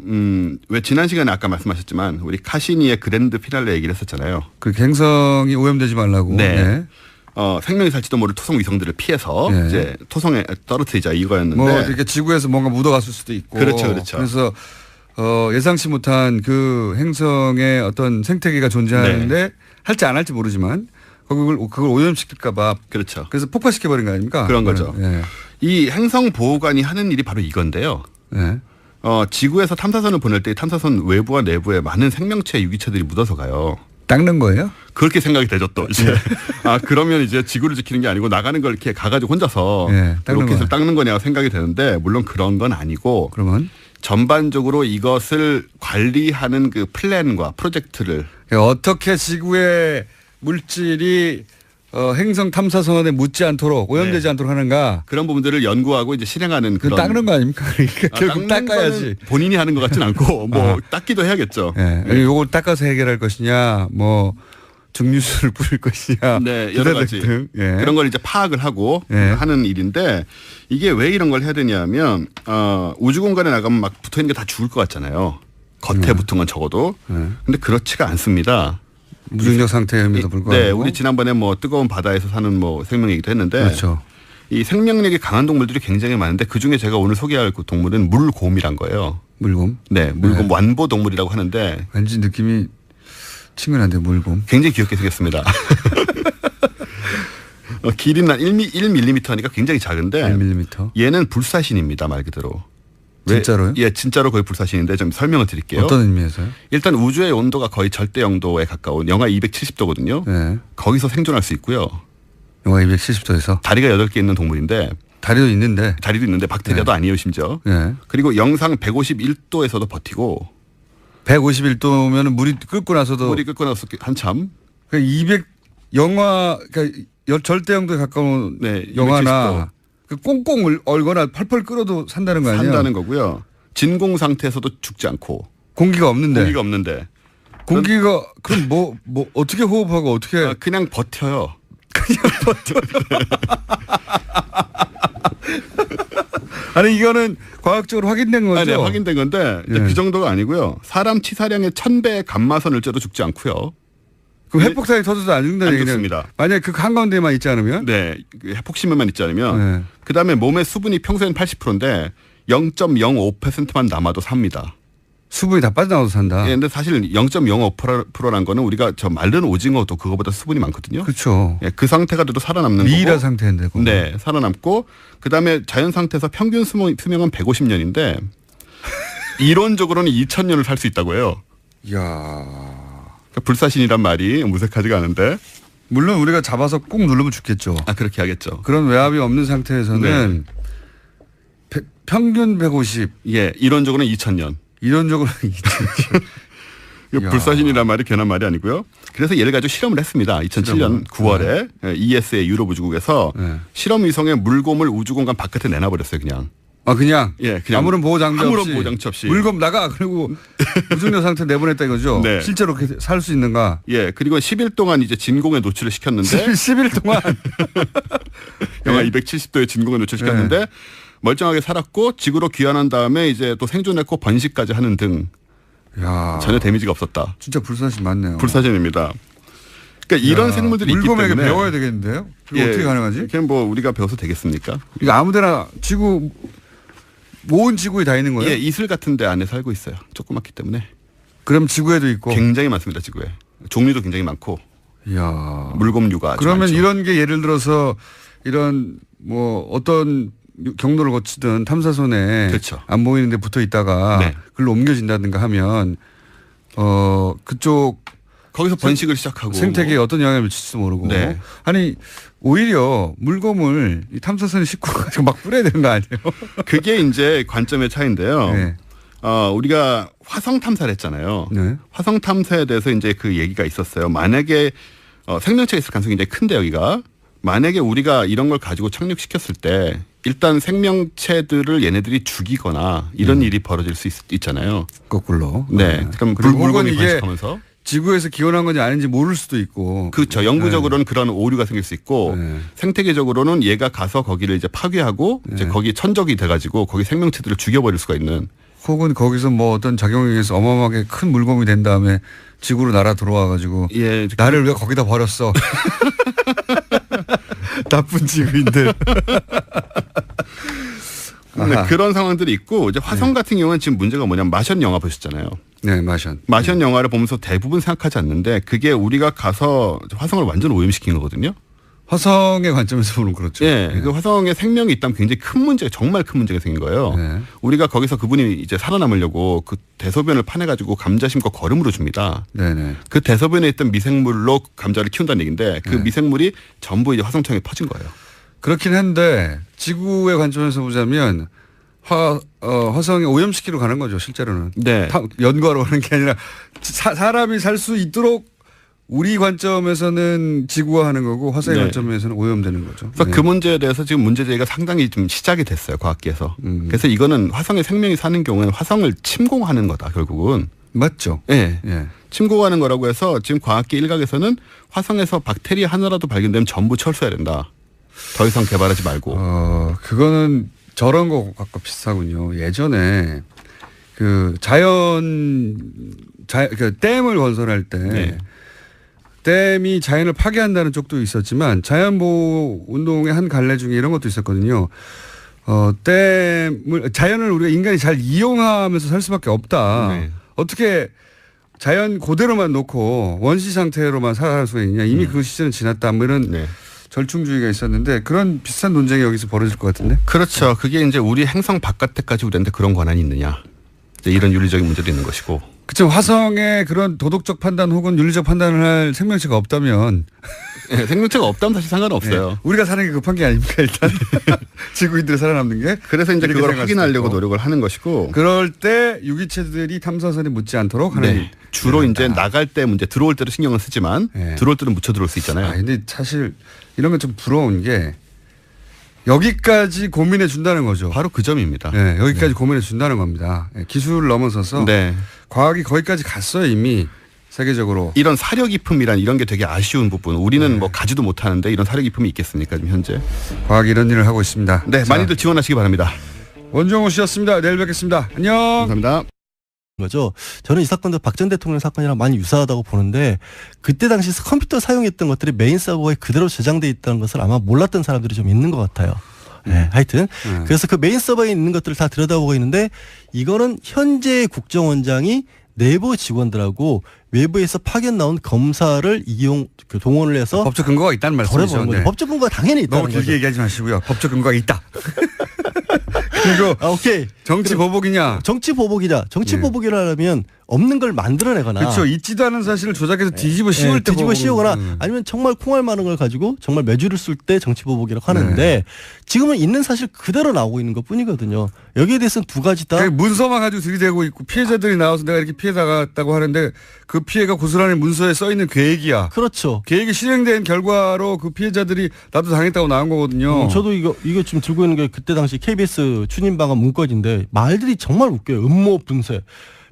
왜 지난 시간에 아까 말씀하셨지만 우리 카시니의 그랜드 피날레 얘기를 했었잖아요. 그 행성이 오염되지 말라고. 네. 생명이 살지도 모를 토성 위성들을 피해서 이제 토성에 떨어뜨리자 이거였는데 이렇게 지구에서 뭔가 묻어갔을 수도 있고 그렇죠. 그래서 예상치 못한 그 행성의 어떤 생태계가 존재하는데 할지 안 할지 모르지만 그걸 오염시킬까봐 그렇죠. 그래서 폭파시켜버린 거 아닙니까? 그런 거죠. 이 행성 보호관이 하는 일이 바로 이건데요. 지구에서 탐사선을 보낼 때 탐사선 외부와 내부에 많은 생명체 유기체들이 묻어서 가요. 닦는 거예요? 그렇게 생각이 되죠 또 이제. 그러면 이제 지구를 지키는 게 아니고 나가는 걸 이렇게 가가지고 혼자서 로켓을 닦는 거냐고 생각이 되는데 물론 그런 건 아니고. 그러면 전반적으로 이것을 관리하는 그 플랜과 프로젝트를 어떻게 지구의 물질이 행성 탐사선에 묻지 않도록 오염되지 않도록 하는가 그런 부분들을 연구하고 이제 실행하는 그런 닦는 거 아닙니까? 그러니까 결국 닦아야지. 본인이 하는 것 같지는 않고 닦기도 해야겠죠. 이걸 닦아서 해결할 것이냐, 증류수를 뿌릴 것이냐, 여러 가지 그런 걸 이제 파악을 하고 하는 일인데 이게 왜 이런 걸 해야 되냐면 우주 공간에 나가면 막 붙어 있는 게 다 죽을 것 같잖아요. 겉에 붙은 건 적어도. 근데 그렇지가 않습니다. 무중력 상태임에도 불구하고. 네, 우리 지난번에 뜨거운 바다에서 사는 생명 얘기도 했는데. 그렇죠. 이 생명력이 강한 동물들이 굉장히 많은데 그 중에 제가 오늘 소개할 그 동물은 물곰이란 거예요. 물곰? 네, 물곰 완보 동물이라고 하는데. 왠지 느낌이 친근한데 물곰. 굉장히 귀엽게 생겼습니다. 길이는 한 1mm니까 굉장히 작은데. 1mm. 얘는 불사신입니다, 말 그대로. 진짜로요? 예, 진짜로 거의 불사신인데 좀 설명을 드릴게요. 어떤 의미에서요? 일단 우주의 온도가 거의 절대 영도에 가까운 영하 270도거든요. 거기서 생존할 수 있고요. 영하 270도에서? 다리가 8개 있는 동물인데. 다리도 있는데 박테리아도 아니에요, 심지어. 그리고 영상 151도에서도 버티고. 151도면 물이 끓고 나서도 한참. 그러니까 절대 영도에 가까운 영하나 꽁꽁 얼거나 펄펄 끓어도 산다는 거 아니에요? 산다는 거고요. 진공 상태에서도 죽지 않고. 공기가 없는데. 공기가 그럼 어떻게 호흡하고 어떻게? 그냥 버텨요. 아니 이거는 과학적으로 확인된 거죠? 네, 확인된 건데 그 정도가 아니고요. 사람 치사량의 1000배의 감마선을 쬐도 죽지 않고요. 그럼 핵폭탄이 터져도 안 죽는다는 얘기는? 죽습니다. 만약에 그 한가운데만 있지 않으면? 네. 핵폭신만 있지 않으면. 그다음에 몸의 수분이 평소에는 80%인데 0.05%만 남아도 삽니다. 수분이 다 빠져나와서 산다. 예, 근데 사실 0.05%라는 거는 우리가 저 마른 오징어도 그거보다 수분이 많거든요. 그렇죠. 예, 그 상태가 돼도 살아남는 거고. 미이라 상태인데. 그건. 네, 살아남고 그다음에 자연 상태에서 평균 수명은 150년인데 이론적으로는 2000년을 살 수 있다고 해요. 이야. 그러니까 불사신이란 말이 무색하지가 않은데. 물론 우리가 잡아서 꾹 누르면 죽겠죠. 아, 그렇게 하겠죠. 그런 외압이 없는 상태에서는 평균 150. 예, 이론적으로는 2000년. 이론적으로는 2000년. 불사신이란 말이 괜한 말이 아니고요. 그래서 얘를 가지고 실험을 했습니다. 2007년 9월에 ESA 유럽 우주국에서 실험 위성의 물곰을 우주공간 바깥에 내놔버렸어요, 그냥. 아, 그냥? 예, 그냥. 아무런 보호 장비 없이. 아무런 보호 장치 없이. 물건 나가. 그리고 무중력 상태 내보냈다 이거죠. 네. 실제로 그렇게 살 수 있는가? 예, 그리고 10일 동안 이제 진공에 노출을 시켰는데. 10일 동안? 영하 270도의 진공에 노출시켰는데 네. 멀쩡하게 살았고 지구로 귀환한 다음에 이제 또 생존했고 번식까지 하는 등. 야, 전혀 데미지가 없었다. 진짜 불사신 맞네요. 불사신입니다. 그러니까 이런 생물들이 있기 때문에. 물곰에게 배워야 되겠는데요? 그거 예, 어떻게 가능하지? 그냥 뭐 우리가 배워서 되겠습니까? 이거 아무데나 지구 온 지구에 다 있는 거예요? 예, 이슬 같은 데 안에 살고 있어요. 조그맣기 때문에. 그럼 지구에도 있고? 굉장히 많습니다. 지구에. 종류도 굉장히 많고. 이야. 물곰류가. 그러면 많죠. 이런 게 예를 들어서 이런 뭐 어떤 경로를 거치든 탐사선에 그렇죠. 안 보이는 데 붙어 있다가 네. 글로 옮겨진다든가 하면 그쪽 거기서 번식을 시작하고 생태계에 어떤 영향을 미칠지도 모르고. 네. 아니 오히려 물곰을 이 탐사선에 싣고 가지고 막 뿌려야 되는 거 아니에요? 그게 이제 관점의 차이인데요. 네. 우리가 화성 탐사를 했잖아요. 네. 화성 탐사에 대해서 이제 그 얘기가 있었어요. 만약에 생명체가 있을 가능성이 굉장히 큰데 여기가 만약에 우리가 이런 걸 가지고 착륙시켰을 때 일단 생명체들을 얘네들이 죽이거나 이런 일이 벌어질 수 있잖아요. 거꾸로. 네. 그럼 그리고 혹은 물곰이 이게 번식하면서 지구에서 기원한 건지 아닌지 모를 수도 있고. 그렇죠. 영구적으로는 그런 오류가 생길 수 있고 생태계적으로는 얘가 가서 거기를 이제 파괴하고 이제 거기 천적이 돼가지고 거기 생명체들을 죽여버릴 수가 있는. 혹은 거기서 뭐 어떤 작용에 의해서 어마어마하게 큰 물곰이 된 다음에 지구로 날아 들어와가지고 예, 나를 왜 거기다 버렸어? 나쁜 지구인들. 네, 그런 상황들이 있고 이제 화성 같은 경우는 지금 문제가 뭐냐면 마션 영화 보셨잖아요. 네, 마션. 마션 영화를 보면서 대부분 생각하지 않는데 그게 우리가 가서 화성을 완전 오염시킨 거거든요. 화성의 관점에서 보면 그렇죠. 예, 그 화성에 생명이 있다면 굉장히 큰 문제, 정말 큰 문제가 생긴 거예요. 네. 우리가 거기서 그분이 이제 살아남으려고 그 대소변을 파내가지고 감자 심고 거름으로 줍니다. 네네. 그 대소변에 있던 미생물로 감자를 키운다는 얘기인데 그 미생물이 전부 이제 화성청에 퍼진 거예요. 그렇긴 한데 지구의 관점에서 보자면 화성에 오염시키러 가는 거죠, 실제로는. 네. 연구하러 가는 게 아니라 사람이 살 수 있도록 우리 관점에서는 지구화하는 거고 화성의 네. 관점에서는 오염되는 거죠. 그래서 그 문제에 대해서 지금 문제 제기가 상당히 좀 시작이 됐어요, 과학계에서. 그래서 이거는 화성에 생명이 사는 경우에는 화성을 침공하는 거다, 결국은. 맞죠. 예. 예. 침공하는 거라고 해서 지금 과학계 일각에서는 화성에서 박테리아 하나라도 발견되면 전부 철수해야 된다. 더 이상 개발하지 말고. 그거는 저런 것과 비슷하군요. 예전에 그 그 댐을 건설할 때 네. 댐이 자연을 파괴한다는 쪽도 있었지만 자연보호 운동의 한 갈래 중에 이런 것도 있었거든요. 자연을 우리가 인간이 잘 이용하면서 살 수밖에 없다. 네. 어떻게 자연 그대로만 놓고 원시 상태로만 살아갈 수가 있냐. 이미 그 시절은 지났다. 뭐 이런 절충주의가 있었는데 그런 비슷한 논쟁이 여기서 벌어질 것 같은데. 그렇죠. 그게 이제 우리 행성 바깥에까지 우리한테 그런 권한이 있느냐. 이런 윤리적인 문제도 있는 것이고. 그렇죠. 화성에 그런 도덕적 판단 혹은 윤리적 판단을 할 생명체가 없다면. 네, 생명체가 없다면 사실 상관없어요. 네. 우리가 사는 게 급한 게 아닙니까 일단. 지구인들이 살아남는 게. 그래서 이제 그걸 확인하려고 노력을 하는 것이고. 그럴 때 유기체들이 탐사선에 묻지 않도록 하는. 네. 주로 이제 나갈 때 문제 들어올 때도 신경을 쓰지만 들어올 때는 묻혀 들어올 수 있잖아요. 근데 사실 이런 건 좀 부러운 게 여기까지 고민해 준다는 거죠. 바로 그 점입니다. 네, 여기까지 고민해 준다는 겁니다. 네, 기술을 넘어서서 과학이 거기까지 갔어요 이미 세계적으로. 이런 사려 깊음이란 이런 게 되게 아쉬운 부분. 우리는 뭐 가지도 못하는데 이런 사려 깊음이 있겠습니까 지금 현재. 과학이 이런 일을 하고 있습니다. 네, 많이들 지원하시기 바랍니다. 원종호 씨였습니다. 내일 뵙겠습니다. 안녕. 감사합니다. 거죠. 저는 이 사건도 박 전 대통령 사건이랑 많이 유사하다고 보는데 그때 당시 컴퓨터 사용했던 것들이 메인 서버에 그대로 저장돼 있다는 것을 아마 몰랐던 사람들이 좀 있는 것 같아요. 네, 하여튼 그래서 그 메인 서버에 있는 것들을 다 들여다보고 있는데 이거는 현재 국정원장이 내부 직원들하고 외부에서 파견 나온 검사를 동원을 해서 법적 근거가 있다는 말씀이죠. 네. 법적 근거가 당연히 있다는 너무 길게 거죠. 얘기하지 마시고요. 법적 근거가 있다. 그리고 오케이. 정치 보복이냐? 정치 보복이다. 정치 보복이라면 없는 걸 만들어내거나 그렇죠. 있지도 않은 사실을 조작해서 뒤집어 씌울 때 뒤집어 씌우거나 아니면 정말 콩알 많은 걸 가지고 정말 매주를 쓸 때 정치 보복이라고 하는데 지금은 있는 사실 그대로 나오고 있는 것뿐이거든요. 여기에 대해서는 두 가지 다 문서만 가지고 들이대고 있고 피해자들이 나와서 내가 이렇게 피해 당했다고 하는데 그 피해가 고스란히 문서에 써 있는 계획이야. 그렇죠. 계획이 실행된 결과로 그 피해자들이 나도 당했다고 나온 거거든요. 저도 이거 지금 들고 있는 게 그때 당시 KBS 추진방안 문건인데 말들이 정말 웃겨요. 음모 분쇄,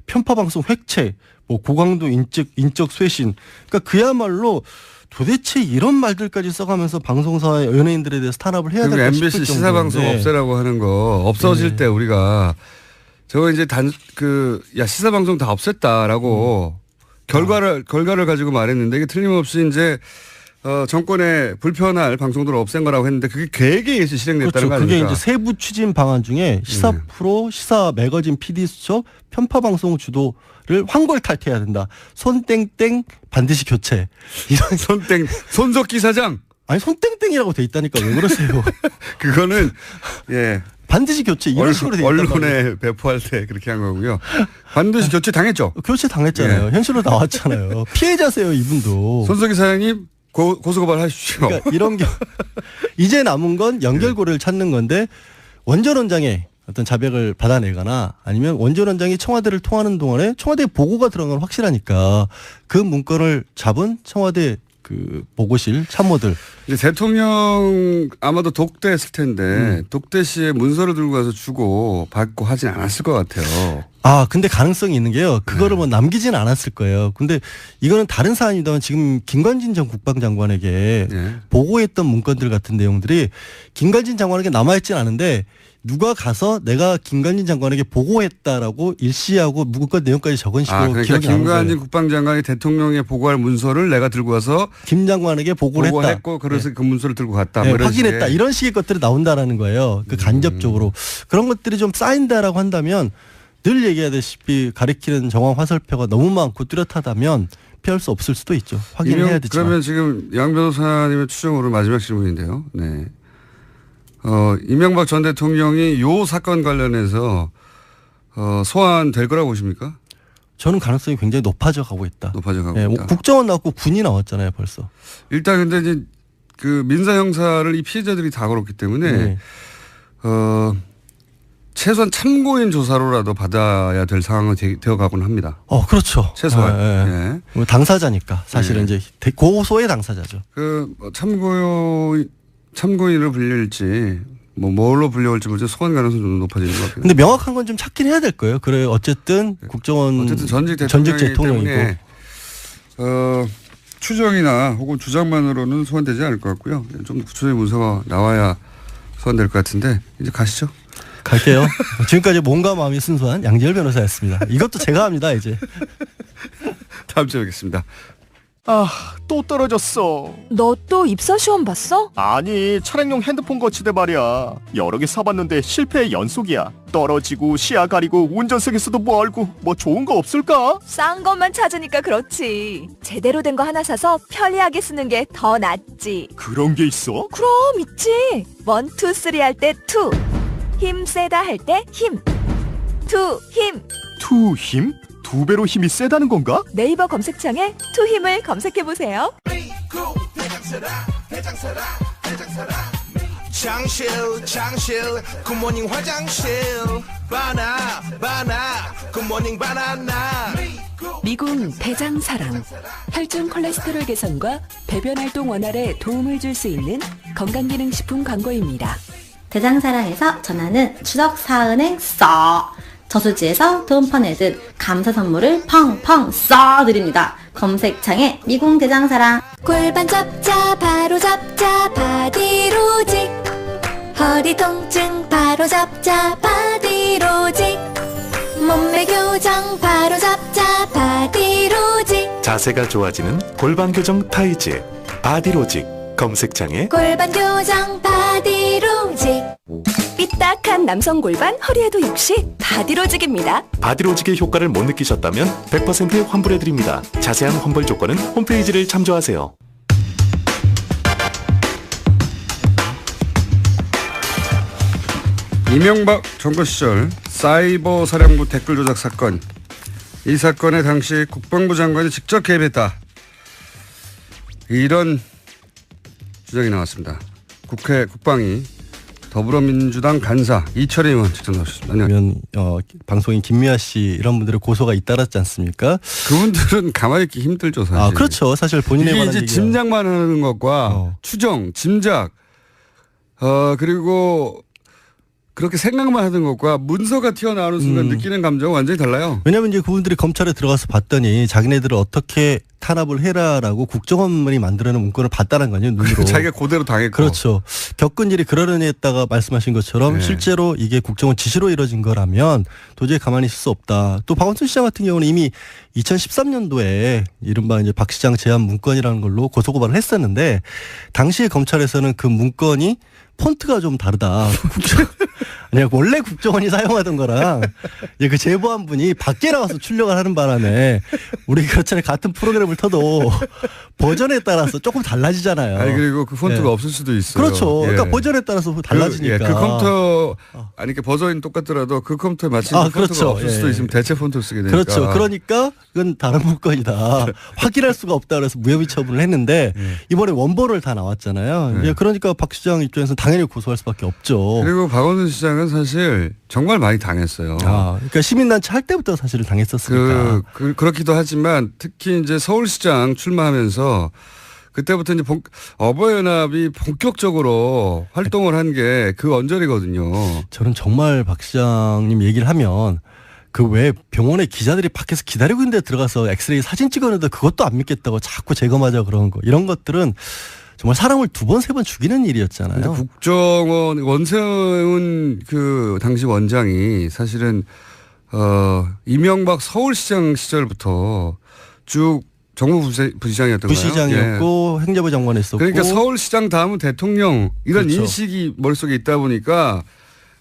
편파 방송 획책, 뭐 고강도 인적 쇄신. 그러니까 그야말로 도대체 이런 말들까지 써가면서 방송사와 연예인들에 대해서 탄압을 해야 될까 싶을 MBC 정도인데. 시사방송 없애라고 하는 거 없어질 때 우리가 저거 이제 시사방송 다 없앴다라고 결과를 가지고 말했는데 이게 틀림없이 이제 정권에 불편할 방송들을 없앤 거라고 했는데 그게 계획에 의해서 실행됐다는 그렇죠. 거 아닙니까? 그게 이제 세부 추진 방안 중에 시사 프로, 시사 매거진 PD 수첩, 편파 방송 주도를 황골 탈퇴해야 된다. 손땡땡 반드시 교체. 이런 손석기 사장. 아니 손땡땡이라고 돼 있다니까 왜 그러세요? 그거는 반드시 교체 이런 식으로 돼 있단 말이에요. 언론에 배포할 때 그렇게 한 거고요. 반드시 교체 당했죠. 교체 당했잖아요. 현실로 나왔잖아요. 피해자세요 이분도. 손석기 사장님 고소고발하십시오. 그러니까 이런 게 이제 남은 건 연결고리를 찾는 건데 원전 원장의 어떤 자백을 받아내거나 아니면 원전 원장이 청와대를 통하는 동안에 청와대 보고가 들어간 건 확실하니까 그 문건을 잡은 청와대 그 보고실 참모들. 이제 대통령 아마도 독대했을 텐데 독대 시에 문서를 들고 가서 주고 받고 하진 않았을 것 같아요. 근데 가능성이 있는 게요. 그거를 뭐 남기진 않았을 거예요. 근데 이거는 다른 사안입니다만 지금 김관진 전 국방장관에게 보고했던 문건들 같은 내용들이 김관진 장관에게 남아있진 않은데 누가 가서 내가 김관진 장관에게 보고했다라고 일시하고 문건 내용까지 적은 식으로 그러니까 기억이 나는 거예요. 김관진 국방장관이 대통령에 보고할 문서를 내가 들고 가서 김 장관에게 보고를 했다. 보고했고 그래서 그 문서를 들고 갔다. 네, 확인했다. 이런 식의 것들이 나온다라는 거예요. 그 간접적으로. 그런 것들이 좀 쌓인다라고 한다면 늘 얘기하다시피 가리키는 정황 화살표가 너무 많고 뚜렷하다면 피할 수 없을 수도 있죠. 확인해야 되지만. 그러면 지금 양 변호사님의 추정으로 마지막 질문인데요. 네. 이명박 전 대통령이 요 사건 관련해서 소환될 거라고 보십니까? 저는 가능성이 굉장히 높아져 가고 있다. 높아져 가고 있다. 국정원 나왔고 군이 나왔잖아요, 벌써. 일단 근데 이제 그 민사 형사를 이 피해자들이 다 걸었기 때문에 최소한 참고인 조사로라도 받아야 될 상황은 되어 가곤 합니다. 그렇죠. 최소한. 당사자니까 사실은 이제 고소의 당사자죠. 그 참고인으로 불릴지 뭘로 불려올지 모르지 소환 가능성이 좀 높아지는 것 같아요. 근데 명확한 건 좀 찾긴 해야 될 거예요. 그래 어쨌든 국정원 전직 대통령이고 추정이나 혹은 주장만으로는 소환되지 않을 것 같고요. 좀 구체적인 문서가 나와야 소환될 것 같은데 이제 가시죠. 갈게요. 지금까지 몸과 마음이 순수한 양지열 변호사였습니다. 이것도 제가 합니다 이제. 다음 주에 뵙겠습니다. 또 떨어졌어. 너 또 입사 시험 봤어? 아니, 차량용 핸드폰 거치대 말이야. 여러 개 사봤는데 실패의 연속이야. 떨어지고 시야 가리고 운전석에서도 멀고 뭐 좋은 거 없을까? 싼 것만 찾으니까 그렇지. 제대로 된 거 하나 사서 편리하게 쓰는 게 더 낫지. 그런 게 있어? 그럼 있지. 1, 2, 3 할 때 2. 힘 세다 할 때 힘. 2 힘. 2 힘? 2배로 힘이 세다는 건가? 네이버 검색창에 2 힘을 검색해보세요. 장실 굿모닝 화장실 바나 굿모닝 바나나. 미궁 대장사랑 혈중 콜레스테롤 개선과 배변 활동 원활에 도움을 줄 수 있는 건강기능식품 광고입니다. 대장사랑에서 전하는 추석 사은행 저수지에서 돈 퍼내듯 감사 선물을 펑펑 쏴드립니다. 검색창에 미궁 대장사랑. 골반 잡자 바로 잡자 바디로직. 허리 통증 바로 잡자 바디로직. 몸매 교정 바로 잡자 바디로직. 자세가 좋아지는 골반 교정 타이즈 바디로직. 검색창에 골반 교정 바디로직. 삐딱한 남성 골반 허리에도 역시 바디로직입니다. 바디로직의 효과를 못 느끼셨다면 100% 환불해드립니다. 자세한 환불 조건은 홈페이지를 참조하세요. 이명박 정부 시절 사이버 사령부 댓글 조작 사건. 이 사건에 당시 국방부 장관이 직접 개입했다. 이런 주장이 나왔습니다. 국회 국방위 더불어민주당 간사 이철희 의원 직접 나오셨습니다. 그러면 방송인 김미아 씨 이런 분들의 고소가 잇따랐지 않습니까? 그분들은 가만히 있기 힘들죠, 사실. 아, 그렇죠. 사실 본인에 관한 이게 이제 얘기가. 짐작만 하는 것과 추정, 짐작, 그리고 그렇게 생각만 하는 것과 문서가 튀어나오는 순간 느끼는 감정은 완전히 달라요. 왜냐하면 이제 그분들이 검찰에 들어가서 봤더니 자기네들을 어떻게 탄압을 해라라고 국정원만이 만들어낸 문건을 봤다는 거아니에요, 눈으로. 자기가 그대로 당했고. 그렇죠. 겪은 일이 그러려니 했다가 말씀하신 것처럼 실제로 이게 국정원 지시로 이뤄진 거라면 도저히 가만히 있을 수 없다. 또 박원순 시장 같은 경우는 이미 2013년도에 이른바 이제 박 시장 제안 문건이라는 걸로 고소고발을 했었는데 당시에 검찰에서는 그 문건이 폰트가 좀 다르다. 아니, 원래 국정원이 사용하던 거랑 이제 그 제보한 분이 밖에 나와서 출력을 하는 바람에 우리 그렇잖아요. 같은 프로그램을 터도 버전에 따라서 조금 달라지잖아요. 아니, 그리고 그 폰트가 없을 수도 있어요. 그렇죠. 그러니까 버전에 따라서 달라지니까. 그 컴퓨터, 아니, 버전이 똑같더라도 그 컴퓨터에 맞추는 폰트가 그렇죠. 없을 수도 있으면 대체 폰트를 쓰게 되니까. 그렇죠. 그러니까 그건 다른 문건이다. 확인할 수가 없다 그래서 무혐의 처분을 했는데 이번에 원본을 다 나왔잖아요. 그러니까 박 시장 입장에서는 당연히 고소할 수밖에 없죠. 그리고 박원순 시장은 사실 정말 많이 당했어요. 그러니까 시민단체 할 때부터 사실은 당했었으니까. 그렇기도 하지만 특히 이제 서울시장 출마하면서 그때부터 이제 어버이연합이 본격적으로 활동을 한 게 그 언저리거든요. 저는 정말 박 시장님 얘기를 하면 그 왜 병원에 기자들이 밖에서 기다리고 있는데 들어가서 엑스레이 사진 찍었는데 그것도 안 믿겠다고 자꾸 재검하자 그런 거. 이런 것들은 정말 사람을 2번, 3번 죽이는 일이었잖아요. 국정원 원세훈 그 당시 원장이 사실은 이명박 서울시장 시절부터 쭉 정무 부시장이었던 거예요. 부시장이었고 행정부 장관 했었고. 그러니까 서울시장 다음은 대통령 이런 그렇죠. 인식이 머릿속에 있다 보니까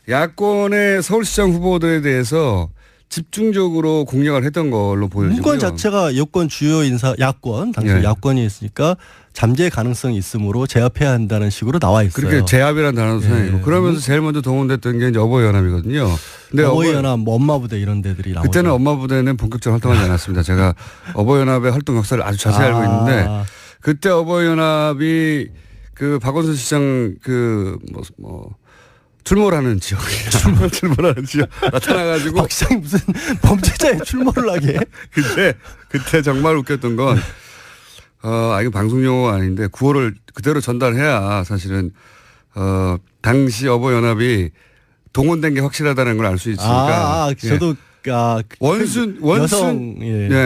야권의 서울시장 후보들에 대해서 집중적으로 공략을 했던 걸로 보여지고요. 문건 자체가 여권 주요 인사 야권 당시 야권이 있으니까 잠재 가능성이 있으므로 제압해야 한다는 식으로 나와 있어요. 그렇게 제압이라는 단어도 사용이고 그러면서 제일 먼저 동원됐던 게 이제 어버이연합이거든요. 근데 어버이연합, 뭐 엄마부대 이런 데들이 나오죠. 그때는 엄마부대는 본격적으로 활동하지 않았습니다. 제가 어버이연합의 활동 역사를 아주 자세히 알고 있는데 그때 어버이연합이 그 박원순 시장 출몰하는 지역이에요. 출몰하는 지역 나타나가지고 박 시장이 무슨 범죄자의 출몰을 하게. 그때 정말 웃겼던 건 이거 방송 용어가 아닌데 구호를 그대로 전달해야 사실은 당시 어버이연합이 동원된 게 확실하다는 걸 알 수 있으니까. 저도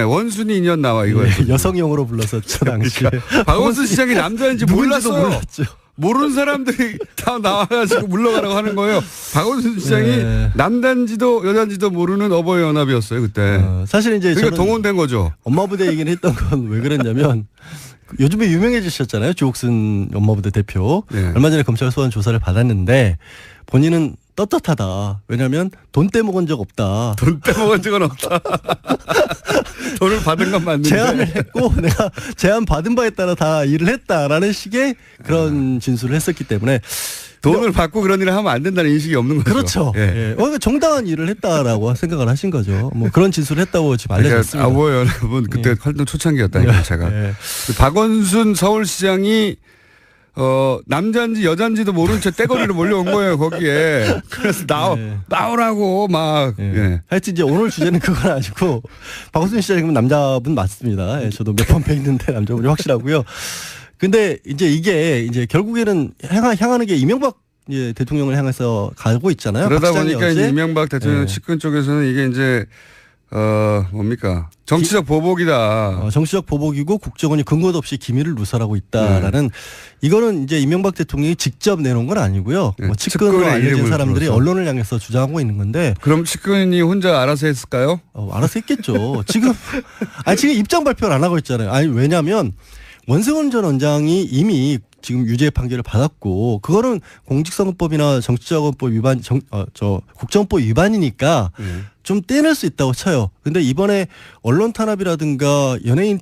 원순이 인연 나와 이거예요. 여성용으로 불렀었죠 당시에. 그러니까 박원순 시장이 남자인지 몰랐어요. 몰랐죠. 모르는 사람들이 다 나와가지고 물러가라고 하는 거예요. 박원순 시장이 남단지도 여단지도 모르는 어버이연합이었어요 그때. 사실 이제 그러니까 동원된 거죠. 엄마부대 얘기를 했던 건 왜 그랬냐면 요즘에 유명해지셨잖아요. 조옥순 엄마부대 대표. 얼마 전에 검찰 소환 조사를 받았는데 본인은 떳떳하다. 왜냐하면 돈 떼먹은 적 없다. 돈 떼먹은 적은 없다. 돈을 받은 건 맞는데. 제안을 했고 내가 제안 받은 바에 따라 다 일을 했다라는 식의 그런 진술을 했었기 때문에 돈을 받고 그런 일을 하면 안 된다는 인식이 없는 거죠. 그렇죠. 그러니까 정당한 일을 했다라고 생각을 하신 거죠. 뭐 그런 진술을 했다고 지금 알려졌습니다. 어버이연합은 그때 활동 초창기였다니까 제가. 박원순 서울시장이 남자인지 여자인지도 모르는 채 떼거리로 몰려온 거예요 거기에. 그래서 나오라고 막. 하여튼 이제 오늘 주제는 그건 아니고 박원순 시장님은 남자분 맞습니다. 저도 몇 번 뵀는데 남자분이 확실하고요. 근데 이제 이게 이제 결국에는 향하는 게 이명박 대통령을 향해서 가고 있잖아요. 그러다 보니까 이제 이명박 대통령 측근 쪽에서는 이게 이제 뭡니까? 정치적 보복이다. 정치적 보복이고 국정원이 근거도 없이 기밀을 누설하고 있다라는 이거는 이제 이명박 대통령이 직접 내놓은 건 아니고요. 뭐 측근으로 알려진 사람들이 언론을 향해서 주장하고 있는 건데. 그럼 측근이 혼자 알아서 했을까요? 알아서 했겠죠. 지금 입장 발표를 안 하고 있잖아요. 아니 왜냐하면 원세훈 전 원장이 이미 지금 유죄 판결을 받았고 그거는 공직선거법이나 정치자금법 위반 국정법 위반이니까 좀 떼낼 수 있다고 쳐요. 근데 이번에 언론 탄압이라든가 연예인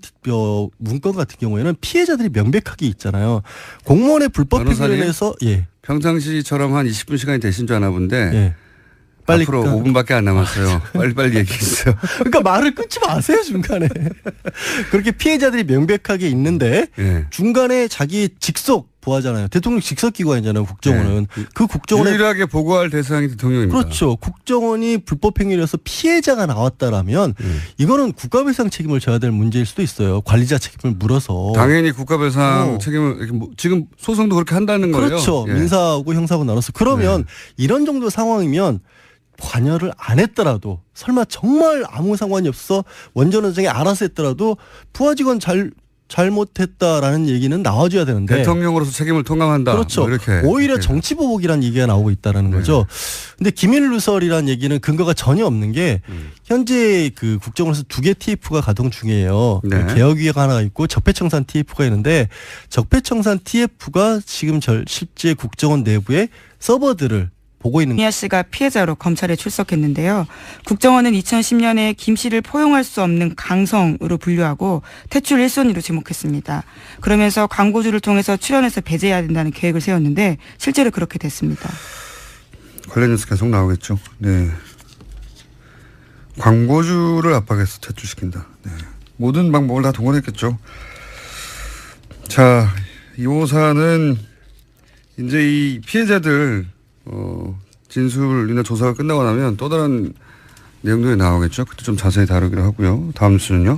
문건 같은 경우에는 피해자들이 명백하게 있잖아요. 공무원의 불법 행위에 대해서 평상시처럼 한 20분 시간이 되신 줄 아나 본데 예. 빨리 앞으로 5분밖에 안 남았어요. 빨리빨리 얘기했어요. 그러니까 말을 끊지 마세요 중간에. 그렇게 피해자들이 명백하게 있는데 중간에 자기 직속 보하잖아요. 대통령 직속 기관이잖아요. 국정원은. 그 국정원에 유일하게 보고할 대상이 대통령입니다. 그렇죠. 국정원이 불법 행위를 해서 피해자가 나왔다라면 이거는 국가배상 책임을 져야 될 문제일 수도 있어요. 관리자 책임을 물어서. 당연히 국가배상 책임을 이렇게 지금 소송도 그렇게 한다는 거예요. 그렇죠. 민사하고 형사하고 나눠서. 그러면 이런 정도 상황이면 관여를 안 했더라도 설마 정말 아무 상관이 없어 원전 원장이 알아서 했더라도 부하 직원 잘못했다라는 얘기는 나와줘야 되는데 대통령으로서 책임을 통감한다. 그렇죠. 뭐 이렇게. 오히려 정치 보복이라는 얘기가 나오고 있다는 거죠. 근데 기밀 누설이라는 얘기는 근거가 전혀 없는 게 현재 그 국정원에서 2개 TF가 가동 중이에요. 개혁위가 하나 있고 적폐청산 TF가 있는데 적폐청산 TF가 지금 실제 국정원 내부의 서버들을 보고 있는. 이하 씨가 피해자로 검찰에 출석했는데요. 국정원은 2010년에 김 씨를 포용할 수 없는 강성으로 분류하고 퇴출 1순위로 지목했습니다. 그러면서 광고주를 통해서 출연해서 배제해야 된다는 계획을 세웠는데 실제로 그렇게 됐습니다. 관련 뉴스 계속 나오겠죠. 네. 광고주를 압박해서 퇴출시킨다. 네. 모든 방법을 다 동원했겠죠. 자, 이 호사는 이제 이 피해자들 진술이나 조사가 끝나고 나면 또 다른 내용들이 나오겠죠. 그때 좀 자세히 다루기로 하고요. 다음 뉴스는요.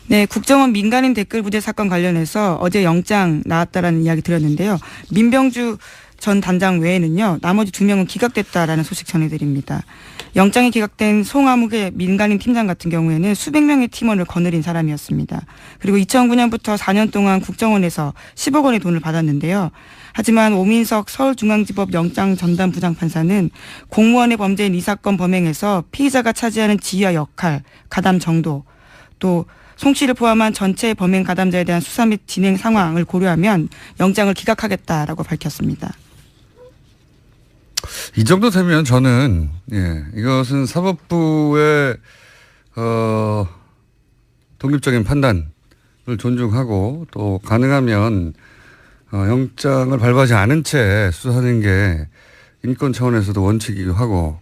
네, 국정원 민간인 댓글 부재 사건 관련해서 어제 영장 나왔다라는 이야기 드렸는데요. 민병주 전 단장 외에는요. 나머지 2명은 기각됐다라는 소식 전해드립니다. 영장이 기각된 송아묵의 민간인 팀장 같은 경우에는 수백 명의 팀원을 거느린 사람이었습니다. 그리고 2009년부터 4년 동안 국정원에서 10억 원의 돈을 받았는데요. 하지만 오민석 서울중앙지법 영장 전담 부장판사는 공무원의 범죄인 이 사건 범행에서 피의자가 차지하는 지위와 역할, 가담 정도, 또 송 씨를 포함한 전체 범행 가담자에 대한 수사 및 진행 상황을 고려하면 영장을 기각하겠다라고 밝혔습니다. 이 정도 되면 저는 이것은 사법부의 독립적인 판단을 존중하고 또 가능하면 영장을 발부하지 않은 채 수사하는 게 인권 차원에서도 원칙이기도 하고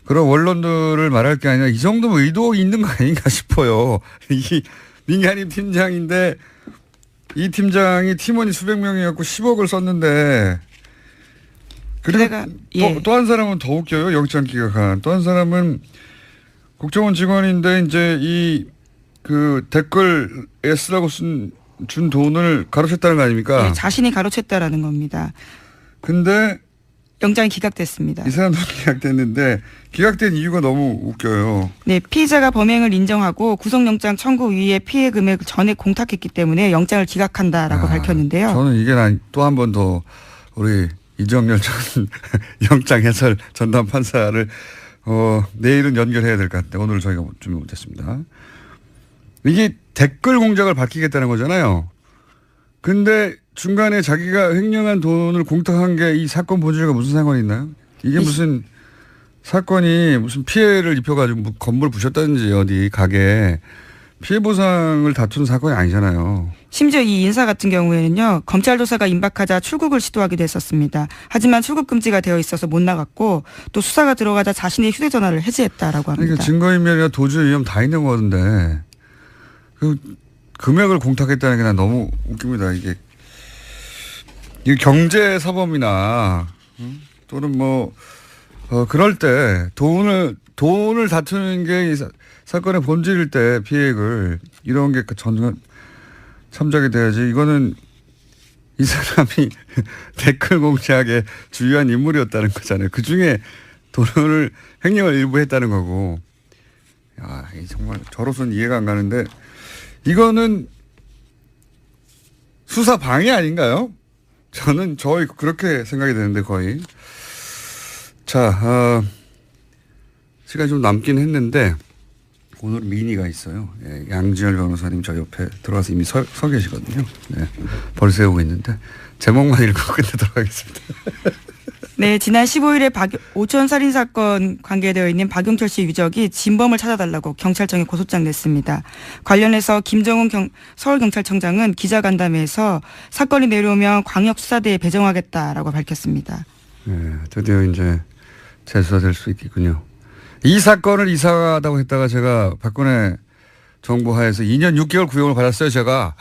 그런 원론들을 말할 게 아니라 이 정도면 의도가 있는 거 아닌가 싶어요. 이 민간인 팀장인데 이 팀장이 팀원이 수백 명이었고 10억을 썼는데 그리고 또 한 사람은 더 웃겨요. 영장 기각한. 또 한 사람은 국정원 직원인데 이제 이 그 댓글에 쓰라고 준 돈을 가로챘다는 거 아닙니까? 네, 자신이 가로챘다라는 겁니다. 근데 영장이 기각됐습니다. 이 사람도 기각됐는데 기각된 이유가 너무 웃겨요. 네, 피의자가 범행을 인정하고 구속영장 청구 위에 피해 금액을 전액 공탁했기 때문에 영장을 기각한다라고 밝혔는데요. 저는 이게 또 한 번 더 우리 이정열 전 영장 해설 전담 판사를 내일은 연결해야 될 것 같은데 오늘 저희가 준비 못했습니다. 이게 댓글 공작을 밝히겠다는 거잖아요. 근데 중간에 자기가 횡령한 돈을 공탁한 게 이 사건 본질과 무슨 상관이 있나요? 이게 무슨 사건이 무슨 피해를 입혀가지고 건물 부셨다든지 어디 가게 피해 보상을 다투는 사건이 아니잖아요. 심지어 이 인사 같은 경우에는요. 검찰 조사가 임박하자 출국을 시도하기도 했었습니다. 하지만 출국 금지가 되어 있어서 못 나갔고 또 수사가 들어가자 자신의 휴대전화를 해지했다라고 합니다. 그러니까 증거인멸이나 도주의 위험 다 있는 거던데 그 금액을 공탁했다는 게 난 너무 웃깁니다. 이게 경제사범이나 또는 그럴 때 돈을 다투는 게 이 사건의 본질일 때 피해액을 이런 게 참작이 돼야지. 이거는 이 사람이 댓글 공작에 주요한 인물이었다는 거잖아요. 그 중에 돈을 횡령을 일부 했다는 거고. 야, 정말 저로서는 이해가 안 가는데 이거는 수사 방해 아닌가요? 저는 그렇게 생각이 되는데 거의. 자, 시간이 좀 남긴 했는데 오늘 미니가 있어요. 예, 양지열 변호사님 저 옆에 들어가서 이미 서 계시거든요. 네, 벌 세우고 있는데 제목만 읽고 끝내도록 하겠습니다. 네, 지난 15일에 오천 살인 사건 관계되어 있는 박용철 씨 유족이 진범을 찾아달라고 경찰청에 고소장 냈습니다. 관련해서 김정은 서울경찰청장은 기자간담회에서 사건이 내려오면 광역수사대에 배정하겠다라고 밝혔습니다. 네, 드디어 이제 재수사될 수 있겠군요. 이 사건을 이사하다고 했다가 제가 박근혜 정부 하에서 2년 6개월 구형을 받았어요, 제가.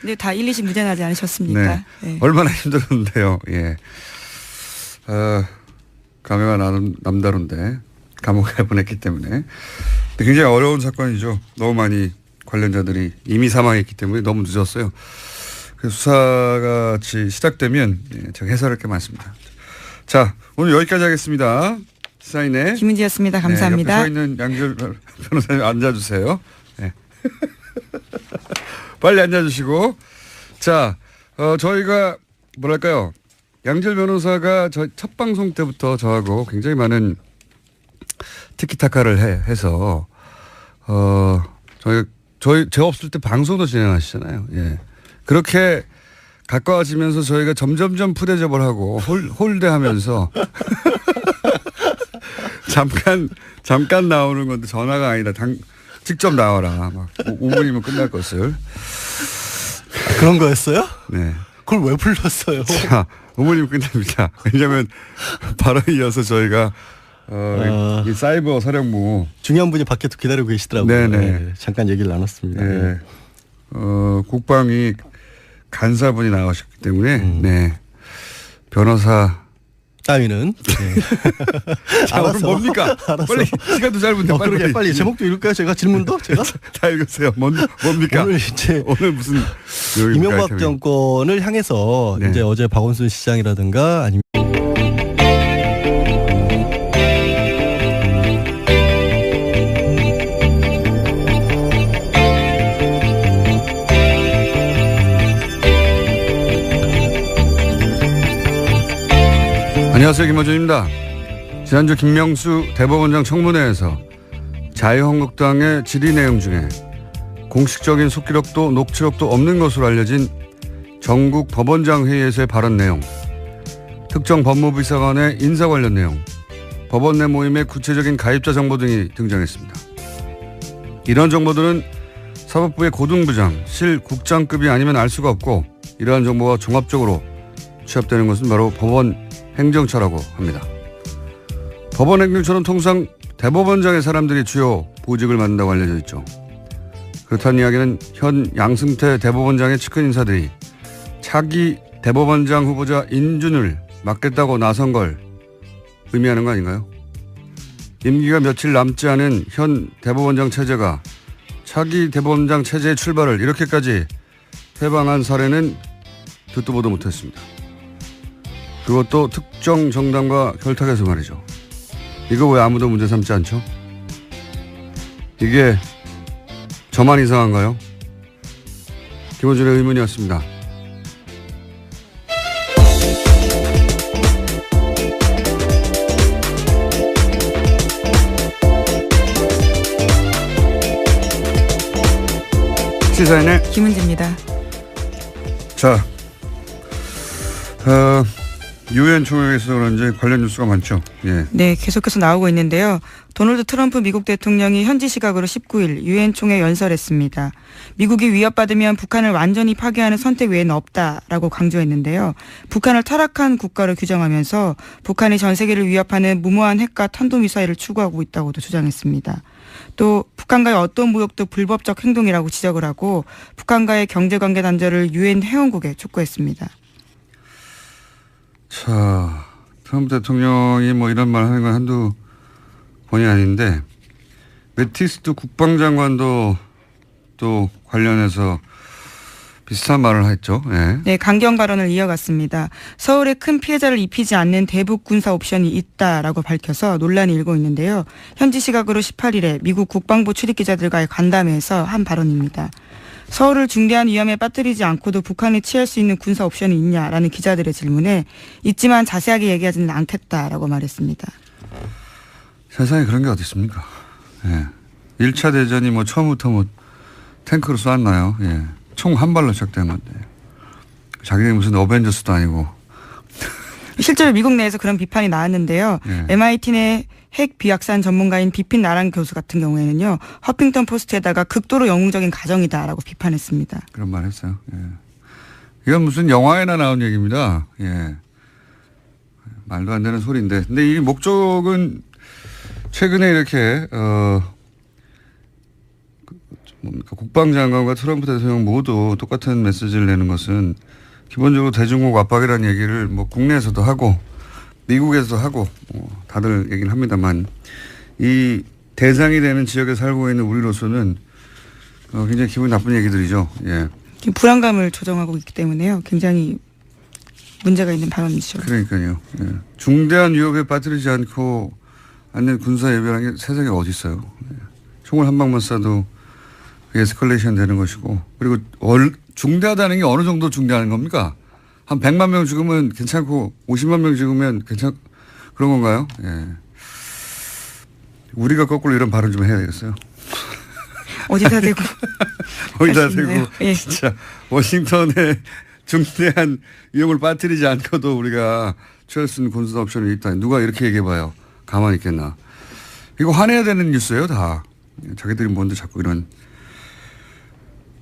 네, 다 1, 2심 무죄 나지 않으셨습니까? 네. 네. 얼마나 힘들었는데요. 예. 감회가 남다른데 감옥에 보냈기 때문에 굉장히 어려운 사건이죠. 너무 많이 관련자들이 이미 사망했기 때문에 너무 늦었어요. 그래서 수사가 같이 시작되면 제가 해설할 게 많습니다. 자, 오늘 여기까지 하겠습니다. 시사인의 김은지였습니다. 감사합니다. 네, 옆에 서 있는 양지열 변호사님 앉아주세요. 네. 빨리 앉아주시고. 자, 저희가 뭐랄까요. 양지열 변호사가 저 첫 방송 때부터 저하고 굉장히 많은 티키타카를 해서 제가 없을 때 방송도 진행하시잖아요. 예. 그렇게 가까워지면서 저희가 점점점 푸대접을 하고 홀대하면서 잠깐 나오는 건데 전화가 아니다. 직접 나와라. 막 5분이면 끝날 것을. 그런 거였어요? 네. 그걸 왜 불렀어요? 자, 5분이면 끝납니다. 왜냐하면 바로 이어서 저희가 이 사이버 사령부 중요한 분이 밖에도 기다리고 계시더라고요. 네네. 네, 잠깐 얘기를 나눴습니다. 네. 국방위 간사분이 나오셨기 때문에 네. 변호사 따위는 네. 자, 오늘 뭡니까? 알았어. 빨리 시간도 짧은데 빨리 제목도 읽을까요? 제가 질문도 제가 다 읽으세요. 뭡니까? 오늘 무슨 이명박 정권을 향해서 네. 이제 어제 박원순 시장이라든가 아니면 안녕하세요, 김어준입니다. 지난주 김명수 대법원장 청문회에서 자유한국당의 질의 내용 중에 공식적인 속기록도 녹취록도 없는 것으로 알려진 전국 법원장 회의에서의 발언 내용, 특정 법무부비서관의 인사 관련 내용, 법원 내 모임의 구체적인 가입자 정보 등이 등장했습니다. 이런 정보들은 사법부의 고등부장, 실국장급이 아니면 알 수가 없고 이러한 정보가 종합적으로 취합되는 것은 바로 법원 행정처라고 합니다. 법원 행정처는 통상 대법원장의 사람들이 주요 보직을 맡는다고 알려져 있죠. 그렇다는 이야기는 현 양승태 대법원장의 측근 인사들이 차기 대법원장 후보자 인준을 맡겠다고 나선 걸 의미하는 거 아닌가요? 임기가 며칠 남지 않은 현 대법원장 체제가 차기 대법원장 체제의 출발을 이렇게까지 해방한 사례는 듣도 보도 못했습니다. 그것도 특정 정당과 결탁해서 말이죠. 이거 왜 아무도 문제 삼지 않죠? 이게 저만 이상한가요? 김어준의 의문이었습니다. 시사인의 김은지입니다. 자, 유엔 총회에서 그런지 관련 뉴스가 많죠. 예. 네, 계속해서 나오고 있는데요. 도널드 트럼프 미국 대통령이 현지 시각으로 19일 유엔 총회 연설했습니다. 미국이 위협받으면 북한을 완전히 파괴하는 선택 외에는 없다라고 강조했는데요. 북한을 타락한 국가로 규정하면서 북한이 전 세계를 위협하는 무모한 핵과 탄도미사일을 추구하고 있다고도 주장했습니다. 또 북한과의 어떤 무역도 불법적 행동이라고 지적을 하고 북한과의 경제관계 단절을 유엔 회원국에 촉구했습니다. 자, 트럼프 대통령이 뭐 이런 말 하는 건 한두 번이 아닌데, 매티스 국방장관도 또 관련해서 비슷한 말을 했죠. 네. 네, 강경 발언을 이어갔습니다. 서울에 큰 피해자를 입히지 않는 대북 군사 옵션이 있다라고 밝혀서 논란이 일고 있는데요. 현지 시각으로 18일에 미국 국방부 출입기자들과의 간담회에서 한 발언입니다. 서울을 중대한 위험에 빠뜨리지 않고도 북한이 취할 수 있는 군사 옵션이 있냐라는 기자들의 질문에 있지만 자세하게 얘기하지는 않겠다라고 말했습니다. 세상에 그런 게 어디 있습니까? 네. 1차 대전이 뭐 처음부터 뭐 탱크로 쏘았나요? 예. 총 한 발로 시작된 건데. 자기네 무슨 어벤져스도 아니고. 실제로 미국 내에서 그런 비판이 나왔는데요. 예. MIT 내 핵 비확산 전문가인 비핀 나란 교수 같은 경우에는요. 허핑턴 포스트에다가 극도로 영웅적인 가정이다라고 비판했습니다. 그런 말 했어요. 예. 이건 무슨 영화에나 나온 얘기입니다. 예. 말도 안 되는 소리인데. 근데 이 목적은 최근에 이렇게 국방장관과 트럼프 대통령 모두 똑같은 메시지를 내는 것은 기본적으로 대중국 압박이라는 얘기를 뭐 국내에서도 하고 미국에서도 하고 다들 얘기를 합니다만 이 대상이 되는 지역에 살고 있는 우리로서는 굉장히 기분 나쁜 얘기들이죠. 예. 지금 불안감을 조정하고 있기 때문에요. 굉장히 문제가 있는 발언이죠. 그러니까요. 예. 중대한 위협에 빠뜨리지 않고 않는 군사 예비라는 게 세상에 어디 있어요. 예. 총을 한 방만 쏴도 에스컬레이션 되는 것이고 그리고 중대하다는 게 어느 정도 중대한 겁니까? 한 100만 명 죽으면 괜찮고 50만 명 죽으면 그런 건가요? 예. 우리가 거꾸로 이런 발언 좀 해야 되겠어요. 어디다 대고. 어디다 대고. 예. 진짜 워싱턴에 중대한 위험을 빠뜨리지 않고도 우리가 취할 수 있는 군사 옵션이 있다. 누가 이렇게 얘기해봐요. 가만히 있겠나. 이거 화내야 되는 뉴스예요 다. 자기들이 뭔데 자꾸 이런.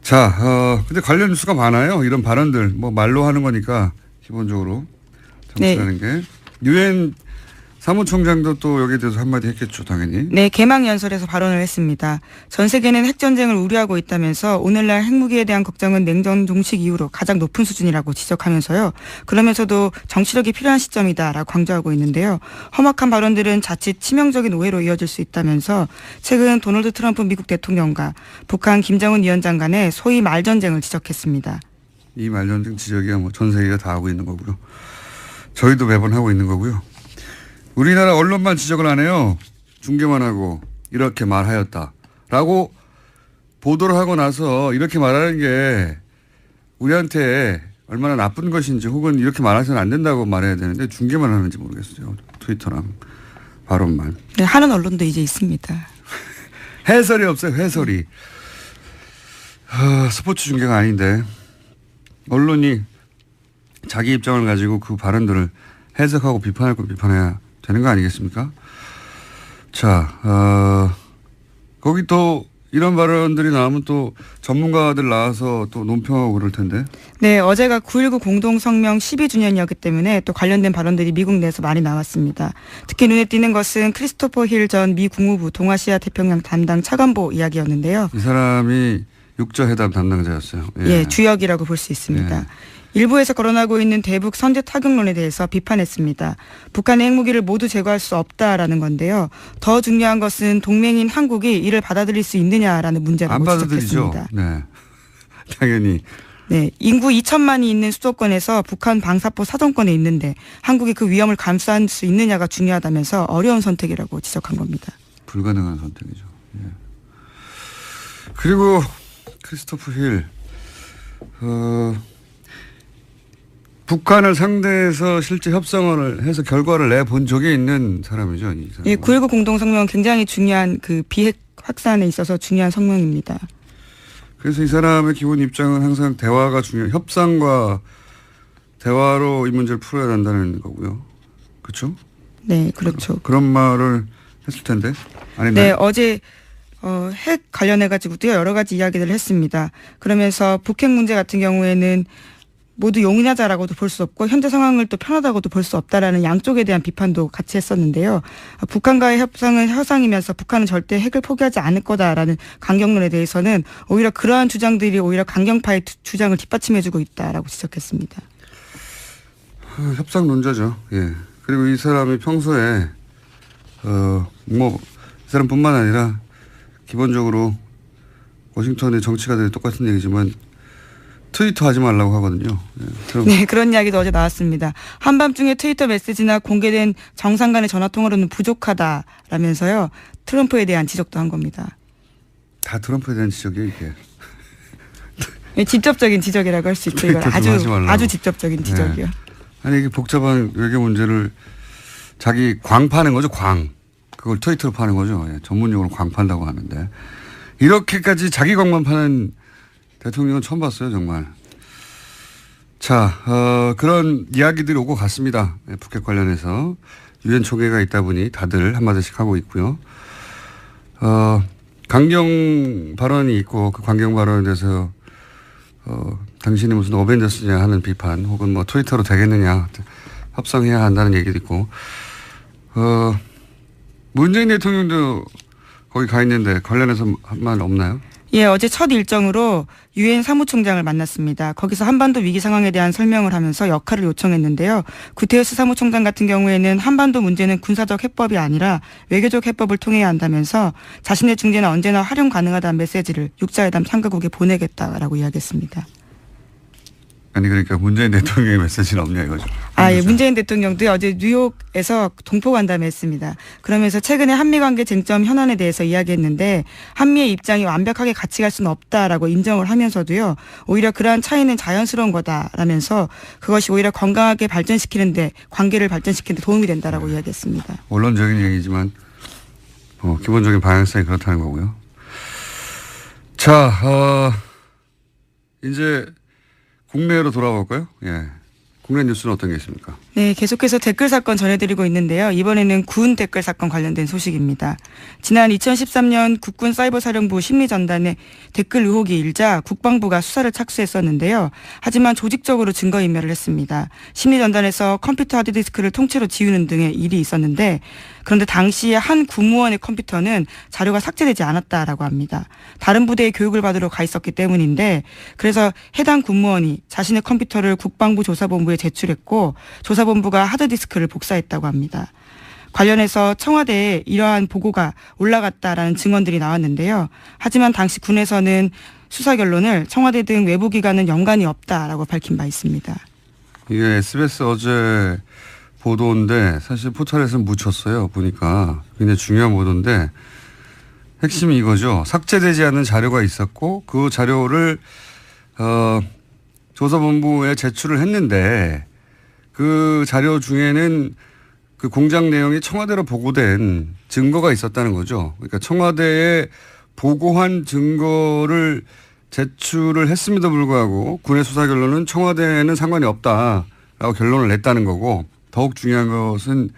자, 근데 관련 뉴스가 많아요. 이런 발언들. 뭐 말로 하는 거니까 기본적으로 정치라는 게. 유엔 사무총장도 또 여기에 대해서 한마디 했겠죠, 당연히. 네, 개막 연설에서 발언을 했습니다. 전 세계는 핵전쟁을 우려하고 있다면서 오늘날 핵무기에 대한 걱정은 냉전 종식 이후로 가장 높은 수준이라고 지적하면서요. 그러면서도 정치력이 필요한 시점이다라고 강조하고 있는데요. 험악한 발언들은 자칫 치명적인 오해로 이어질 수 있다면서 최근 도널드 트럼프 미국 대통령과 북한 김정은 위원장 간의 소위 말전쟁을 지적했습니다. 이 말전쟁 지적이야 뭐 전 세계가 다 하고 있는 거고요. 저희도 매번 하고 있는 거고요. 우리나라 언론만 지적을 안 해요. 중계만 하고 이렇게 말하였다라고 보도를 하고 나서 이렇게 말하는 게 우리한테 얼마나 나쁜 것인지 혹은 이렇게 말해서는 안 된다고 말해야 되는데 중계만 하는지 모르겠어요. 트위터랑 발언만. 네, 하는 언론도 이제 있습니다. 해설이 없어요. 해설이. 스포츠 중계가 아닌데 언론이 자기 입장을 가지고 그 발언들을 해석하고 비판할 걸 비판해야 되는 거 아니겠습니까? 자, 거기 또 이런 발언들이 나오면 또 전문가들 나와서 또 논평하고 그럴 텐데. 네, 어제가 9.19 공동성명 12주년이었기 때문에 또 관련된 발언들이 미국 내에서 많이 나왔습니다. 특히 눈에 띄는 것은 크리스토퍼 힐 전 미 국무부 동아시아 태평양 담당 차관보 이야기였는데요. 이 사람이 육자회담 담당자였어요. 예, 주역이라고 볼 수 있습니다. 예. 일부에서 거론하고 있는 대북 선제 타격론에 대해서 비판했습니다. 북한의 핵무기를 모두 제거할 수 없다라는 건데요. 더 중요한 것은 동맹인 한국이 이를 받아들일 수 있느냐라는 문제라고 지적했습니다. 안 받아들이죠. 네, 당연히. 네, 인구 2천만이 있는 수도권에서 북한 방사포 사정권에 있는데 한국이 그 위험을 감수할 수 있느냐가 중요하다면서 어려운 선택이라고 지적한 겁니다. 불가능한 선택이죠. 예. 그리고 크리스토프 힐. 북한을 상대해서 실제 협상을 해서 결과를 내본 적이 있는 사람이죠. 이 사람은. 예, 9.19 공동성명은 굉장히 중요한 그 비핵 확산에 있어서 중요한 성명입니다. 그래서 이 사람의 기본 입장은 항상 대화가 협상과 대화로 이 문제를 풀어야 한다는 거고요. 그렇죠? 네, 그렇죠. 그런 말을 했을 텐데. 아니면 네, 어제 핵 관련해가지고도 여러 가지 이야기들을 했습니다. 그러면서 북핵 문제 같은 경우에는 모두 용인하자라고도 볼 수 없고 현재 상황을 또 편하다고도 볼 수 없다라는 양쪽에 대한 비판도 같이 했었는데요. 북한과의 협상은 협상이면서 북한은 절대 핵을 포기하지 않을 거다라는 강경론에 대해서는 오히려 그러한 주장들이 오히려 강경파의 주장을 뒷받침해주고 있다라고 지적했습니다. 협상론자죠. 예. 그리고 이 사람이 평소에 이 사람뿐만 아니라 기본적으로 워싱턴의 정치가들이 똑같은 얘기지만 트위터 하지 말라고 하거든요. 네, 그런 이야기도 어제 나왔습니다. 한밤중에 트위터 메시지나 공개된 정상 간의 전화통화로는 부족하다라면서요. 트럼프에 대한 지적도 한 겁니다. 다 트럼프에 대한 지적이에요, 이게. 네, 직접적인 지적이라고 할 수 있죠. 이걸 아주 직접적인 지적이요. 네. 아니 이게 복잡한 외교 문제를 자기 광 파는 거죠, 광. 그걸 트위터로 파는 거죠. 예, 전문용어로 광판다고 하는데 이렇게까지 자기 광만 파는 대통령은 처음 봤어요, 정말. 자, 그런 이야기들이 오고 갔습니다. 예, 북핵 관련해서 유엔 총회가 있다 보니 다들 한마디씩 하고 있고요. 강경 발언이 있고 그 강경 발언에 대해서 당신이 무슨 어벤져스냐 하는 비판 혹은 뭐 트위터로 되겠느냐 합성해야 한다는 얘기도 있고 문재인 대통령도 거기 가 있는데 관련해서 한 말 없나요? 예, 어제 첫 일정으로 유엔 사무총장을 만났습니다. 거기서 한반도 위기 상황에 대한 설명을 하면서 역할을 요청했는데요. 구테레스 사무총장 같은 경우에는 한반도 문제는 군사적 해법이 아니라 외교적 해법을 통해야 한다면서 자신의 중재는 언제나 활용 가능하다는 메시지를 6자회담 참가국에 보내겠다라고 이야기했습니다. 아니 그러니까 문재인 대통령의 메시지는 없냐 이거죠. 예, 문재인 대통령도 어제 뉴욕에서 동포간담회 했습니다. 그러면서 최근에 한미관계 쟁점 현안에 대해서 이야기했는데 한미의 입장이 완벽하게 같이 갈 수는 없다라고 인정을 하면서도요. 오히려 그러한 차이는 자연스러운 거다라면서 그것이 오히려 건강하게 발전시키는데 관계를 발전시키는 데 도움이 된다라고 이야기했습니다. 원론적인 얘기지만 기본적인 방향성이 그렇다는 거고요. 자, 이제 국내로 돌아볼까요? 예. 국내 뉴스는 어떤 게 있습니까? 네, 계속해서 댓글 사건 전해드리고 있는데요. 이번에는 군 댓글 사건 관련된 소식입니다. 지난 2013년 국군 사이버사령부 심리전단에 댓글 의혹이 일자 국방부가 수사를 착수했었는데요. 하지만 조직적으로 증거인멸을 했습니다. 심리전단에서 컴퓨터 하드디스크를 통째로 지우는 등의 일이 있었는데 그런데 당시에 한 군무원의 컴퓨터는 자료가 삭제되지 않았다라고 합니다. 다른 부대의 교육을 받으러 가 있었기 때문인데 그래서 해당 군무원이 자신의 컴퓨터를 국방부 조사본부에 제출했고 조사본부가 하드디스크를 복사했다고 합니다. 관련해서 청와대에 이러한 보고가 올라갔다라는 증언들이 나왔는데요. 하지만 당시 군에서는 수사 결론을 청와대 등 외부기관은 연관이 없다라고 밝힌 바 있습니다. 이게 SBS 어제 보도인데 사실 포털에서는 묻혔어요. 보니까 굉장히 중요한 보도인데 핵심이 이거죠. 삭제되지 않은 자료가 있었고 그 자료를 조사본부에 제출을 했는데 그 자료 중에는 그 공작 내용이 청와대로 보고된 증거가 있었다는 거죠. 그러니까 청와대에 보고한 증거를 제출을 했음에도 불구하고 군의 수사 결론은 청와대에는 상관이 없다라고 결론을 냈다는 거고 더욱 중요한 것은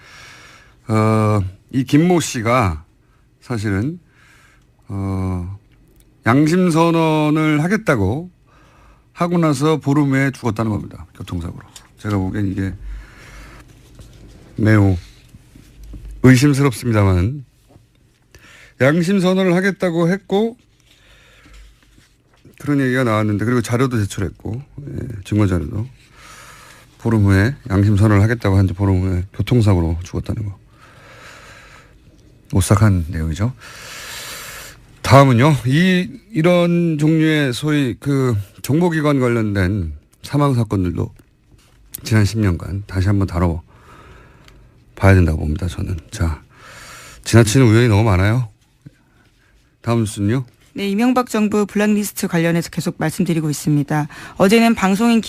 이 김모 씨가 사실은 양심 선언을 하겠다고 하고 나서 보름 후에 죽었다는 겁니다. 교통사고로. 제가 보기엔 이게 매우 의심스럽습니다만 양심 선언을 하겠다고 했고 그런 얘기가 나왔는데 그리고 자료도 제출했고 증거 자료도 보름 후에 양심 선언을 하겠다고 한 지 보름 후에 교통사고로 죽었다는 거. 오싹한 내용이죠. 다음은요. 이런 종류의 소위 그 정보기관 관련된 사망 사건들도 지난 10년간 다시 한번 다뤄봐야 된다고 봅니다. 저는. 자, 지나치는 우연이 너무 많아요. 다음 뉴스는요. 네, 이명박 정부 블랙리스트 관련해서 계속 말씀드리고 있습니다. 어제는 방송인